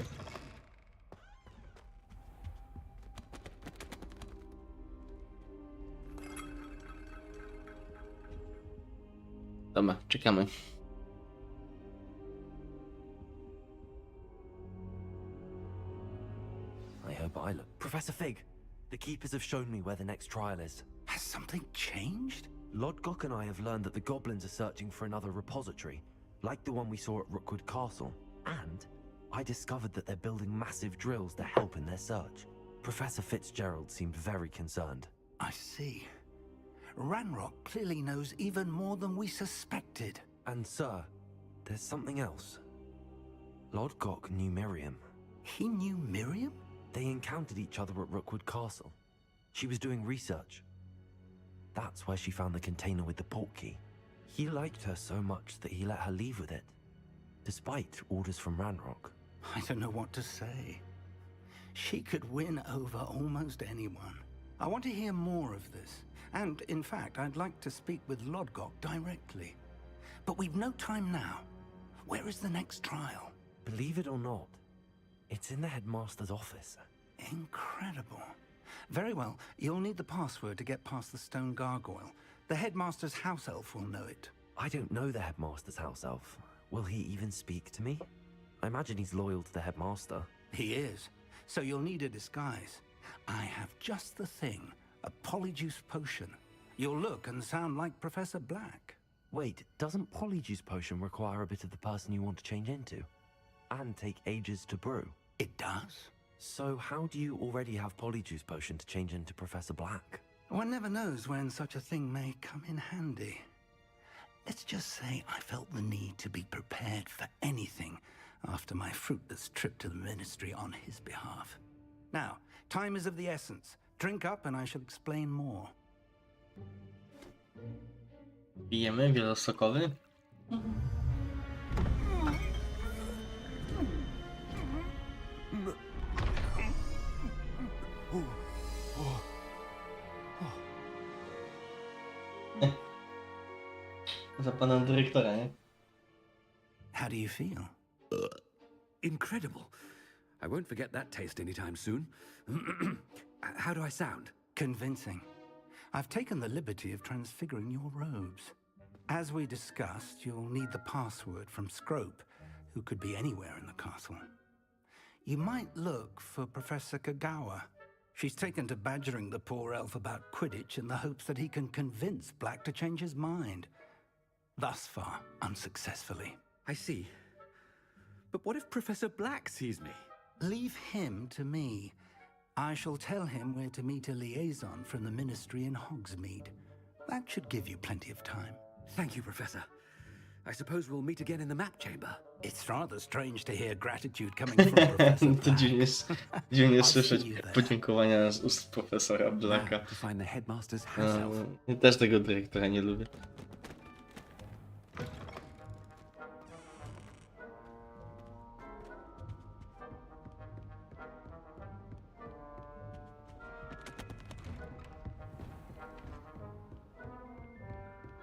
Dobra, czekamy. I hope I look. Professor Fig, the keepers have shown me where the next trial is. Has something changed? Lodgok and I have learned that the goblins are searching for another repository, like the one we saw at Rookwood Castle. And I discovered that they're building massive drills to help in their search. Professor Fitzgerald seemed very concerned. I see. Ranrock clearly knows even more than we suspected. And sir, there's something else. Lodgok knew Miriam. He knew Miriam? They encountered each other at Rookwood Castle. She was doing research. That's where she found the container with the portkey. He liked her so much that he let her leave with it, despite orders from Ranrock. I don't know what to say. She could win over almost anyone. I want to hear more of this. And, in fact, I'd like to speak with Lodgok directly. But we've no time now. Where is the next trial? Believe it or not, it's in the headmaster's office. Incredible. Very well, you'll need the password to get past the stone gargoyle. The headmaster's house elf will know it. I don't know the headmaster's house elf. Will he even speak to me? I imagine he's loyal to the headmaster. He is. So you'll need a disguise. I have just the thing. A polyjuice potion. You'll look and sound like Professor Black. Wait, doesn't polyjuice potion require a bit of the person you want to change into? And take ages to brew? It does. So how do you already have polyjuice potion to change into Professor Black? One never knows when such a thing may come in handy. Let's just say I felt the need to be prepared for anything after my fruitless trip to the ministry on his behalf. Now, time is of the essence. Drink up and I shall explain more. Pijemy wielosokowy. Za pana dyrektora, nie? How do you feel? Incredible. I won't forget that taste anytime soon. How do I sound? Convincing. I've taken the liberty of transfiguring your robes. As we discussed, you'll need the password from Scrope, who could be anywhere in the castle. You might look for Professor Kagawa. She's taken to badgering the poor elf about Quidditch in the hopes that he can convince Black to change his mind. Thus far, unsuccessfully. I see. But what if Professor Black sees me? Leave him to me. I shall tell him where to meet a liaison from the ministry in Hogsmeade. That should give you plenty of time. Thank you, Professor. I suppose we'll meet again in the map chamber. It's rather strange to hear gratitude coming from Professor Black. To dziwnie słyszeć podziękowania z ust profesora Blacka. To find the headmaster's house elf. Ja też tego dyrektora nie lubię.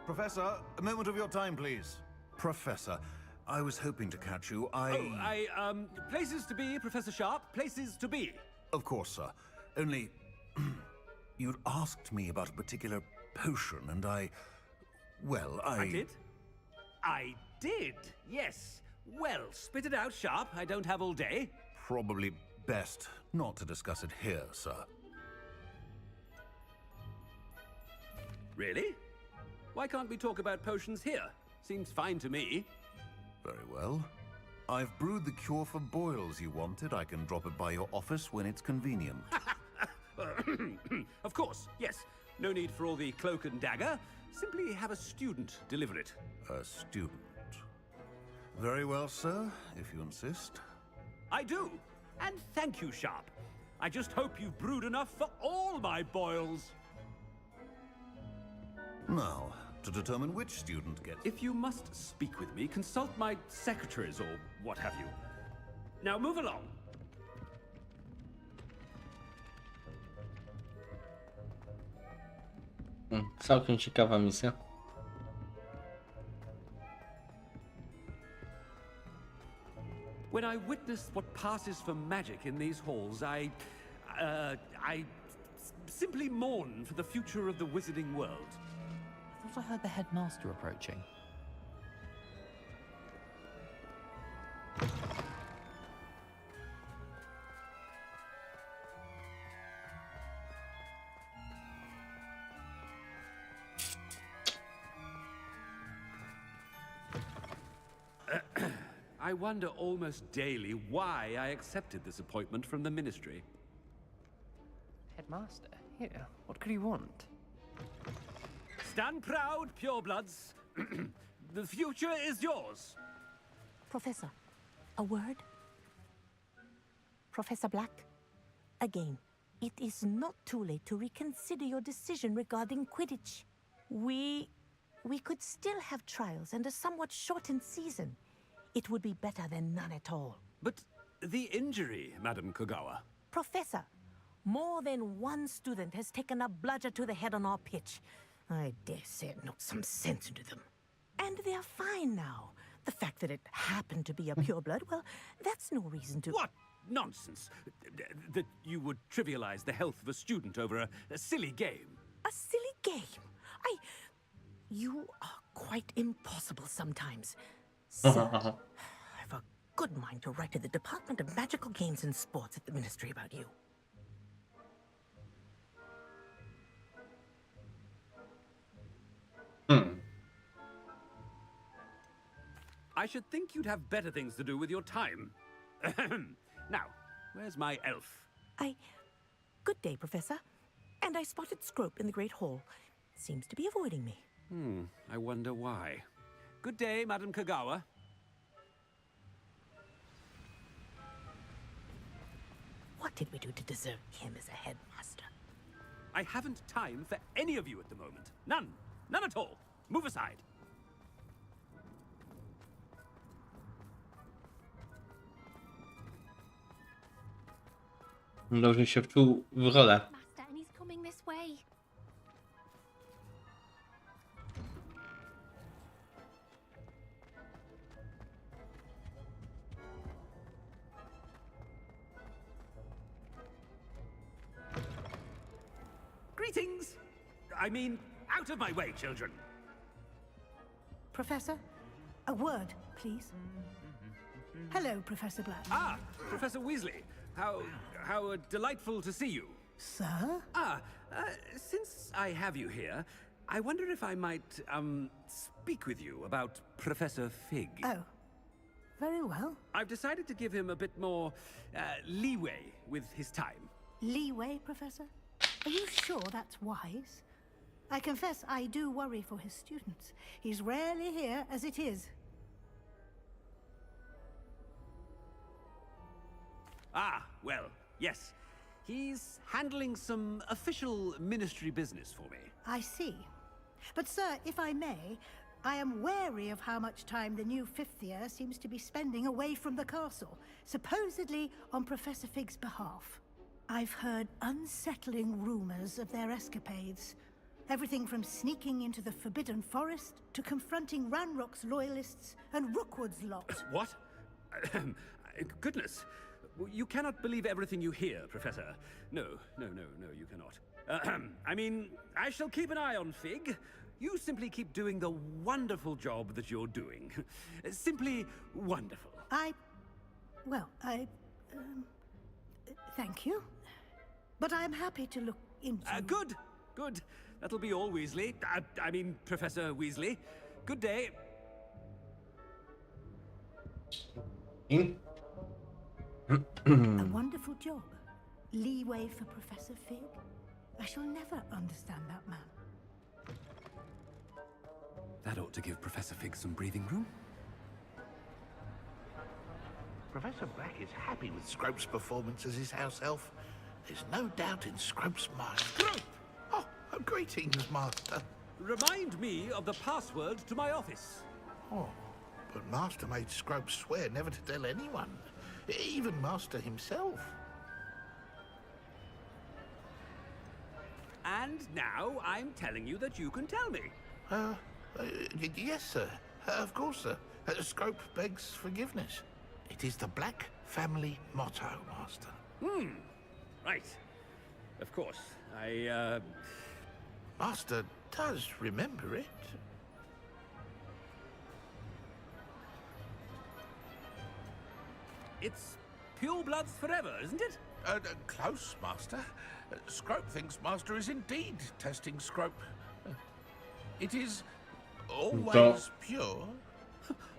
Professor, a moment of your time, please. Professor, I was hoping to catch you. Places to be, Professor Sharp, places to be. Of course, sir. Only, you'd asked me about a particular potion, and I did? I did, yes. Well, spit it out, Sharp. I don't have all day. Probably best not to discuss it here, sir. Really? Why can't we talk about potions here? Seems fine to me. Very well. I've brewed the cure for boils you wanted. I can drop it by your office when it's convenient. Of course, yes. No need for all the cloak and dagger. Simply have a student deliver it. A student. Very well, sir, if you insist. I do. And thank you, Sharp. I just hope you've brewed enough for all my boils. Now, to determine which student gets... If you must speak with me, consult my secretaries or what have you. Now move along. Całkiem ciekawa misja. When I witness what passes for magic in these halls, I simply mourn for the future of the wizarding world. I thought I heard the headmaster approaching. I wonder almost daily why I accepted this appointment from the ministry. Headmaster? Here, what could he want? Stand proud, purebloods. The future is yours. Professor, a word? Professor Black, again, it is not too late to reconsider your decision regarding Quidditch. We could still have trials and a somewhat shortened season. It would be better than none at all. But the injury, Madam Kogawa. Professor, more than one student has taken a bludger to the head on our pitch. I dare say it knocked some sense into them. And they're fine now. The fact that it happened to be a pureblood, well, that's no reason to... What? nonsense. That you would trivialize the health of a student over a silly game. A silly game? You are quite impossible sometimes. Sir, I've a good mind to write to the Department of Magical Games and Sports at the Ministry about you. I should think you'd have better things to do with your time. Now, where's my elf? Good day, Professor. And I spotted Scrope in the Great Hall. Seems to be avoiding me. I wonder why. Good day, Madam Kagawa. What did we do to deserve him as a headmaster? I haven't time for any of you at the moment. None. None at all. Move aside. Dobrze się wczuł w rolę. Master, and he's coming this way. Greetings! I mean, out of my way, children. Professor, a word, please. Hello, Professor Black. Ah, Professor Weasley. How delightful to see you. Sir? Since I have you here, I wonder if I might, speak with you about Professor Fig. Oh, very well. I've decided to give him a bit more, leeway with his time. Leeway, Professor? Are you sure that's wise? I confess I do worry for his students. He's rarely here as it is. Ah, well, yes. He's handling some official ministry business for me. I see. But, sir, if I may, I am wary of how much time the new fifth year seems to be spending away from the castle, supposedly on Professor Fig's behalf. I've heard unsettling rumors of their escapades. Everything from sneaking into the Forbidden Forest to confronting Ranrock's loyalists and Rookwood's lot. What? Goodness. You cannot believe everything you hear, Professor. No, you cannot. I mean, I shall keep an eye on Fig. You simply keep doing the wonderful job that you're doing. Simply wonderful. Thank you. But I'm happy to look into... Good. That'll be all, Weasley. I mean, Professor Weasley. Good day. A wonderful job. Leeway for Professor Fig. I shall never understand that man. That ought to give Professor Fig some breathing room. Professor Black is happy with Scrope's performance as his house elf. There's no doubt in Scrope's mind. Scrope! Oh, greetings, Master. Remind me of the password to my office. Oh, but Master made Scrope swear never to tell anyone. Even Master himself. And now I'm telling you that you can tell me. Yes, sir. Of course, sir. Scrope begs forgiveness. It is the Black family motto, Master. Right. Of course. Master does remember it. It's pure bloods forever, isn't it? Close, Master. Scrope thinks Master is indeed testing Scrope. It is always pure.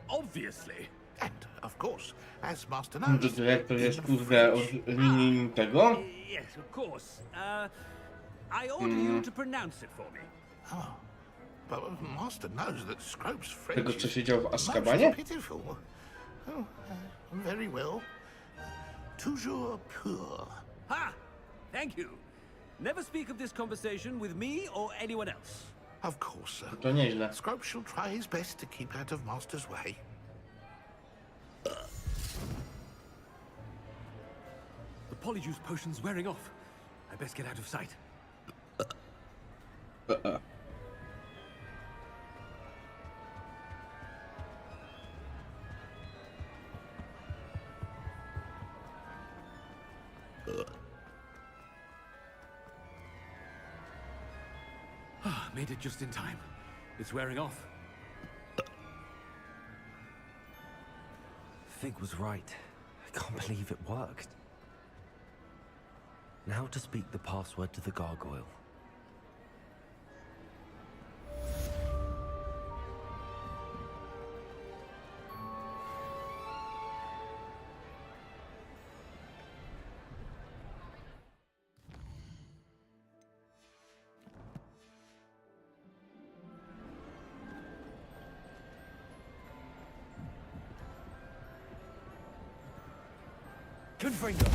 Obviously. And, of course, as Master knows... Dyrektor jest kurde od linii tego. Yes, of course. I order you to pronounce it for me. Oh, but Master knows that Scrope's French Tego, co się działo w is Azkabanie? most pitiful. Oh, very well. Toujours pure. Ha! Thank you. Never speak of this conversation with me or anyone else. Of course, sir. To nieźle. Scrope shall try his best to keep out of Master's way. The polyjuice potion's wearing off. I best get out of sight. Made it just in time. It's wearing off. Fig was right. I can't believe it worked. Now to speak the password to the gargoyle. Confringo.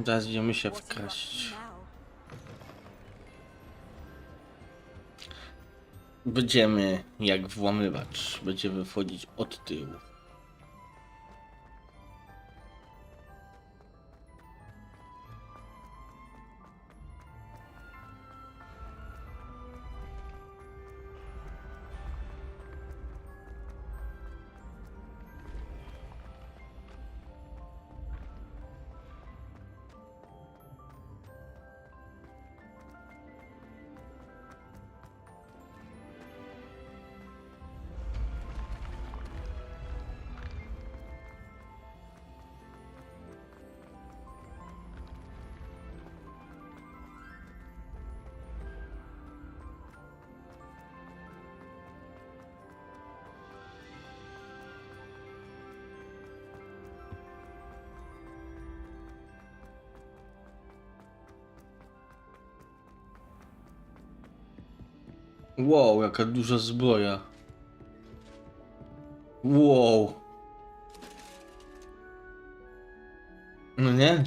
Teraz idziemy się wkraść. Będziemy jak włamywacz. Będziemy wchodzić od tyłu. Wow, jaka duża zbroja. Wow. No nie?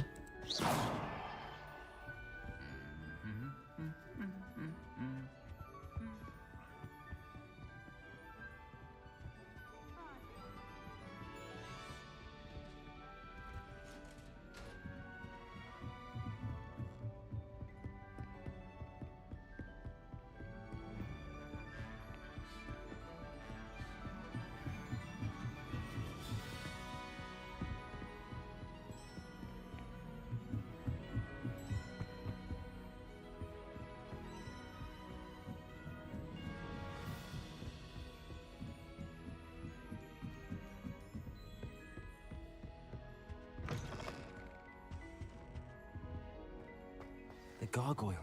The gargoyle.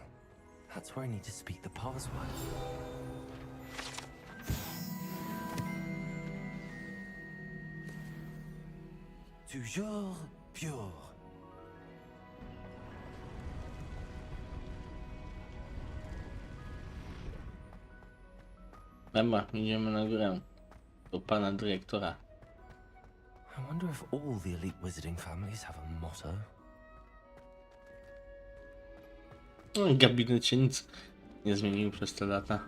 That's where I need to speak the password. Toujours pure. Dobra, idziemy na górę. Do pana dyrektora. I wonder if all the elite wizarding families have a motto. No i gabinet się nic nie zmienił przez te lata.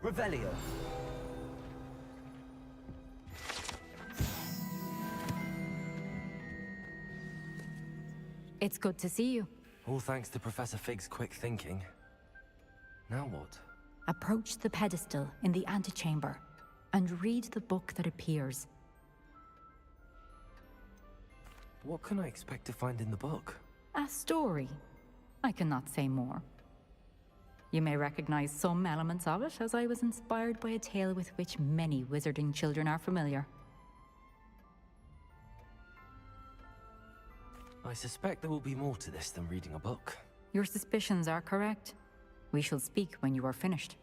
Revelio. It's good to see you. All thanks to Professor Fig's quick thinking. Now what? Approach the pedestal in the antechamber and read the book that appears. What can I expect to find in the book? A story. I cannot say more. You may recognize some elements of it, as I was inspired by a tale with which many wizarding children are familiar. I suspect there will be more to this than reading a book. Your suspicions are correct. We shall speak when you are finished.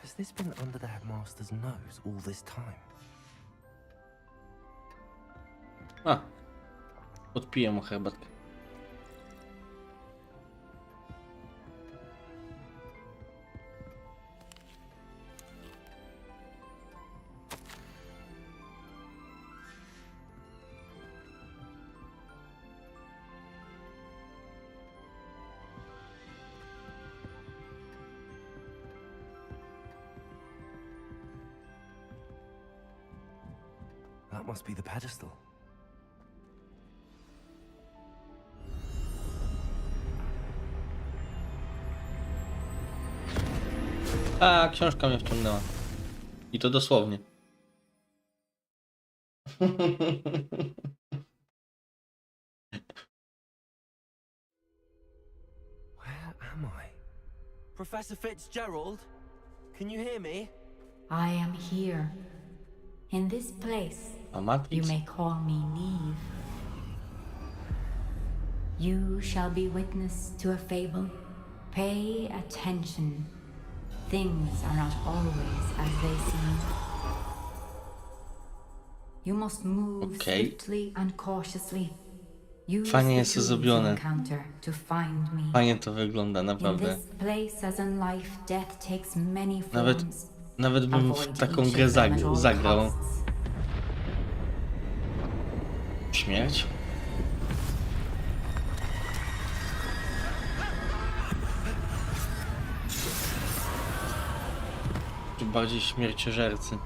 Has this been under the headmaster's nose all this time? A, odpiję mu herbatkę. That must be the pedestal. A, książka mnie wciągnęła. I to dosłownie. Where am I? Professor Fitzgerald? Can you hear me? I am here. In this place, you may call me Neve. You shall be witness to a fable. Pay attention. Things are not always as they seem. You must move swiftly and cautiously. Fajnie jest to zrobione. To find me. Fajnie to wygląda, naprawdę. In this place, as in life, death takes many Nawet forms. bym w taką grę zagrał. Śmierć? Czy bardziej śmierciożercy?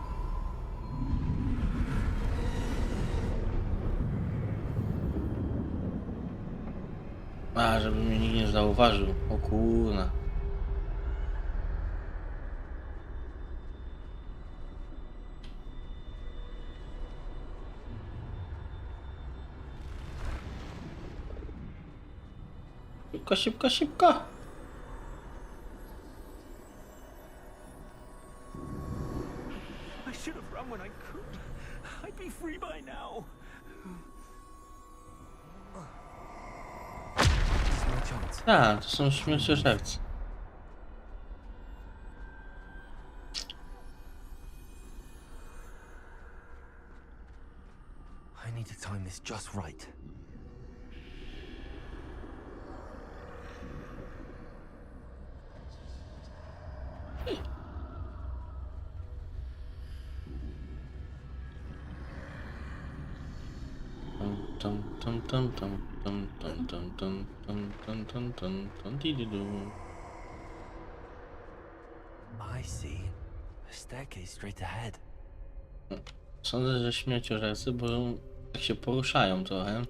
A, żeby mnie nikt nie zauważył. O kurna. Szybko, szybko, szybko! I should have run when I could. I'd be free by now. A, to są śmierciożercy. I need to time this just right. I see. A staircase straight ahead. Sądzę, że śmierciożercy, bo tak się poruszają trochę.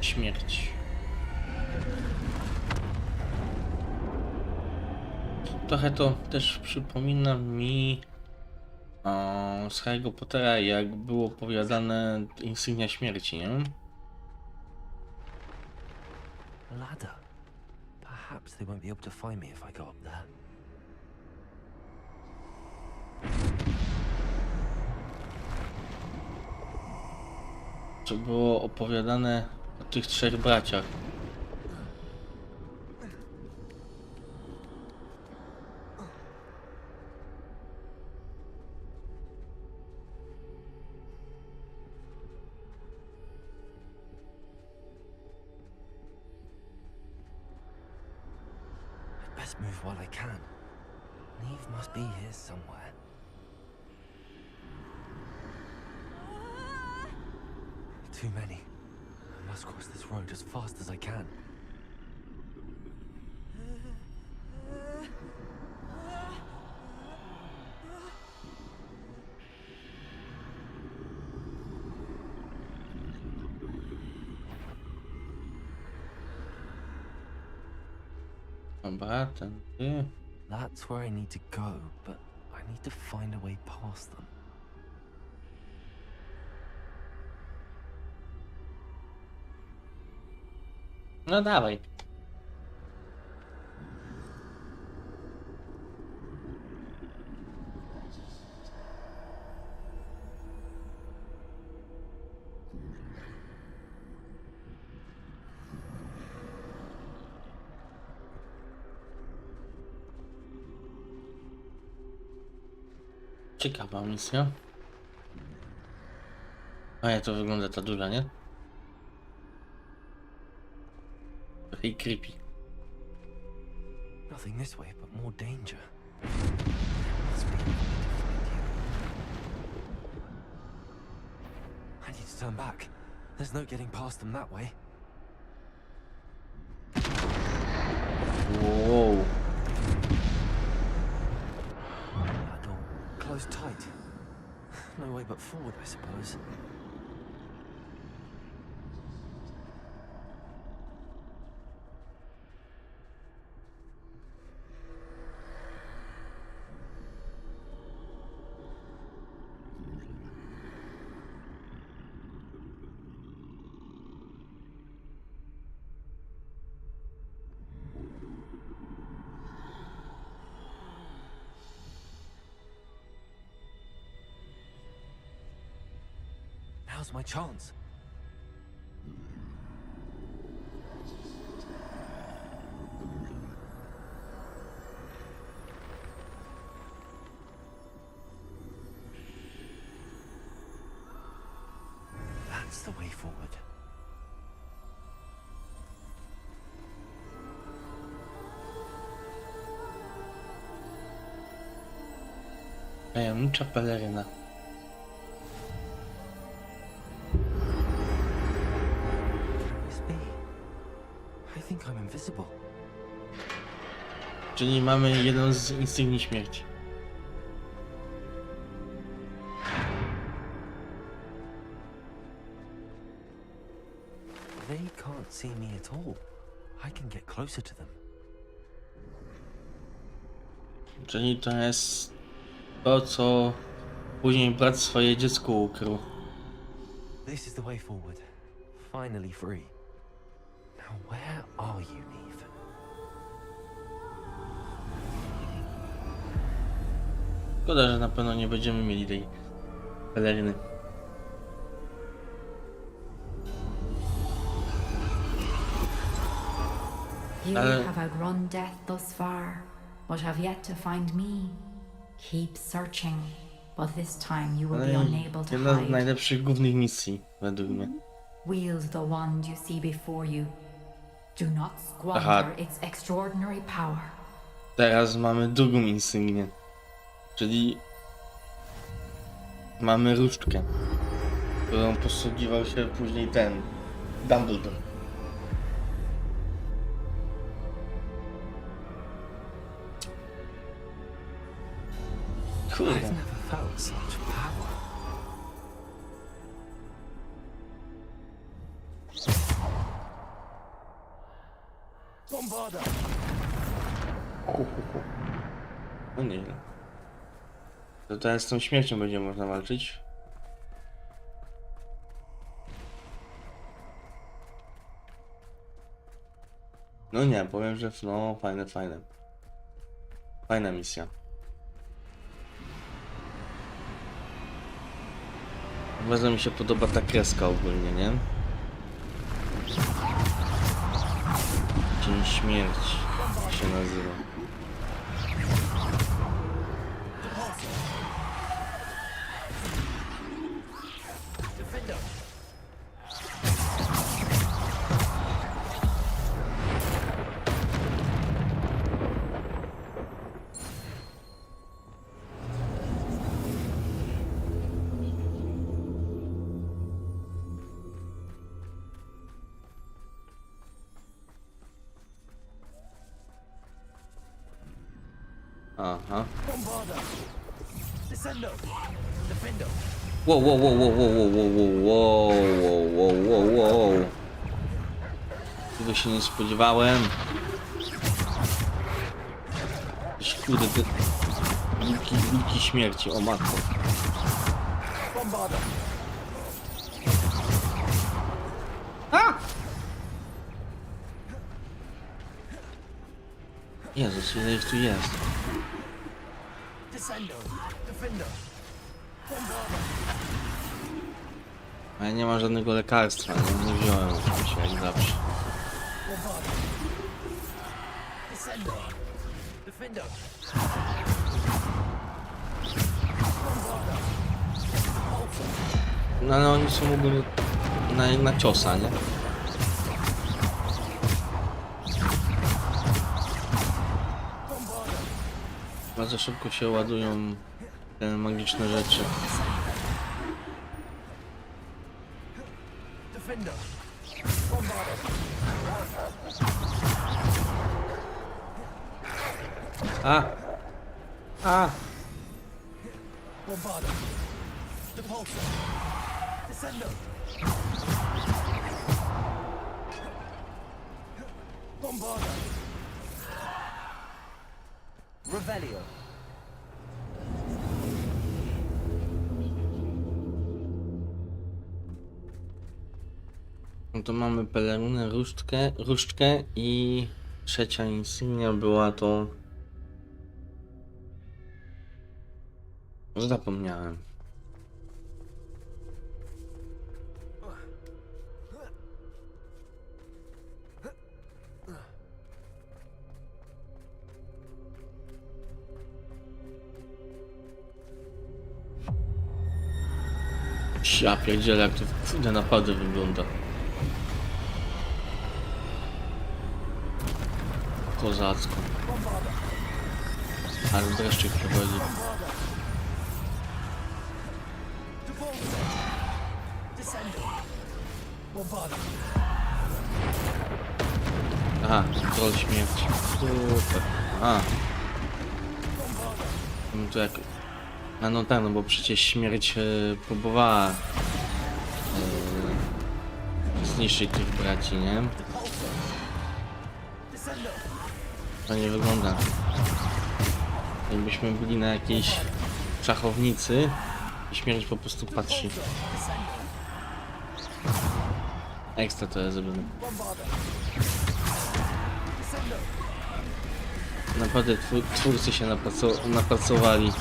Śmierć. Trochę to też przypomina mi z Harry'ego Pottera, jak było opowiadane insygnia śmierci, nie? Ladder. Perhaps they won't be able to find me if I go up there. Co było opowiadane o tych trzech braciach. Best move while I can. Neve must be here somewhere. Too many. I must cross this road as fast as I can. That's where I need to go, but I need to find a way past them. No dawaj. Ciekawa misja. A jak to wygląda ta duża, nie? Trochę i creepy. Nothing this way, but more danger. turn back. There's no getting past them that way. Wow. That door closed tight. No way but forward, I suppose. Now's my chance. That's the way forward. Tajemnicza peleryna. I think I'm invisible. Czyli mamy jeden z instynkcji śmierci. They can't see me at all. I can get closer to them. Czyli to jest to, co później brat swoje dziecko ukrył. This is the way forward. Finally free. Now where are you, Neve? Szkoda, że na pewno nie będziemy mieli tej peleryny. You have outrun death thus far, but have yet to find me. Keep searching, but this time you will be unable to jedna z hide. najlepszych głównych misji, według mnie. Wield the wand you see before you. Do not squander its extraordinary power. Teraz mamy drugą insygnię, czyli mamy różdżkę, którą posługiwał się później ten Dumbledore. Kurde. I've never felt such power. Bombarda! No nieźle. To teraz z tą śmiercią będzie można walczyć. No nie, powiem, że no fajne. Fajna misja. Bardzo mi się podoba ta kreska ogólnie, nie? Dzień śmierci się nazywa. Aha. Wow. Tego się nie spodziewałem. Jakieś kurde te wilki śmierci, o matko. A! Jezus, ile ich tu jest? A ja nie mam żadnego lekarstwa, nie wziąłem oczywiście, jak zawsze. No ale oni są ogólnie na ciosa, nie? Bardzo szybko się ładują te magiczne rzeczy. Defender. Bombarder. Bombarder. Depulsor. Descender. Bombarder. Revelio. No to mamy pelerynę, różdżkę i trzecia insygnia była to... Zapomniałem. Ja pierdzielę, jak to te napady wygląda. Kozacko. Ale dreszczyk przechodzi. Aha, troll śmierci. Super. A. No to jak... A no tak, no bo przecież śmierć próbowała zniszczyć tych braci, nie? To nie wygląda. Jakbyśmy byli na jakiejś szachownicy i śmierć po prostu patrzy. Ekstra to jest zrobione. Naprawdę twórcy się napracowali.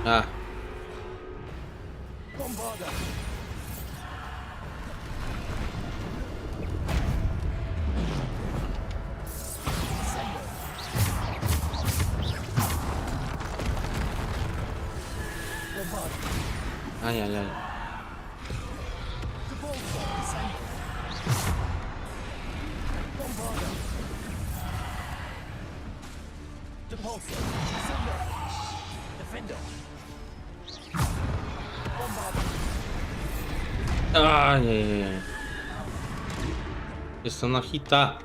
A. Ajajaj. Ajajaj. Jest to na hita.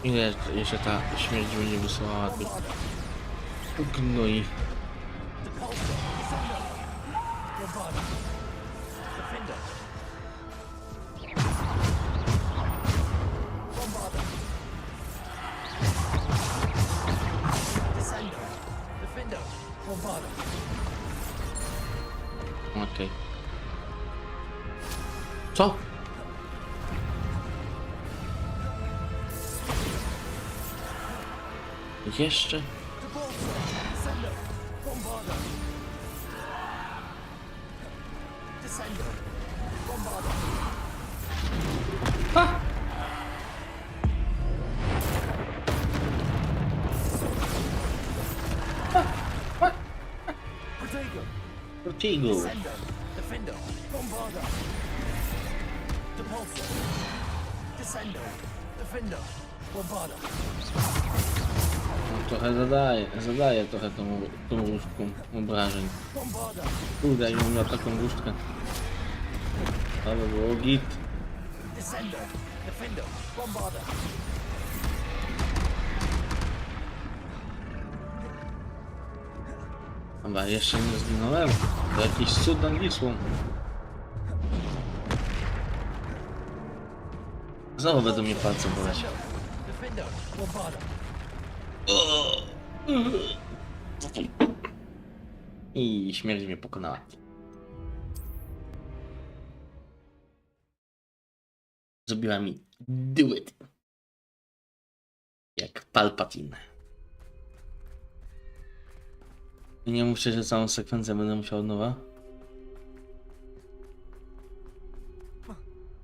Ile jeszcze ta śmierć będzie wysyłała tych gnoi. Okej. Co? Jeszcze? Ha! Protego. No, trochę zadaje trochę tą różdżką obrażeń. Kurde, jak miał taką różdżkę. To by było git. Dobra, jeszcze nie zginąłem. To jakiś cud nad Wisłą. Znowu będą mnie palce boleć. I śmierć mnie pokonała. Zrobiła mi do it. Jak Palpatine. I nie mówcie, że całą sekwencję będę musiał od nowa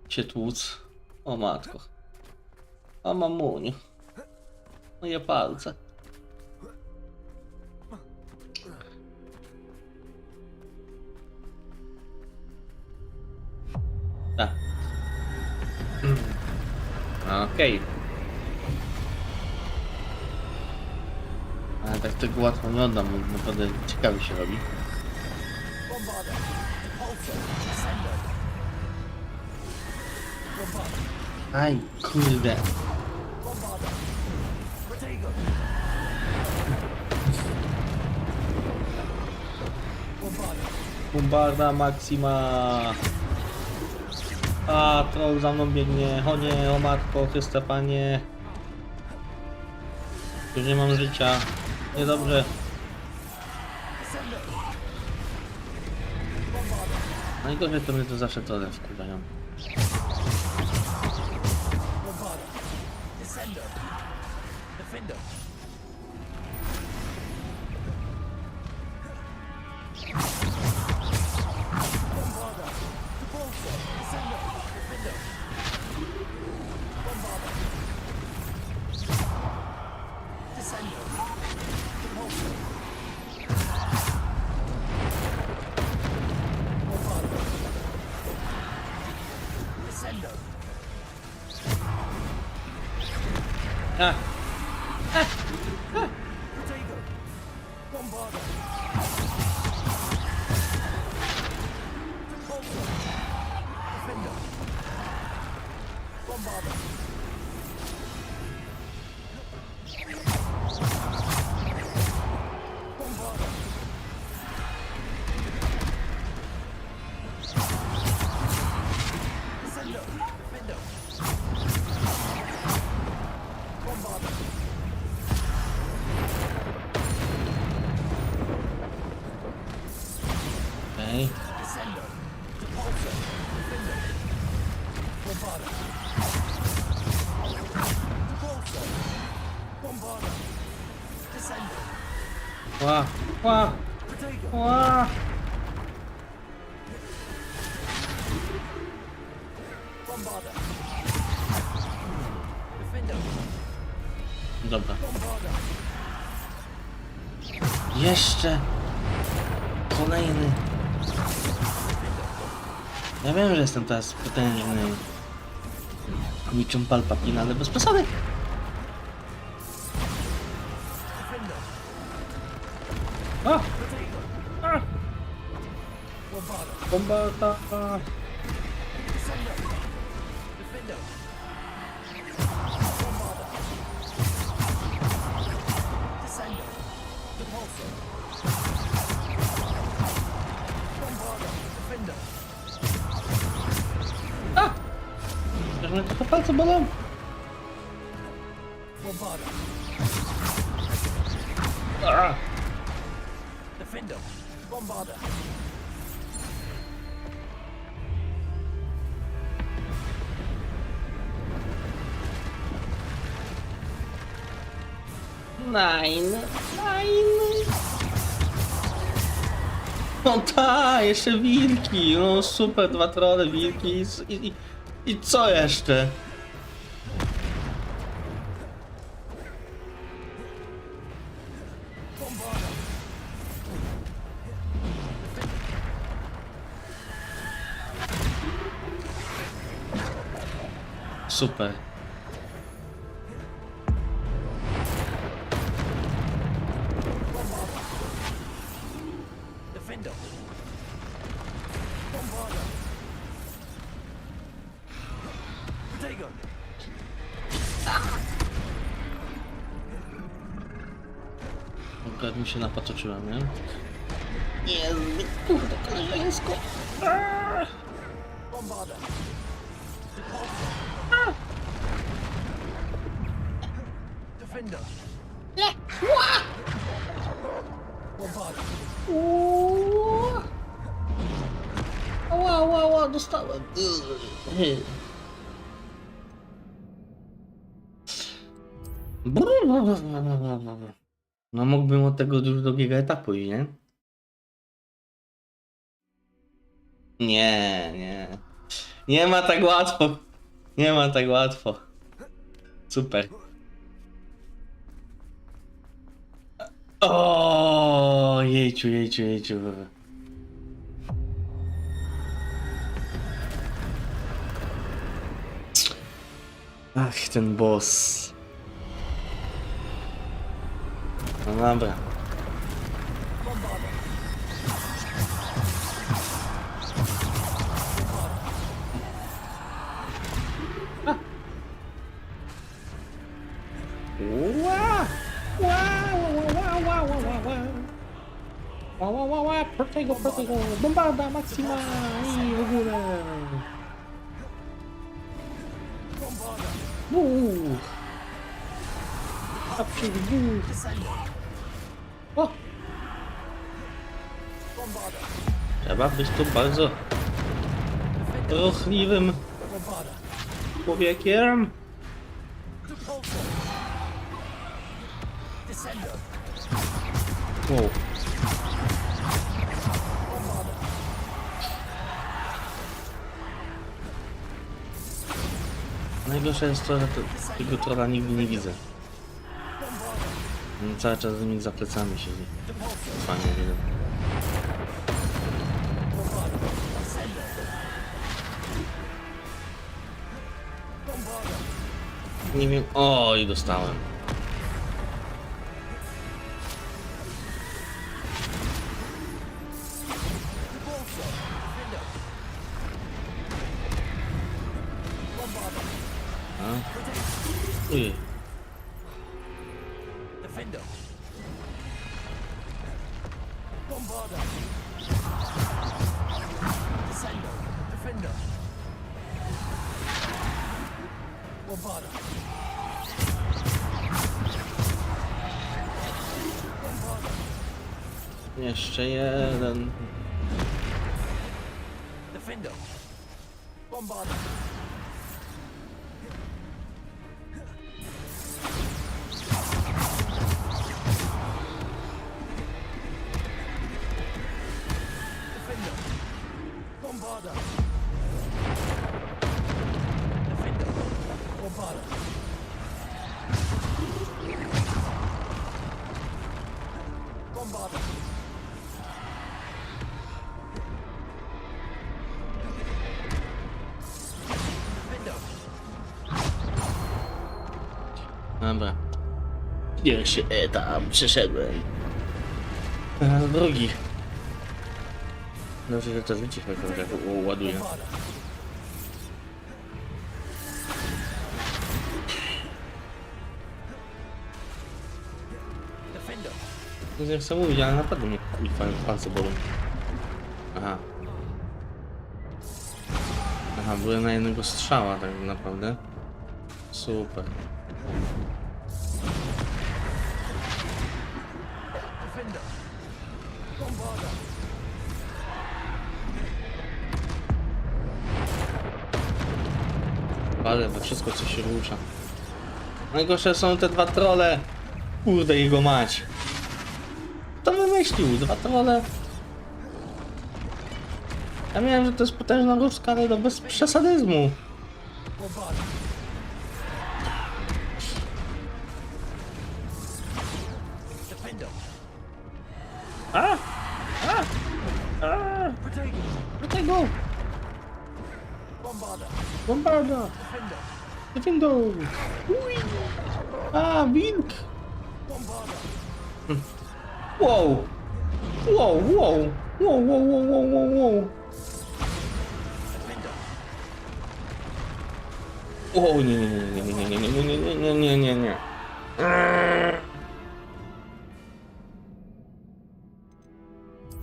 się tłuc. O matko. O mamuniu. Moje palce. Tak. Okej. Ale tak tego łatwo nie oddam, bo naprawdę ciekawie się robi. Aj, kurde. Bombarda Maxima. A, troll za mną biegnie. O nie, o matko, Chryste Panie. Już nie mam życia. Niedobrze. Najgorzej to mnie to zawsze trolle wkurzają. Ah. Ah. Ah. Okay. Wow, wow, wow. Dobra. Jeszcze kolejny. Ja wiem, że jestem teraz potężny niczym Palpatine, ale bez przesady. A! A! Bombarda! A! Już mnie trochę palce bolą. A! Defender, Bombarder. Nein. No ta, jeszcze wilki. No super, 2 trolle, wilki i co jeszcze? Super. Defender. Bombarder. Protego. Akurat mi się napatoczyłem, nie? Jezu, kurde, koleżeńsko. Bombarder. Defender. dostałem. No mógłbym od tego już drugiego etapu iść, nie? Nie. Nie ma tak łatwo. Nie ma tak łatwo. Super. O, jejciu. Ach, ten boss. No dobra. Protego, bombarda maxima i w ogóle. O! Trzeba być tu bardzo ruchliwym człowiekiem. Wow. Najgorsze jest to, że tego trolla nigdy nie widzę. On cały czas z nimi za plecami siedzi. Fajnie widzę. Nie wiem. O, i dostałem. Ujej. Defender. Bombarder. Descender. Defender. Bombarder. Jeszcze jeden. Defender. Bombarder. Bombarder. Defender. Bombarder. Bombarder. Defender. Dobra. Pierwszy etap przeszedłem. Teraz drugi. Dobrze, że to życie jak ładuję. Nie chcę mówić, ale naprawdę mnie palce bolą. Aha. Aha, byłem na jednego strzała tak naprawdę. Super. Ale we wszystko co się rusza. Najgorsze są te dwa trolle. Kurde jego mać. Kto wymyślił? Dwa trolle. Ja miałem, że to jest potężna różdżka, ale to bez przesadyzmu. Protego! Bombarda! Defender! A, wilk! Wow! O, nie.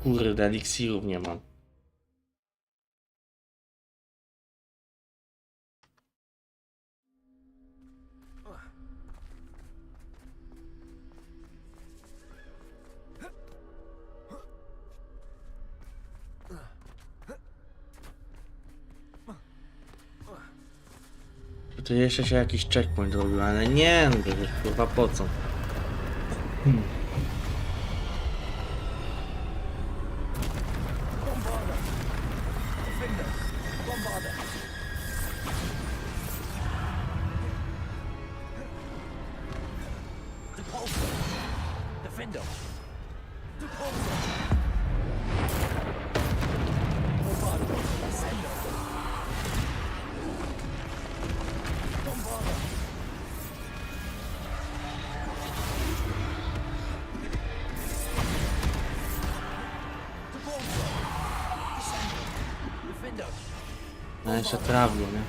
Kurde, eliksirów nie mam. To jeszcze się jakiś checkpoint robił, ale nie, no to kurwa po co? No jeszcze trafił, nie?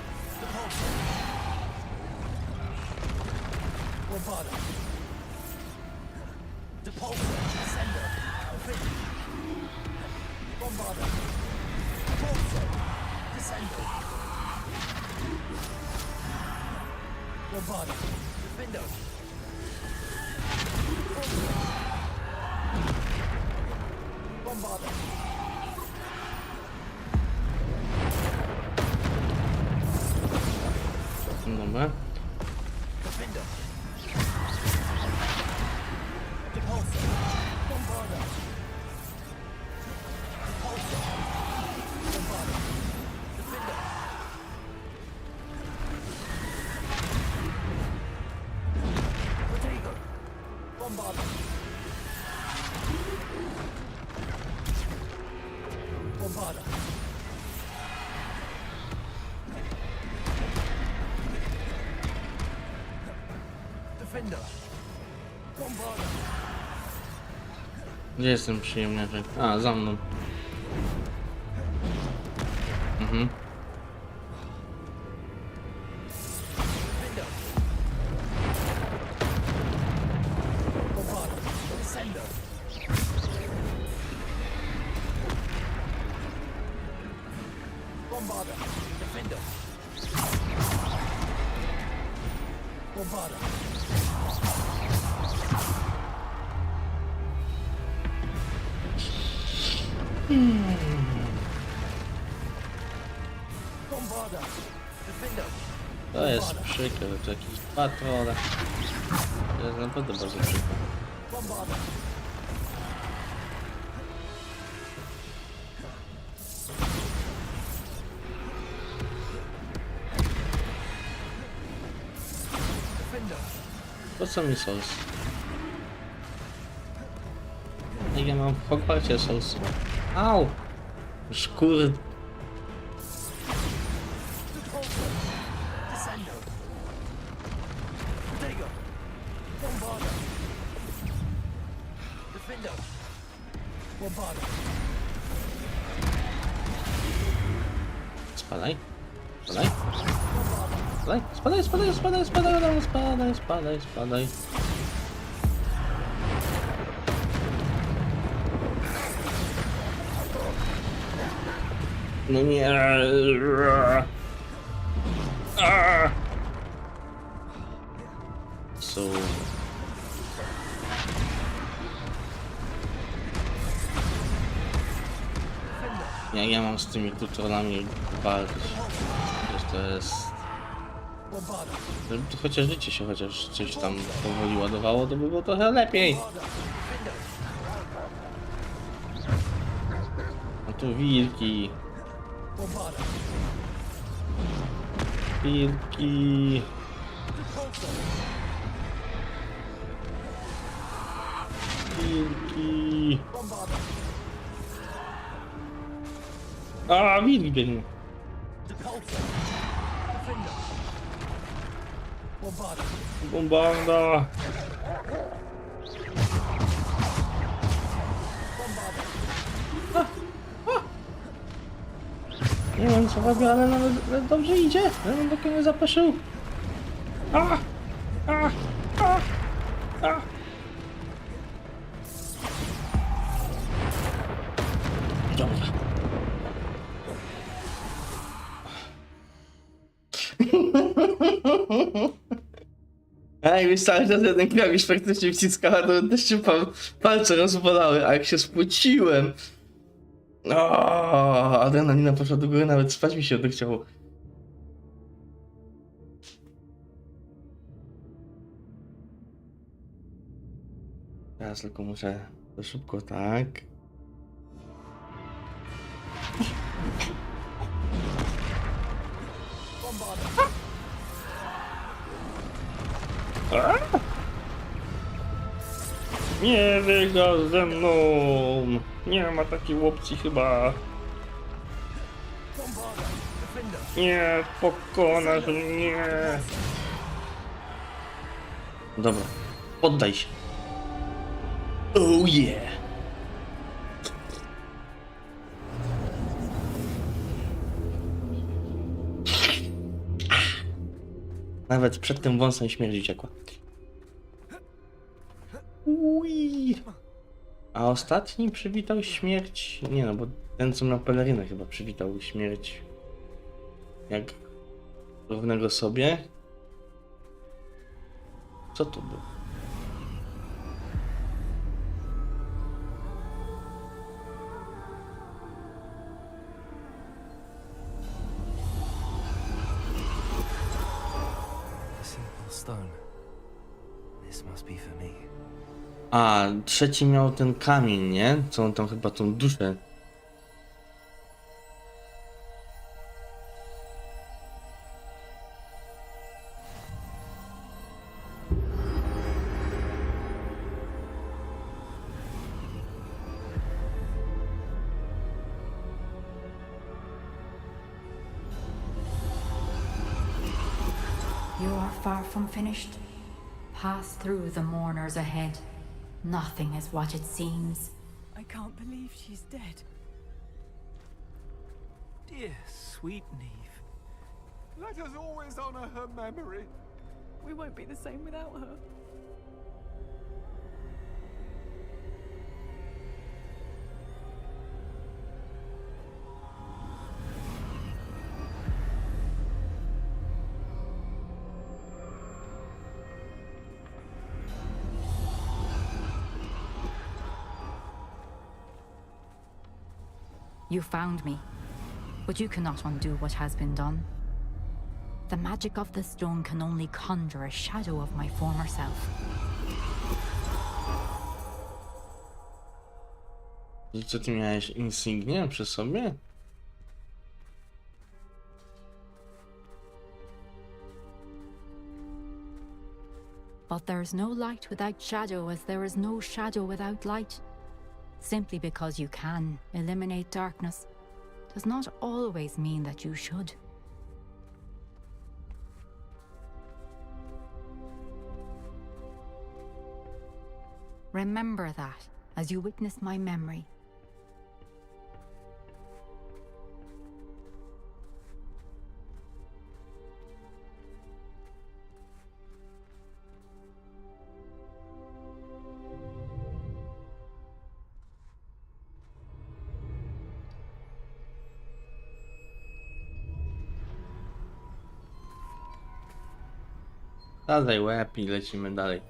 Dobra. Gdzie jest ten przyjemniaczek? A, za mną. Mhm. To jest przykre, to jakiś patrol. To jest naprawdę bardzo przykre. Po co mi sos? Jak ja mam w Hogwarcie sos? Au! Szkur. Spadaj. Spadaj. Spadaj. Spadaj. No nie. So. Jak ja mam z tymi tutorami walczyć? Przecież to jest... Żeby to chociaż życie się chociaż coś tam powoli ładowało, to by było trochę lepiej. A tu wilki. Wilki. Wilki. A, wilk biegnie. Bombarda. Nie wiem co robię, ale nawet dobrze idzie. Nawet do kogo zapaszył. Dobra. Ej, wiesz, cały czas jeden klawisz praktycznie wciskała, to też się palce rozbolały, a jak się spociłem. Adrenalina poszła do góry, nawet spać mi się odechciało. Teraz tylko muszę to szybko, tak. Nie wygra ze mną! Nie ma takiej opcji chyba. Nie pokonasz mnie. Dobra, poddaj się. Oh yeah! Nawet przed tym wąsem śmierdzi ciekła. Ui. A ostatni przywitał śmierć... Nie no, bo ten co miał pelerynę chyba przywitał śmierć jak równego sobie. Co to było? Stone. This must be for me. A, trzeci miał ten kamień, nie? Co on tam chyba tą duszę. You are far from finished. Pass through the mourners ahead. Nothing is what it seems. I can't believe she's dead. Dear sweet Neve. Let us always honor her memory. We won't be the same without her. You found me, but you cannot undo what has been done. The magic of the stone can only conjure a shadow of my former self. I co, ty miałeś insygnię przy sobie? But there is no light without shadow, as there is no shadow without light. Simply because you can eliminate darkness does not always mean that you should. Remember that as you witness my memory. Zadaj łeb i lecimy dalej.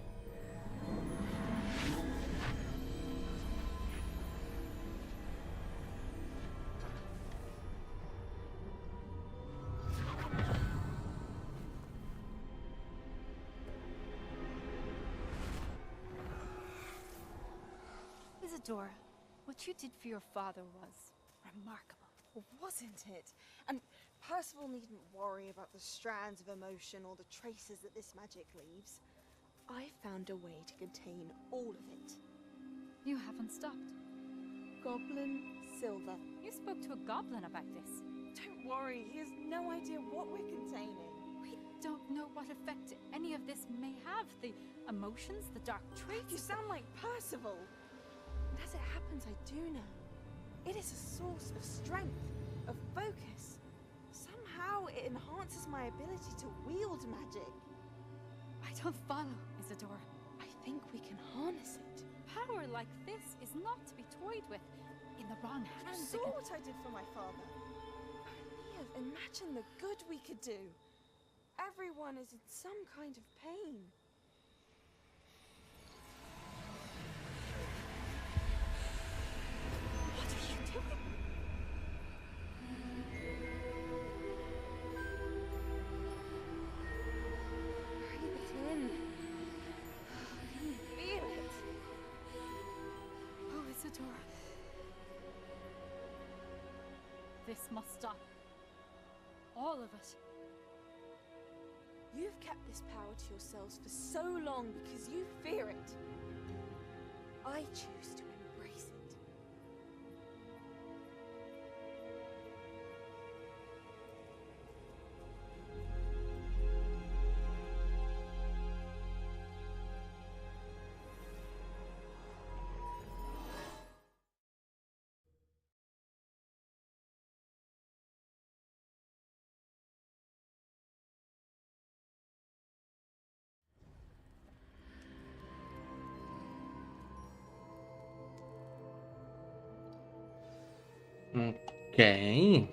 Isadora, what you did for your father was remarkable, wasn't it? And Percival needn't worry about the strands of emotion or the traces that this magic leaves. I found a way to contain all of it. You haven't stopped. Goblin Silver. You spoke to a goblin about this. Don't worry, he has no idea what we're containing. We don't know what effect any of this may have. The emotions, the dark traits. You sound like Percival. And as it happens, I do know. It is a source of strength, of focus. Somehow it enhances my ability to wield magic. I don't follow, Isadora. I think we can harness it. Power like this is not to be toyed with. In the wrong hands. You saw what I did for my father. Only imagine the good we could do. Everyone is in some kind of pain. What are you doing? Breathe it in. Can you feel it? kept this power to yourselves for so long because you fear it. I choose to embrace it. Okej.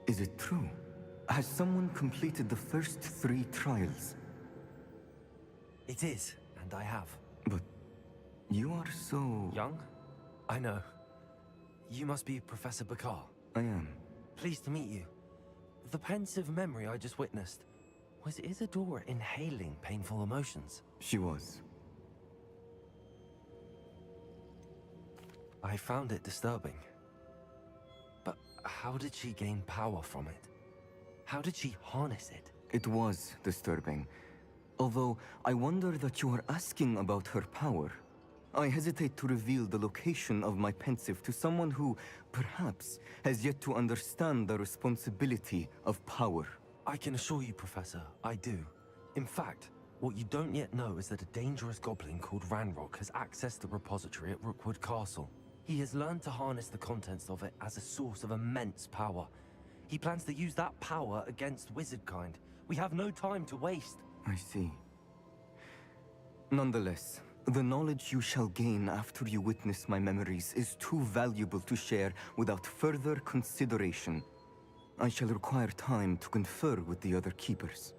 Is it true? Has someone completed the first 3 trials? It is, and I have. But you are so... Young? I know. You must be Professor Bakar. I am. Pleased to meet you. The pensive memory I just witnessed, was Isadora inhaling painful emotions? She was. I found it disturbing. But how did she gain power from it? How did she harness it? It was disturbing. Although, I wonder that you are asking about her power. I hesitate to reveal the location of my pensive to someone who, perhaps, has yet to understand the responsibility of power. I can assure you, Professor, I do. In fact, what you don't yet know is that a dangerous goblin called Ranrock has accessed the repository at Rookwood Castle. He has learned to harness the contents of it as a source of immense power. He plans to use that power against wizardkind. We have no time to waste. I see. Nonetheless, the knowledge you shall gain after you witness my memories is too valuable to share without further consideration. I shall require time to confer with the other keepers.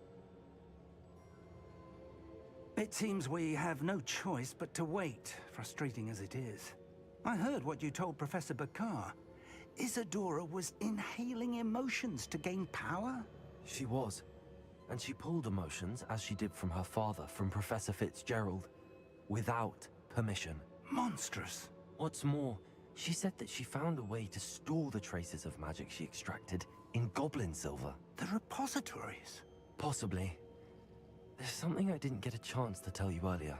It seems we have no choice but to wait, frustrating as it is. I heard what you told Professor Bakar. Isadora was inhaling emotions to gain power? She was. And she pulled emotions, as she did from her father, from Professor Fitzgerald, without permission. Monstrous. What's more, she said that she found a way to store the traces of magic she extracted in goblin silver. The repositories? Possibly. There's something I didn't get a chance to tell you earlier.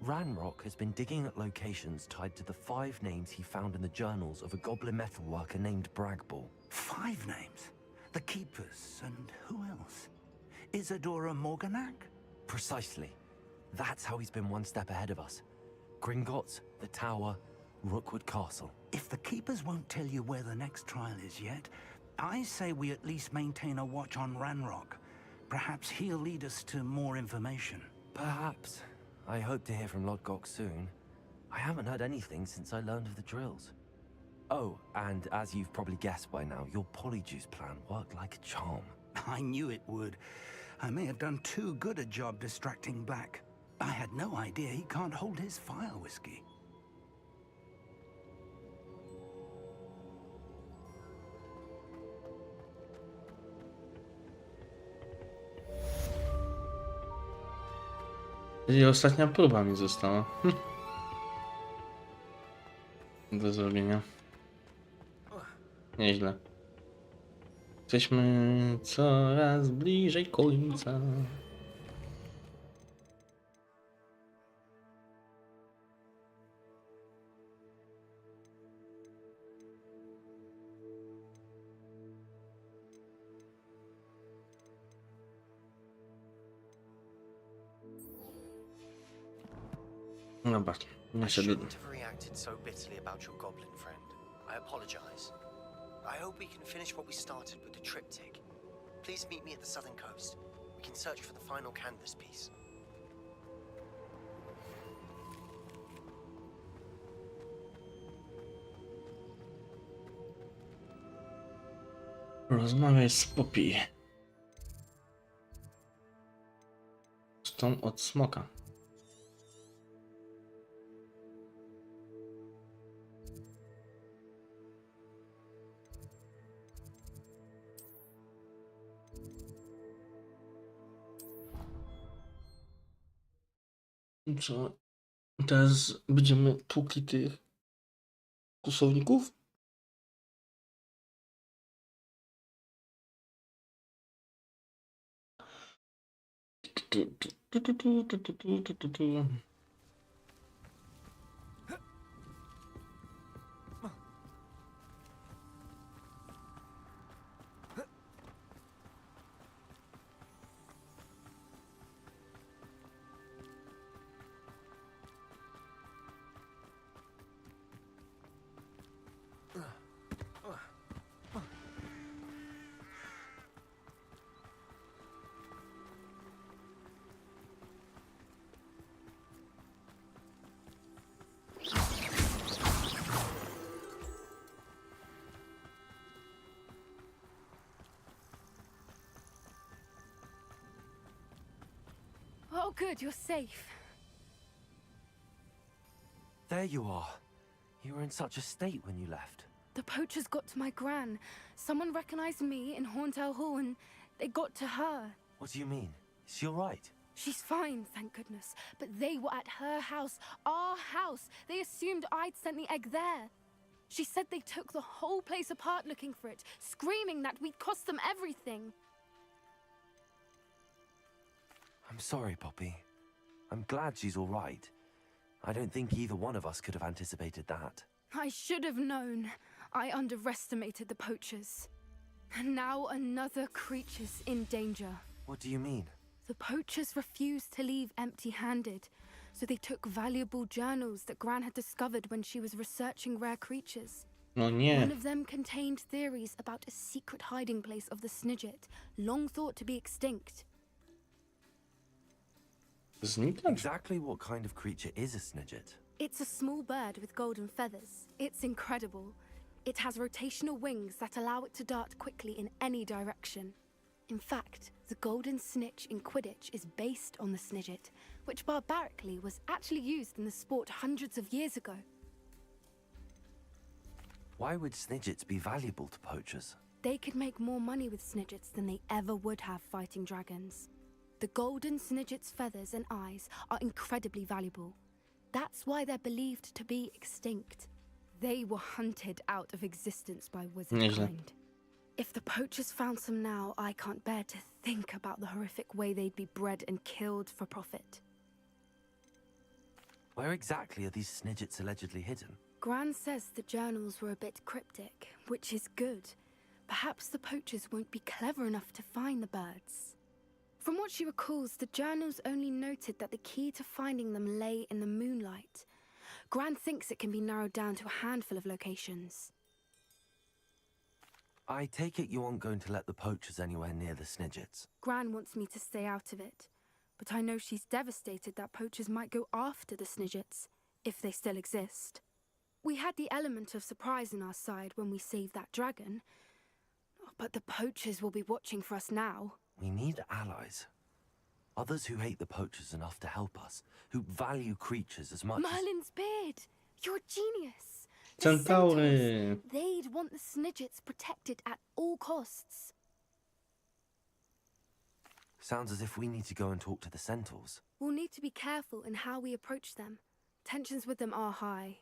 Ranrock has been digging at locations tied to the 5 names he found in the journals of a goblin metalworker named Bragball. 5 names? The Keepers, and who else? Isadora Morganac? Precisely. That's how he's been one step ahead of us. Gringotts, the Tower, Rookwood Castle. If the Keepers won't tell you where the next trial is yet, I say we at least maintain a watch on Ranrock. Perhaps he'll lead us to more information. Perhaps. I hope to hear from Lodgok soon. I haven't heard anything since I learned of the drills. Oh, and as you've probably guessed by now, your polyjuice plan worked like a charm. I knew it would. I may have done too good a job distracting Black. I had no idea he can't hold his fire whiskey. Czyli ostatnia próba mi została. Do zrobienia. Nieźle. Jesteśmy coraz bliżej końca. Dobra, I jeszcze shouldn't have reacted so bitterly about your goblin friend. I apologize. I hope we can finish what we started with the triptych. Please meet me at the southern coast. We can search for the final canvas piece. Rozmawiaj z Poppy. Z tą od smoka. Co? Teraz będziemy tłukli tych kłusowników? Oh, good, you're safe. There you are. You were in such a state when you left. The poachers got to my gran. Someone recognized me in Horntail Hall and they got to her. What do you mean? Is she all right? She's fine, thank goodness. But they were at her house, our house. They assumed I'd sent the egg there. She said they took the whole place apart looking for it, screaming that we'd cost them everything. I'm sorry, Poppy. I'm glad she's all right. I don't think either one of us could have anticipated that. I should have known. I underestimated the poachers. And now another creature's in danger. What do you mean? The poachers refused to leave empty-handed, so they took valuable journals that Gran had discovered when she was researching rare creatures. No nie. One of them contained theories about a secret hiding place of the Snidget, long thought to be extinct. Exactly what kind of creature is a Snidget? It's a small bird with golden feathers. It's incredible. It has rotational wings that allow it to dart quickly in any direction. In fact, the golden snitch in Quidditch is based on the Snidget, which barbarically was actually used in the sport hundreds of years ago. Why would Snidgets be valuable to poachers? They could make more money with Snidgets than they ever would have fighting dragons. The golden Snidget's feathers and eyes are incredibly valuable. That's why they're believed to be extinct. They were hunted out of existence by wizard kind. If the poachers found some now, I can't bear to think about the horrific way they'd be bred and killed for profit. Where exactly are these Snidgets allegedly hidden? Gran says the journals were a bit cryptic, which is good. Perhaps the poachers won't be clever enough to find the birds. From what she recalls, the journals only noted that the key to finding them lay in the moonlight. Gran thinks it can be narrowed down to a handful of locations. I take it you aren't going to let the poachers anywhere near the Snidgets. Gran wants me to stay out of it, but I know she's devastated that poachers might go after the Snidgets, if they still exist. We had the element of surprise on our side when we saved that dragon, but the poachers will be watching for us now. We need allies. Others who hate the poachers enough to help us, who value creatures as much Merlin's beard! You're a genius! Centaury! They'd want the Snidgets protected at all costs. Sounds as if we need to go and talk to the centaurs. We'll need to be careful in how we approach them. Tensions with them are high.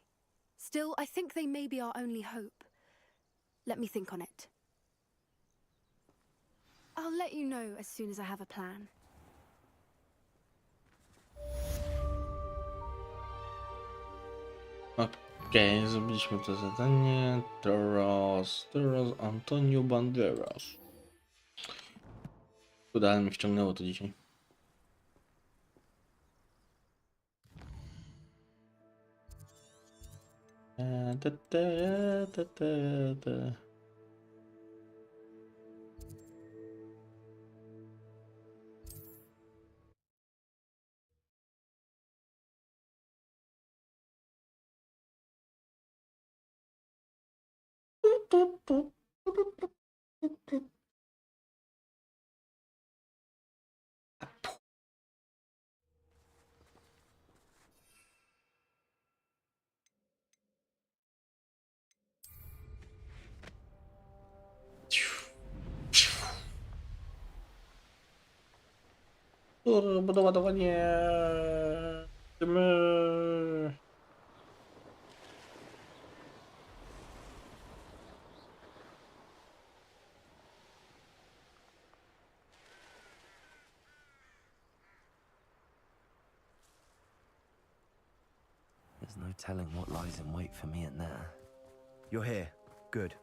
Still, I think they may be our only hope. Let me think on it. I'll let you know as soon as I have a plan. Okej, zrobiliśmy to zadanie. Teraz Antonio Banderas. Udało mi wciągnęło to dzisiaj. Turbo doładowanie. There's no telling what lies in wait for me in there. You're here. Good.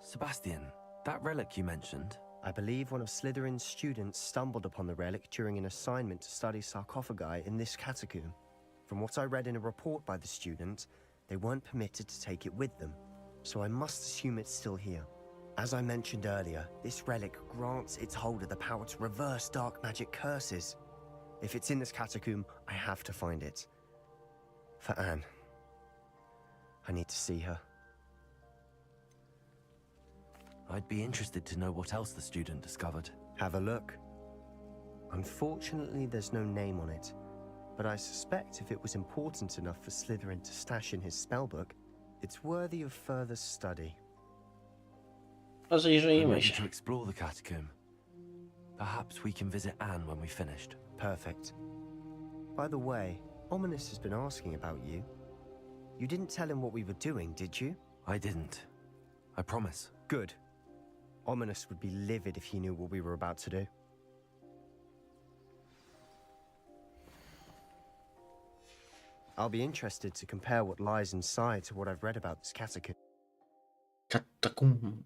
Sebastian, that relic you mentioned. I believe one of Slytherin's students stumbled upon the relic during an assignment to study sarcophagi in this catacomb. From what I read in a report by the student, they weren't permitted to take it with them, so I must assume it's still here. As I mentioned earlier, this relic grants its holder the power to reverse dark magic curses. If it's in this catacomb, I have to find it. For Anne. I need to see her. I'd be interested to know what else the student discovered. Have a look. Unfortunately, there's no name on it, but I suspect if it was important enough for Slytherin to stash in his spellbook, it's worthy of further study. I'm ready to explore the catacomb. Perhaps we can visit Anne when we've finished. Perfect. By the way, Ominous has been asking about you. You didn't tell him what we were doing, did you? I didn't. I promise. Good. Ominous would be livid if he knew what we were about to do. I'll be interested to compare what lies inside to what I've read about this catacomb. Catacomb.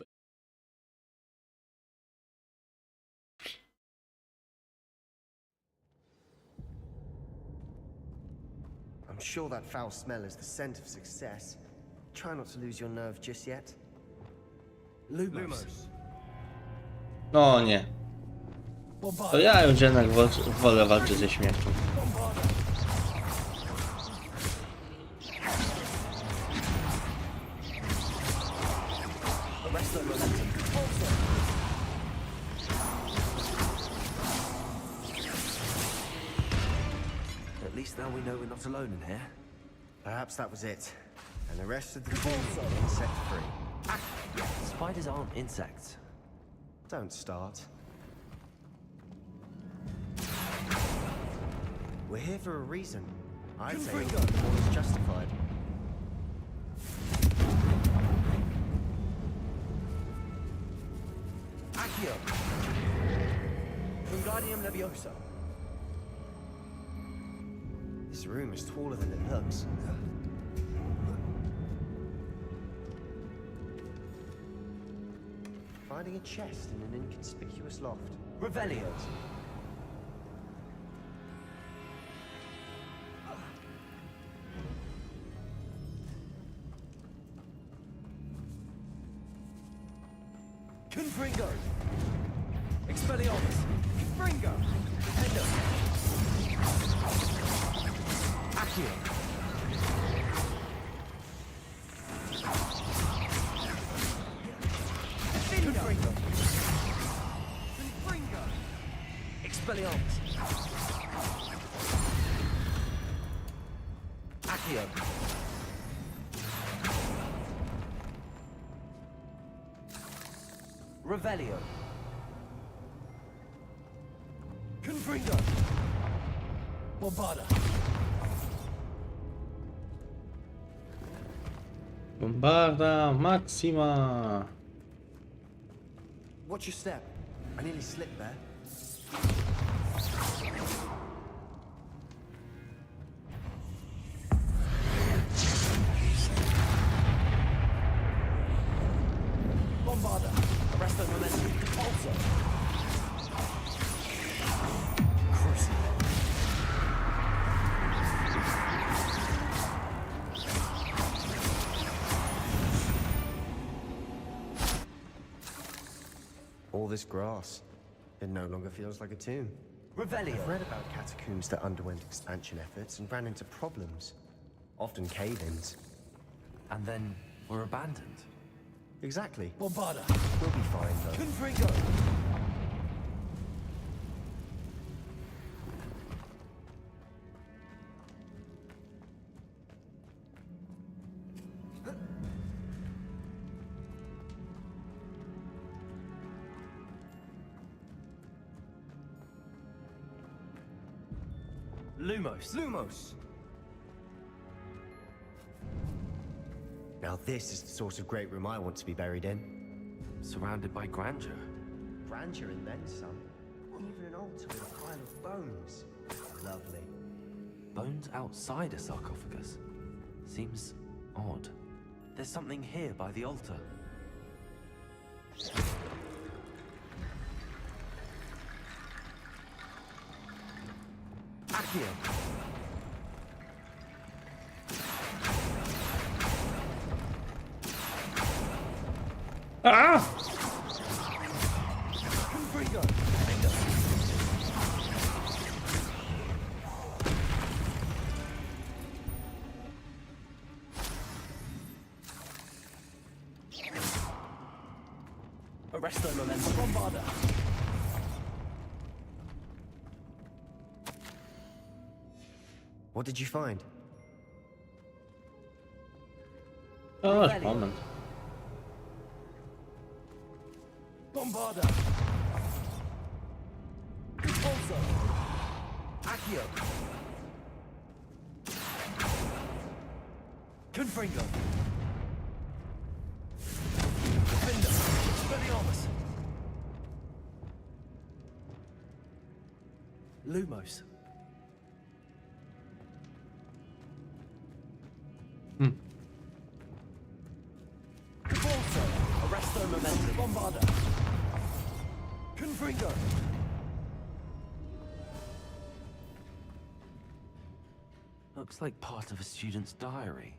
I'm sure that foul smell is the scent of success. Try not to lose your nerve just yet. Lumos. No nie. To ja już jednak wolę walczyć ze śmiercią. At least now we know we're not alone in here. Perhaps that was it. And the rest of the team are insect-free. Spiders aren't insects. Don't start. We're here for a reason. I'd say all is justified. Accio. Wingardium Leviosa. This room is taller than it looks. Finding a chest in an inconspicuous loft. Revelio. Confringo. Expelliarmus. Confringo. Endo. Accio. Confringo. Confringo. Expelliarmus. Accio. Revelio. Confringo. Bombarda. Bombarda Maxima. Watch your step. I nearly slipped there. Bombarda. Arresto momentum. Repulsor. Crucible. All this grass. It no longer feels like a tomb. Revelio. I've read about catacombs that underwent expansion efforts and ran into problems. Often cave-ins. And then were abandoned. Exactly. Bombarda. We'll be fine, though. Confringo. Lumos. Lumos! Now this is the sort of great room I want to be buried in. Surrounded by grandeur. Grandeur and then some. Even an altar with a pile of bones. Lovely. Bones outside a sarcophagus? Seems odd. There's something here by the altar. Accio! Ah! Confringo! Arresto Momentum Bombarder! What did you find? Oh, that's moment. Bombarder! Repulsor! Accio! Confringo! Defender! Expelliarmus! Lumos! Repulsor! Arresto Momentum Bombarder! Confringo! Looks like part of a student's diary.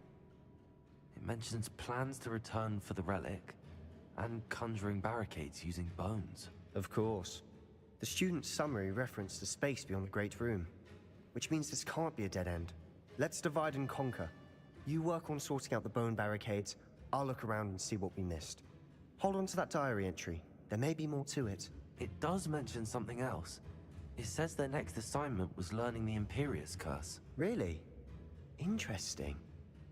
It mentions plans to return for the relic and conjuring barricades using bones. Of course. The student's summary referenced the space beyond the Great Room, which means this can't be a dead end. Let's divide and conquer. You work on sorting out the bone barricades, I'll look around and see what we missed. Hold on to that diary entry. There may be more to it. It does mention something else. It says their next assignment was learning the Imperious Curse. Really? Interesting.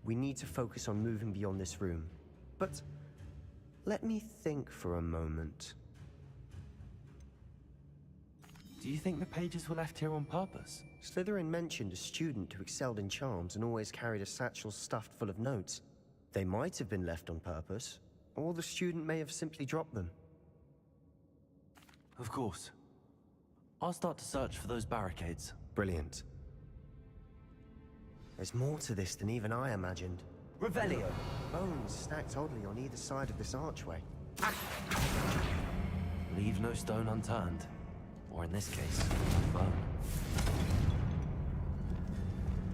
We need to focus on moving beyond this room. But let me think for a moment. Do you think the pages were left here on purpose? Slytherin mentioned a student who excelled in charms and always carried a satchel stuffed full of notes. They might have been left on purpose, or the student may have simply dropped them. Of course. I'll start to search for those barricades. Brilliant. There's more to this than even I imagined. Revelio! Bones stacked oddly on either side of this archway. Leave no stone unturned. Or in this case, bone.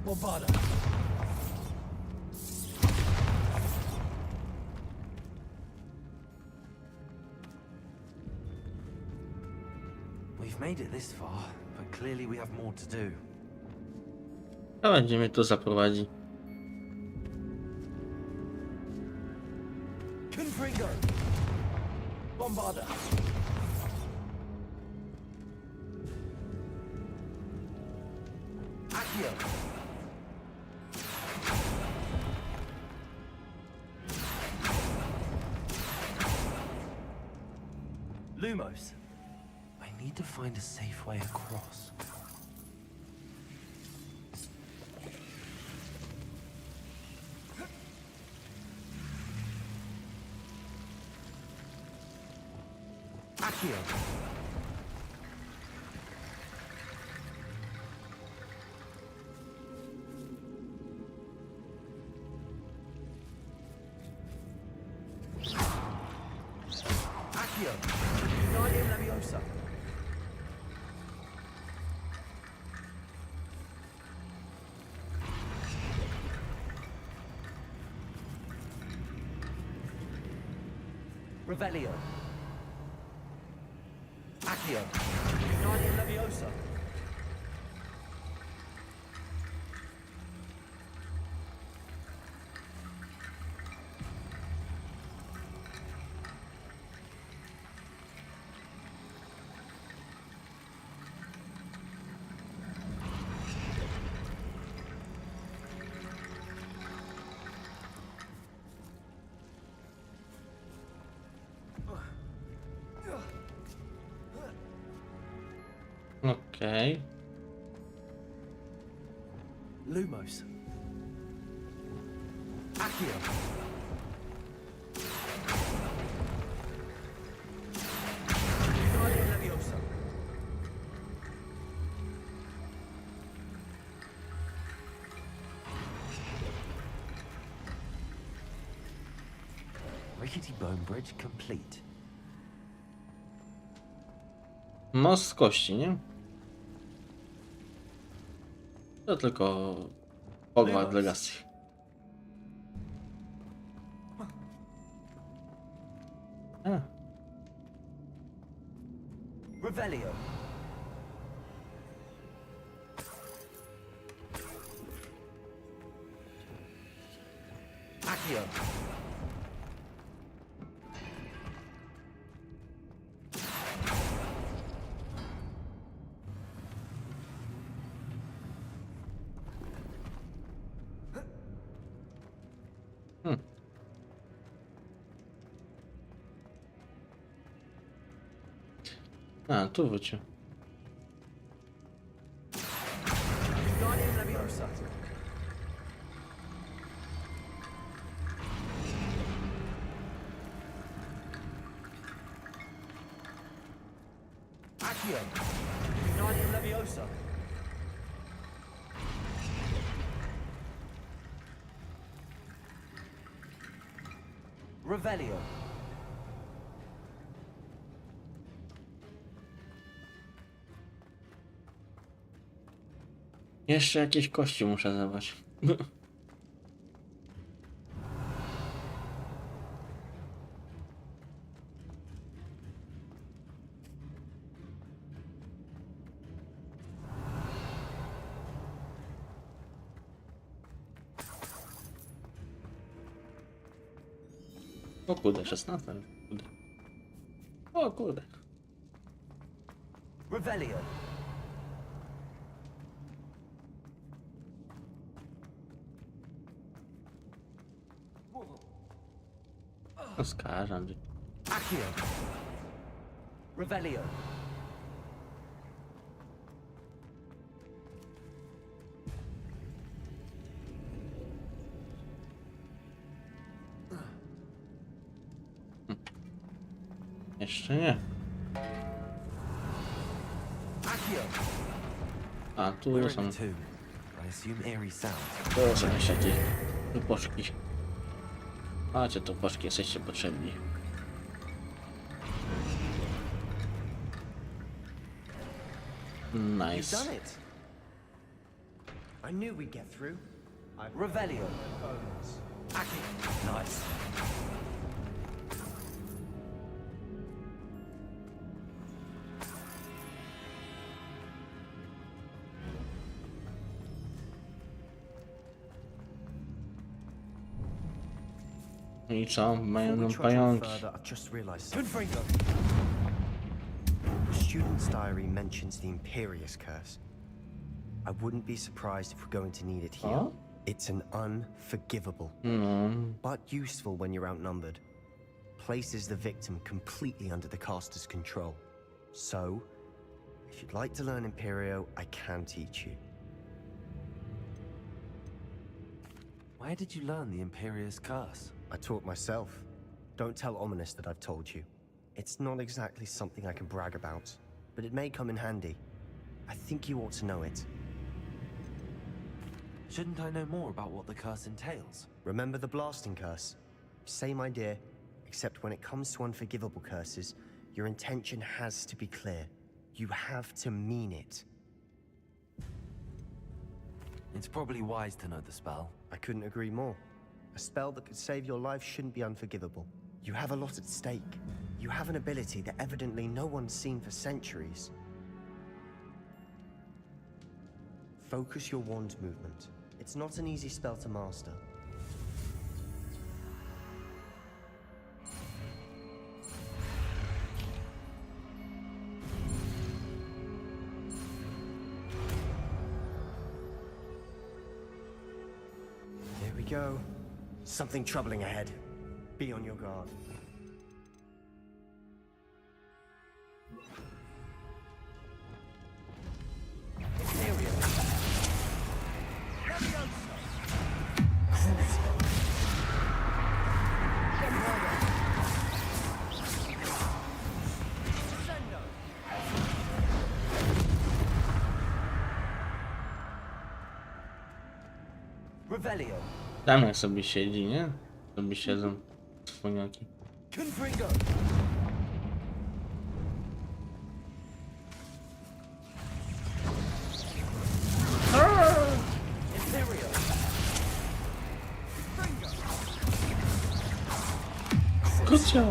Bombarder! We've made it this far, but clearly we have more to do. A będzie mnie to zaprowadzi. Confringo! Bombarder! Accio! Lumos! I need to find a safe way across. Accio! Accio! Guardian Leviosa! Revelio! Accio! Guardian Leviosa! Okej. Lumos. Accio. Guardian Leviosa. Rickety bone bridge complete. Most z kości, nie? To tylko Hogwarts Legacy. A. Revelio. Accio. A, tu wrócił. Guardian Leviosa. Accio. Guardian Leviosa. Revelio. Jeszcze jakieś kości muszę zebrać. O kurde, 16. Kurde. O kurde. Revelio. Oskarżam cię. Accio. Revelio. Jeszcze nie. Accio. A, tu są. I assume eerie sound. To są jeszcze jakieś tuposzki. Macie tuposzki, jesteście potrzebni. You've Nice. done it. I knew we'd get through. Revelio. Accio. Nice. I co? Mają nam Before we trudge on pająki. further, I've just realized something. The student's diary mentions the Imperious Curse. I wouldn't be surprised if we're going to need it here. Oh? It's an unforgivable, No. but useful when you're outnumbered. Places the victim completely under the caster's control. So, if you'd like to learn Imperio, I can teach you. Where did you learn the Imperious Curse? I taught myself. Don't tell Ominous that I've told you. It's not exactly something I can brag about, but it may come in handy. I think you ought to know it. Shouldn't I know more about what the curse entails? Remember the blasting curse? Same idea, except when it comes to unforgivable curses, your intention has to be clear. You have to mean it. It's probably wise to know the spell. I couldn't agree more. A spell that could save your life shouldn't be unforgivable. You have a lot at stake. You have an ability that evidently no one's seen for centuries. Focus your wand movement. It's not an easy spell to master. Here we go. Something troubling ahead. Be on your guard. Revelio. Tam jak sobie siedzi, nie? Sobie siedzą cwaniaki. Confringo. Imperio. Kucio!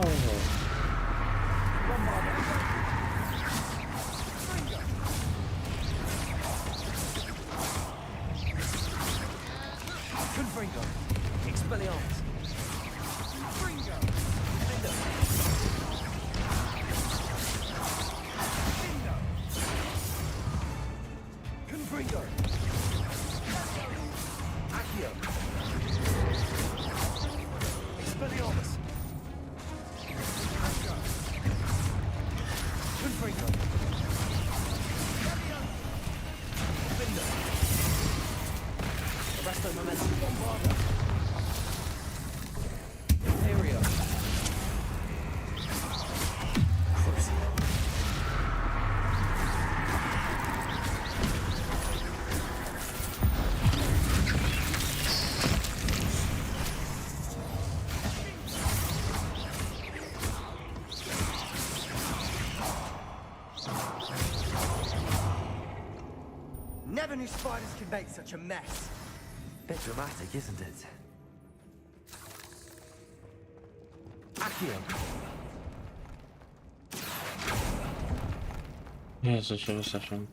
Confringo. Expelliarmus. Confringo. Lindo. Lindo. Confringo. Accio. Expelliarmus. Confringo. Lindo. Arresto momentum. Bombarda. Imperio. Never knew spiders could make such a mess. Bit dramatic, isn't it? Accio. Jezu, się wystraszyłem.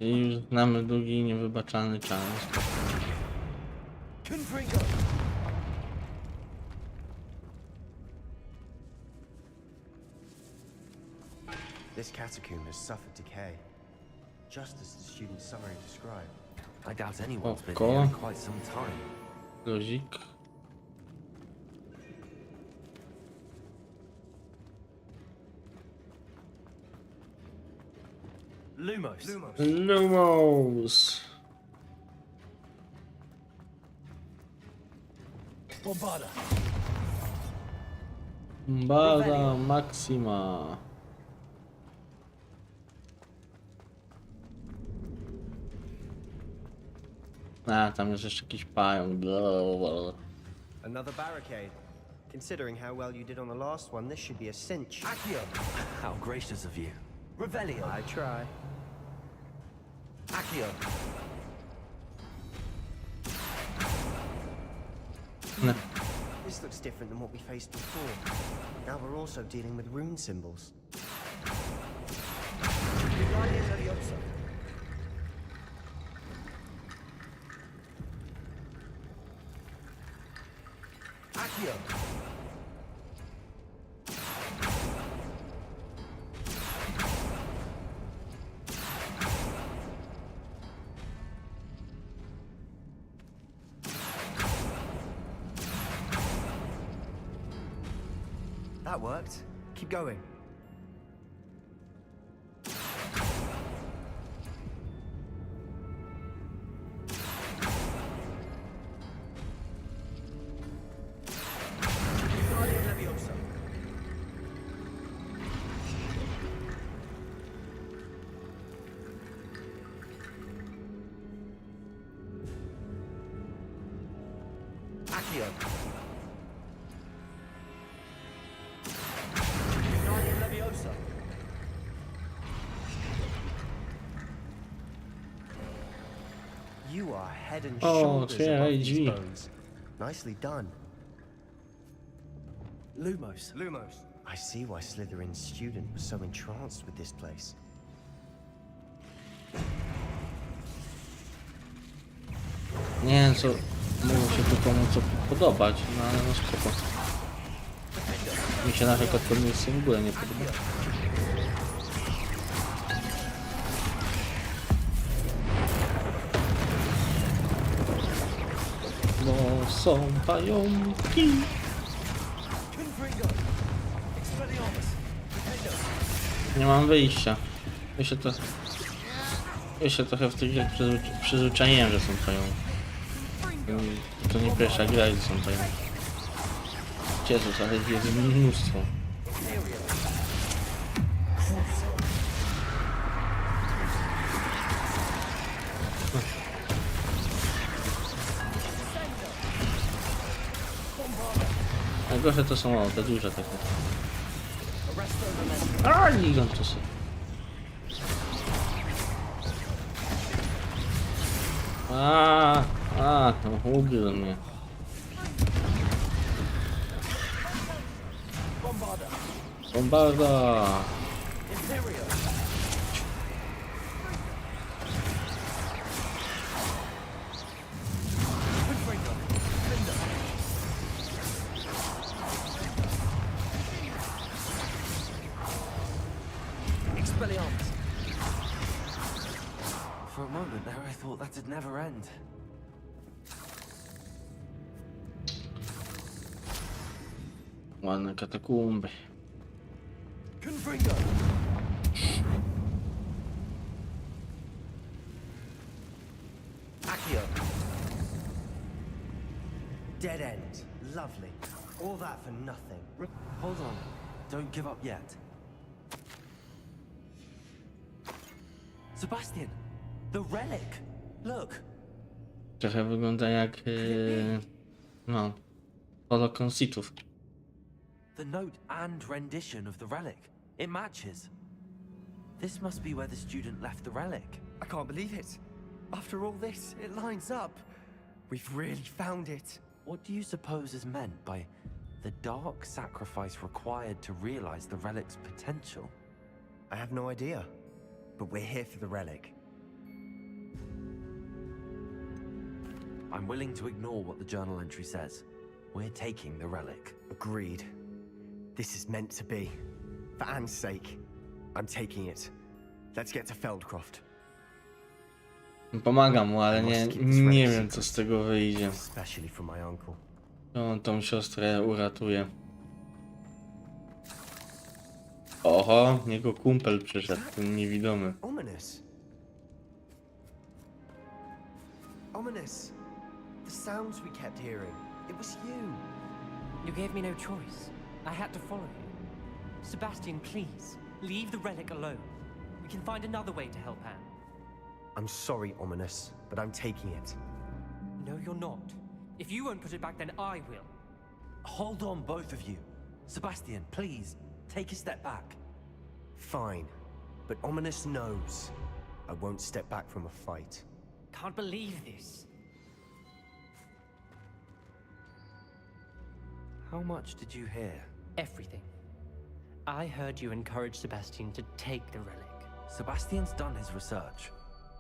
I już znamy długi, niewybaczalny czas. Confringo. This catacomb has suffered decay, just as the student's summary described. I doubt anyone's been Oko. here in quite some time. Luzik. Lumos. Lumos. Bombarda. Bada Maxima. A, tam jest jeszcze jakiś pająk. Blablabla. Another barricade. Considering how well you did on the last one, this should be a cinch. Accio. How gracious of you. Revelio. I try. Accio. No. This looks different than what we faced before. Now we're also dealing with rune symbols. Accio. That worked. Keep going. Accio. You are head and Oh, shoulders above these drzwi. bones. Nicely done. Lumos. I see why Slytherin's student was so entranced with this place. Nie wiem co mogło się tu komuś podobać, no ale no spoko. Mi się na przykład to miejsce w ogóle nie podoba. Bo są pająki. Nie mam wyjścia. Ja się trochę w tych grach przyzwyczaiłem, że są pająki. To nie pierwsza gra, gdzie są pająki. Jezus, ale ich jest mnóstwo. Najgorsze to są te duże takie. A, gigantusy. No ugryzł mnie. Bombarda! For a moment there, I thought that'd never end. Ładne katakumby. Confringo! Accio. Dead end. Lovely. All that for nothing. Hold on. Don't give up yet. Sebastian! The relic! Look! Trochę wygląda jak... no... Holocaustów. The note and rendition of the relic. It matches. This must be where the student left the relic. I can't believe it. After all this, it lines up. We've really found it. What do you suppose is meant by the dark sacrifice required to realize the relic's potential? I have no idea. But we're here for the relic. I'm willing to ignore what the journal entry says. We're taking the relic. Agreed. This is meant to be. For Anne's sake, I'm taking it. Let's get to Feldcroft. Pomagam mu, ale nie wiem co z tego wyjdzie. Especially for my uncle. On tą siostrę uratuje. Oho, jego kumpel przyszedł, ten niewidomy. Ominous. Ominous. The sounds we kept hearing. It was you. You gave me no choice. I had to follow you. Sebastian, please, leave the relic alone. We can find another way to help Anne. I'm sorry, Ominous, but I'm taking it. No, you're not. If you won't put it back, then I will. Hold on, both of you. Sebastian, please, take a step back. Fine, but Ominous knows I won't step back from a fight. Can't believe this. How much did you hear? Everything. I heard you encourage Sebastian to take the relic. Sebastian's done his research.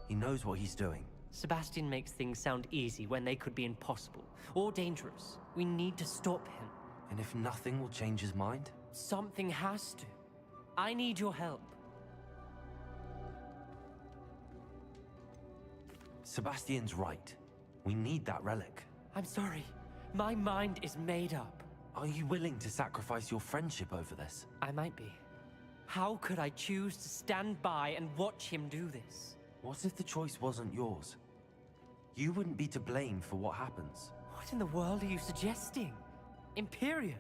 He knows what he's doing. Sebastian makes things sound easy when they could be impossible or dangerous. We need to stop him. And if nothing will change his mind? Something has to. I need your help. Sebastian's right. We need that relic. I'm sorry. My mind is made up. Are you willing to sacrifice your friendship over this? I might be. How could I choose to stand by and watch him do this? What if the choice wasn't yours? You wouldn't be to blame for what happens. What in the world are you suggesting? Imperio?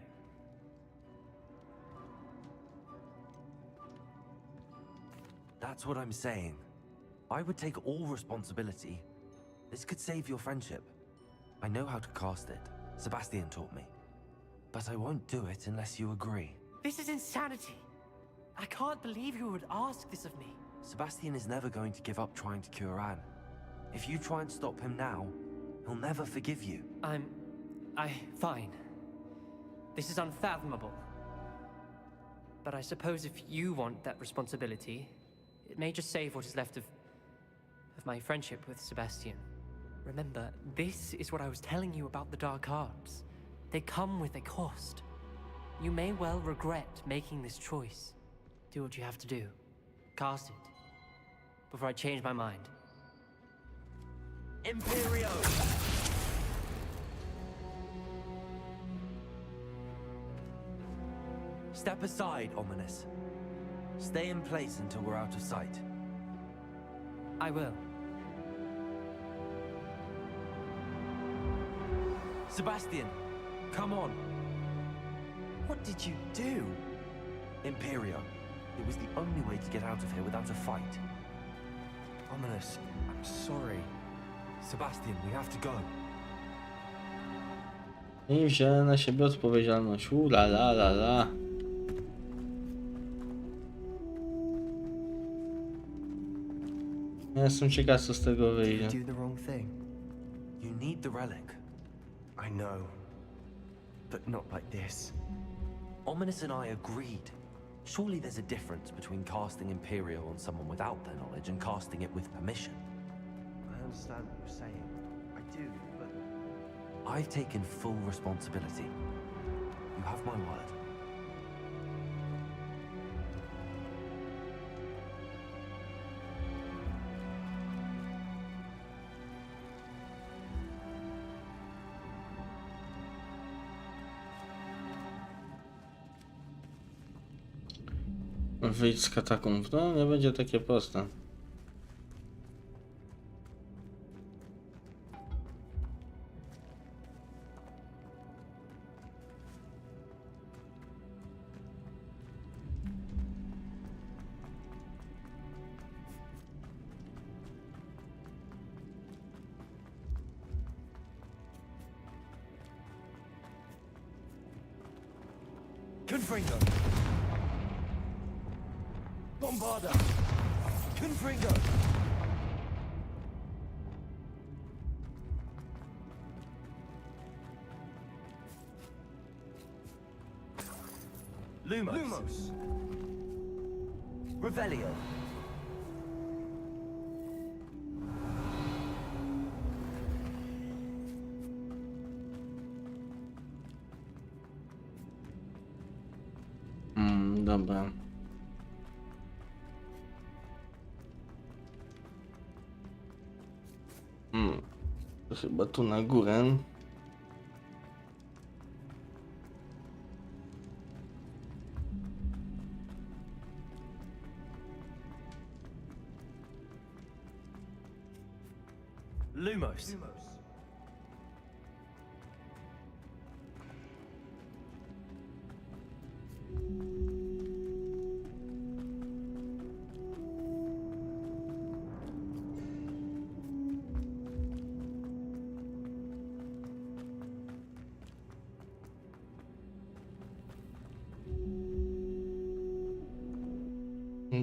That's what I'm saying. I would take all responsibility. This could save your friendship. I know how to cast it. Sebastian taught me. But I won't do it unless you agree. This is insanity. I can't believe you would ask this of me. Sebastian is never going to give up trying to cure Anne. If you try and stop him now, he'll never forgive you. Fine. This is unfathomable. But I suppose if you want that responsibility, it may just save what is left of my friendship with Sebastian. Remember, this is what I was telling you about the dark arts. They come with a cost. You may well regret making this choice. Do what you have to do. Cast it. Before I change my mind. Imperio! Step aside, Ominous. Stay in place until we're out of sight. I will. Sebastian, come on. What did you do? Imperio. It was the only way to get out of here without a fight. Ominous, I'm sorry. Sebastian, we have to go. I wziąłem na siebie odpowiedzialność. La la la la. Ja jestem ciekaw, co z tego wyjdzie. Do the wrong thing. You need the relic. I know, but not like this. Ominous and I agreed. Surely there's a difference between casting Imperial on someone without their knowledge and casting it with permission. I understand what you're saying. I do, but I've taken full responsibility. You have my word. Wyjść z katakumb. No, nie będzie takie proste. Confringo! Bombarda! Confringo! Lumos! Revelio! Dobra. To chyba tu na górę. Lumos!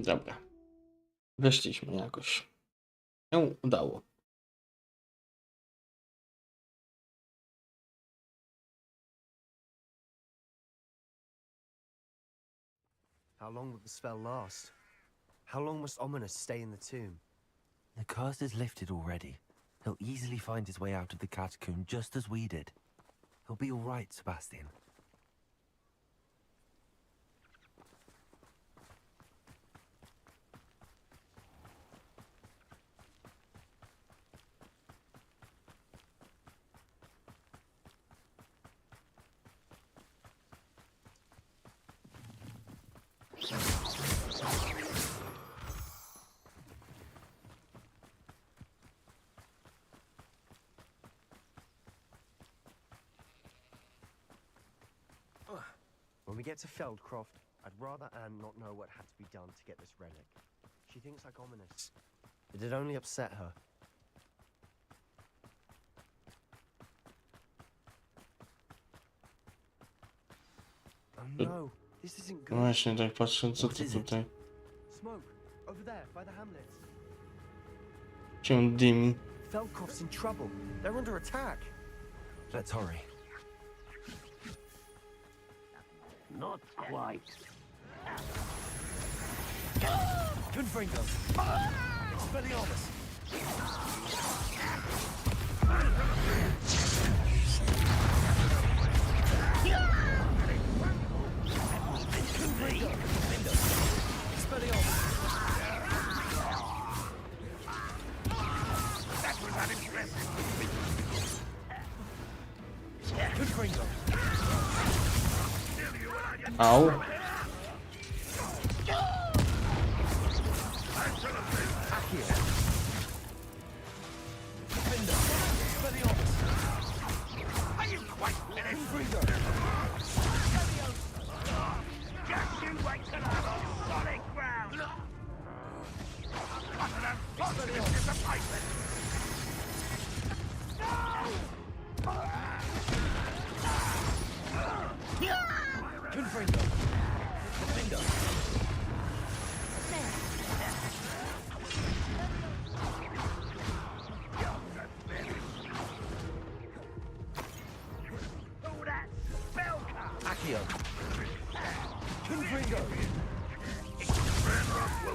Dobra. Weszliśmy jakoś. Się udało. how long will the spell last? How long must Ominous stay in the tomb? The curse is lifted already. He'll easily find his way out of the catacomb just as we did. He'll be all right, Sebastian. When we get to Feldcroft, I'd rather Anne not know what had to be done to get this relic. She thinks like Ominous. It'd only upset her. Oh no, this isn't good. Właśnie, tak patrzę, co to tutaj Smoke, over there, by the hamlet. się dymi. Feldcroft's in trouble. They're under attack. Let's hurry. Not quite. Confringo! Expelliarmus! Confringo! Expelliarmus! That was unimpressive. Confringo! Au. Are you quite finished? Just you wait till I'm on solid ground. What an unfortunate disappointment. No!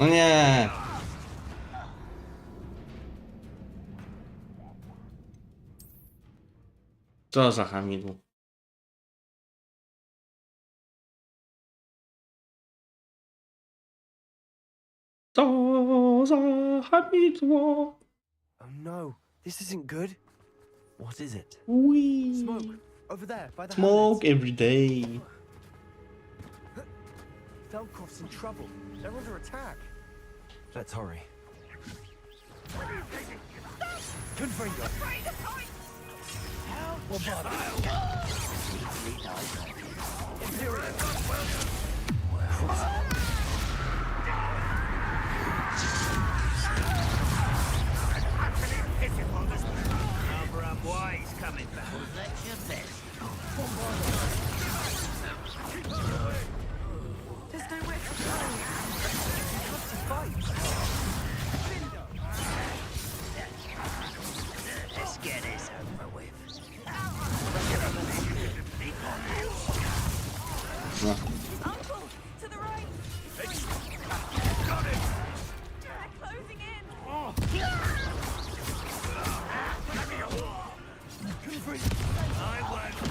No nie! Co za hamidło. Co za hamidło. Oh no, this isn't good. What is it? Wee. Smoke, over there, by the Smoke every day. Feldcroft's in trouble. They're under attack. Let's hurry. Confringo. Well, Cover up why he's coming back. That's your best. There's nowhere to go. We have to fight. Let's get this over with. No. Uncle, to the right. Got him. They're closing in. I won't.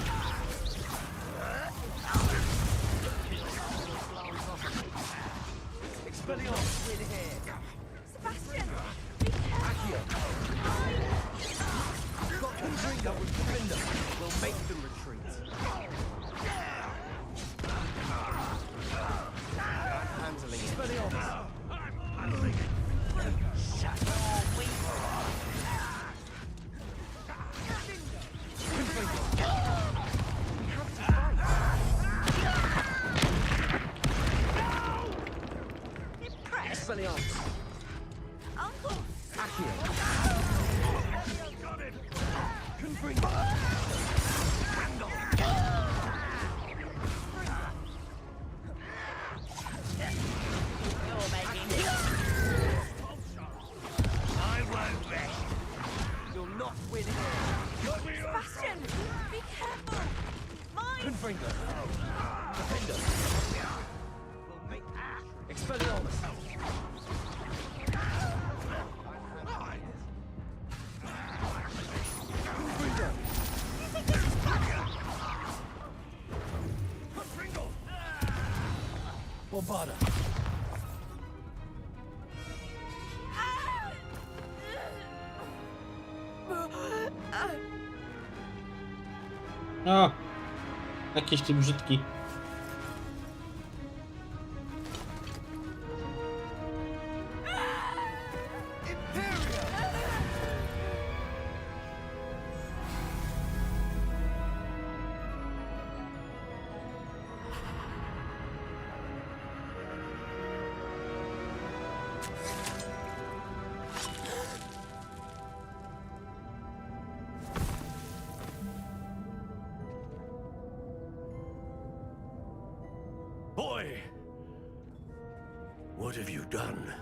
Expelliarmus, we're here. Sebastian, be careful. We've got Confringo with Confringo. We'll make them retreat. Handling it. Expelliarmus. Expelliarmus. Uncle. Accio. Got him. Confringo. You're making it. I won't rest. You'll not win here. Sebastian, be careful. Mine. Confringo. Defender. Expelliarmus. Bobada. O! Jakieś ty brzydki. Boy! What have you done?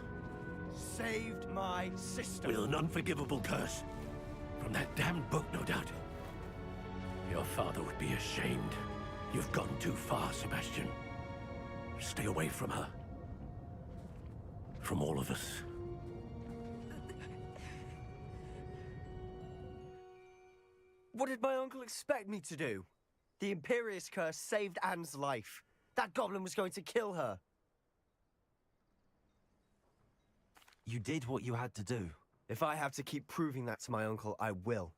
Saved my sister. With an unforgivable curse. From that damned book, no doubt. Your father would be ashamed. You've gone too far, Sebastian. Stay away from her. From all of us. What did my uncle expect me to do? The Imperious curse saved Anne's life. That goblin was going to kill her. You did what you had to do. If I have to keep proving that to my uncle, I will.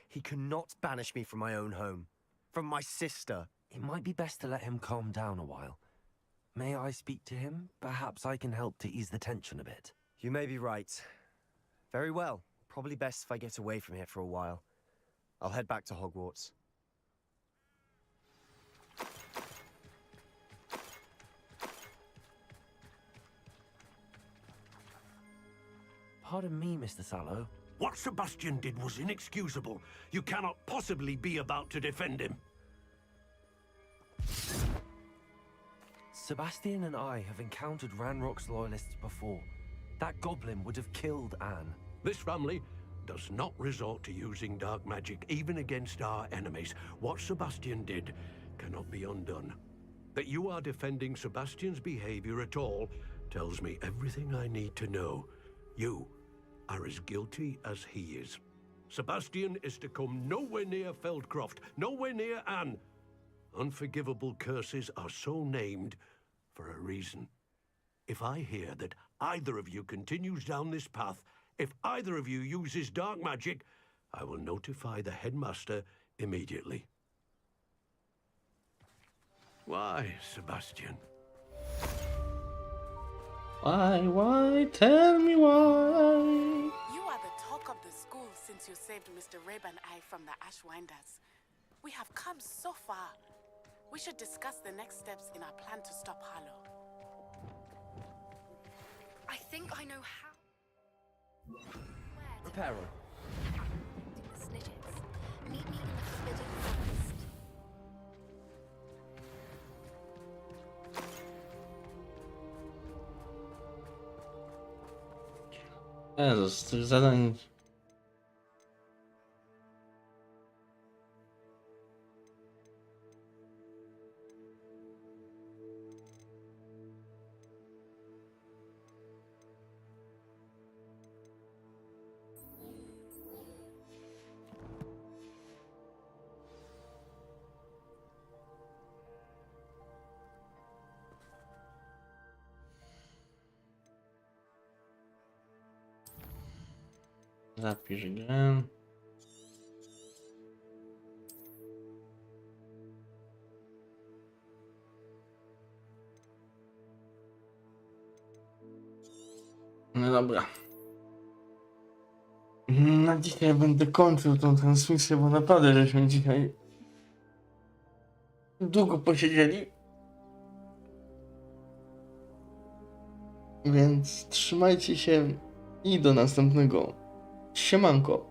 He cannot banish me from my own home. From my sister. It might be best to let him calm down a while. May I speak to him? Perhaps I can help to ease the tension a bit. You may be right. Very well. Probably best if I get away from here for a while. I'll head back to Hogwarts. Pardon me, Mr. Sallow. What Sebastian did was inexcusable. You cannot possibly be about to defend him. Sebastian and I have encountered Ranrock's loyalists before. That goblin would have killed Anne. This family does not resort to using dark magic, even against our enemies. What Sebastian did cannot be undone. That you are defending Sebastian's behavior at all tells me everything I need to know. You are as guilty as he is. Sebastian is to come nowhere near Feldcroft, nowhere near Anne. Unforgivable curses are so named for a reason. If I hear that either of you continues down this path, if either of you uses dark magic, I will notify the headmaster immediately. Why, Sebastian? Why? Tell me why. You are the talk of the school since you saved Mr. Rabe and I from the Ashwinders. We have come so far. We should discuss the next steps in our plan to stop Harlow. I think I know how. Reparo. The Snidgets. Meet me in the Forbidden Forest. Jezus, z tych zadań... Zapisz grę. No dobra. Na dzisiaj będę kończył tą transmisję, bo naprawdę żeśmy dzisiaj długo posiedzieli. Więc trzymajcie się i do następnego. Siemanko.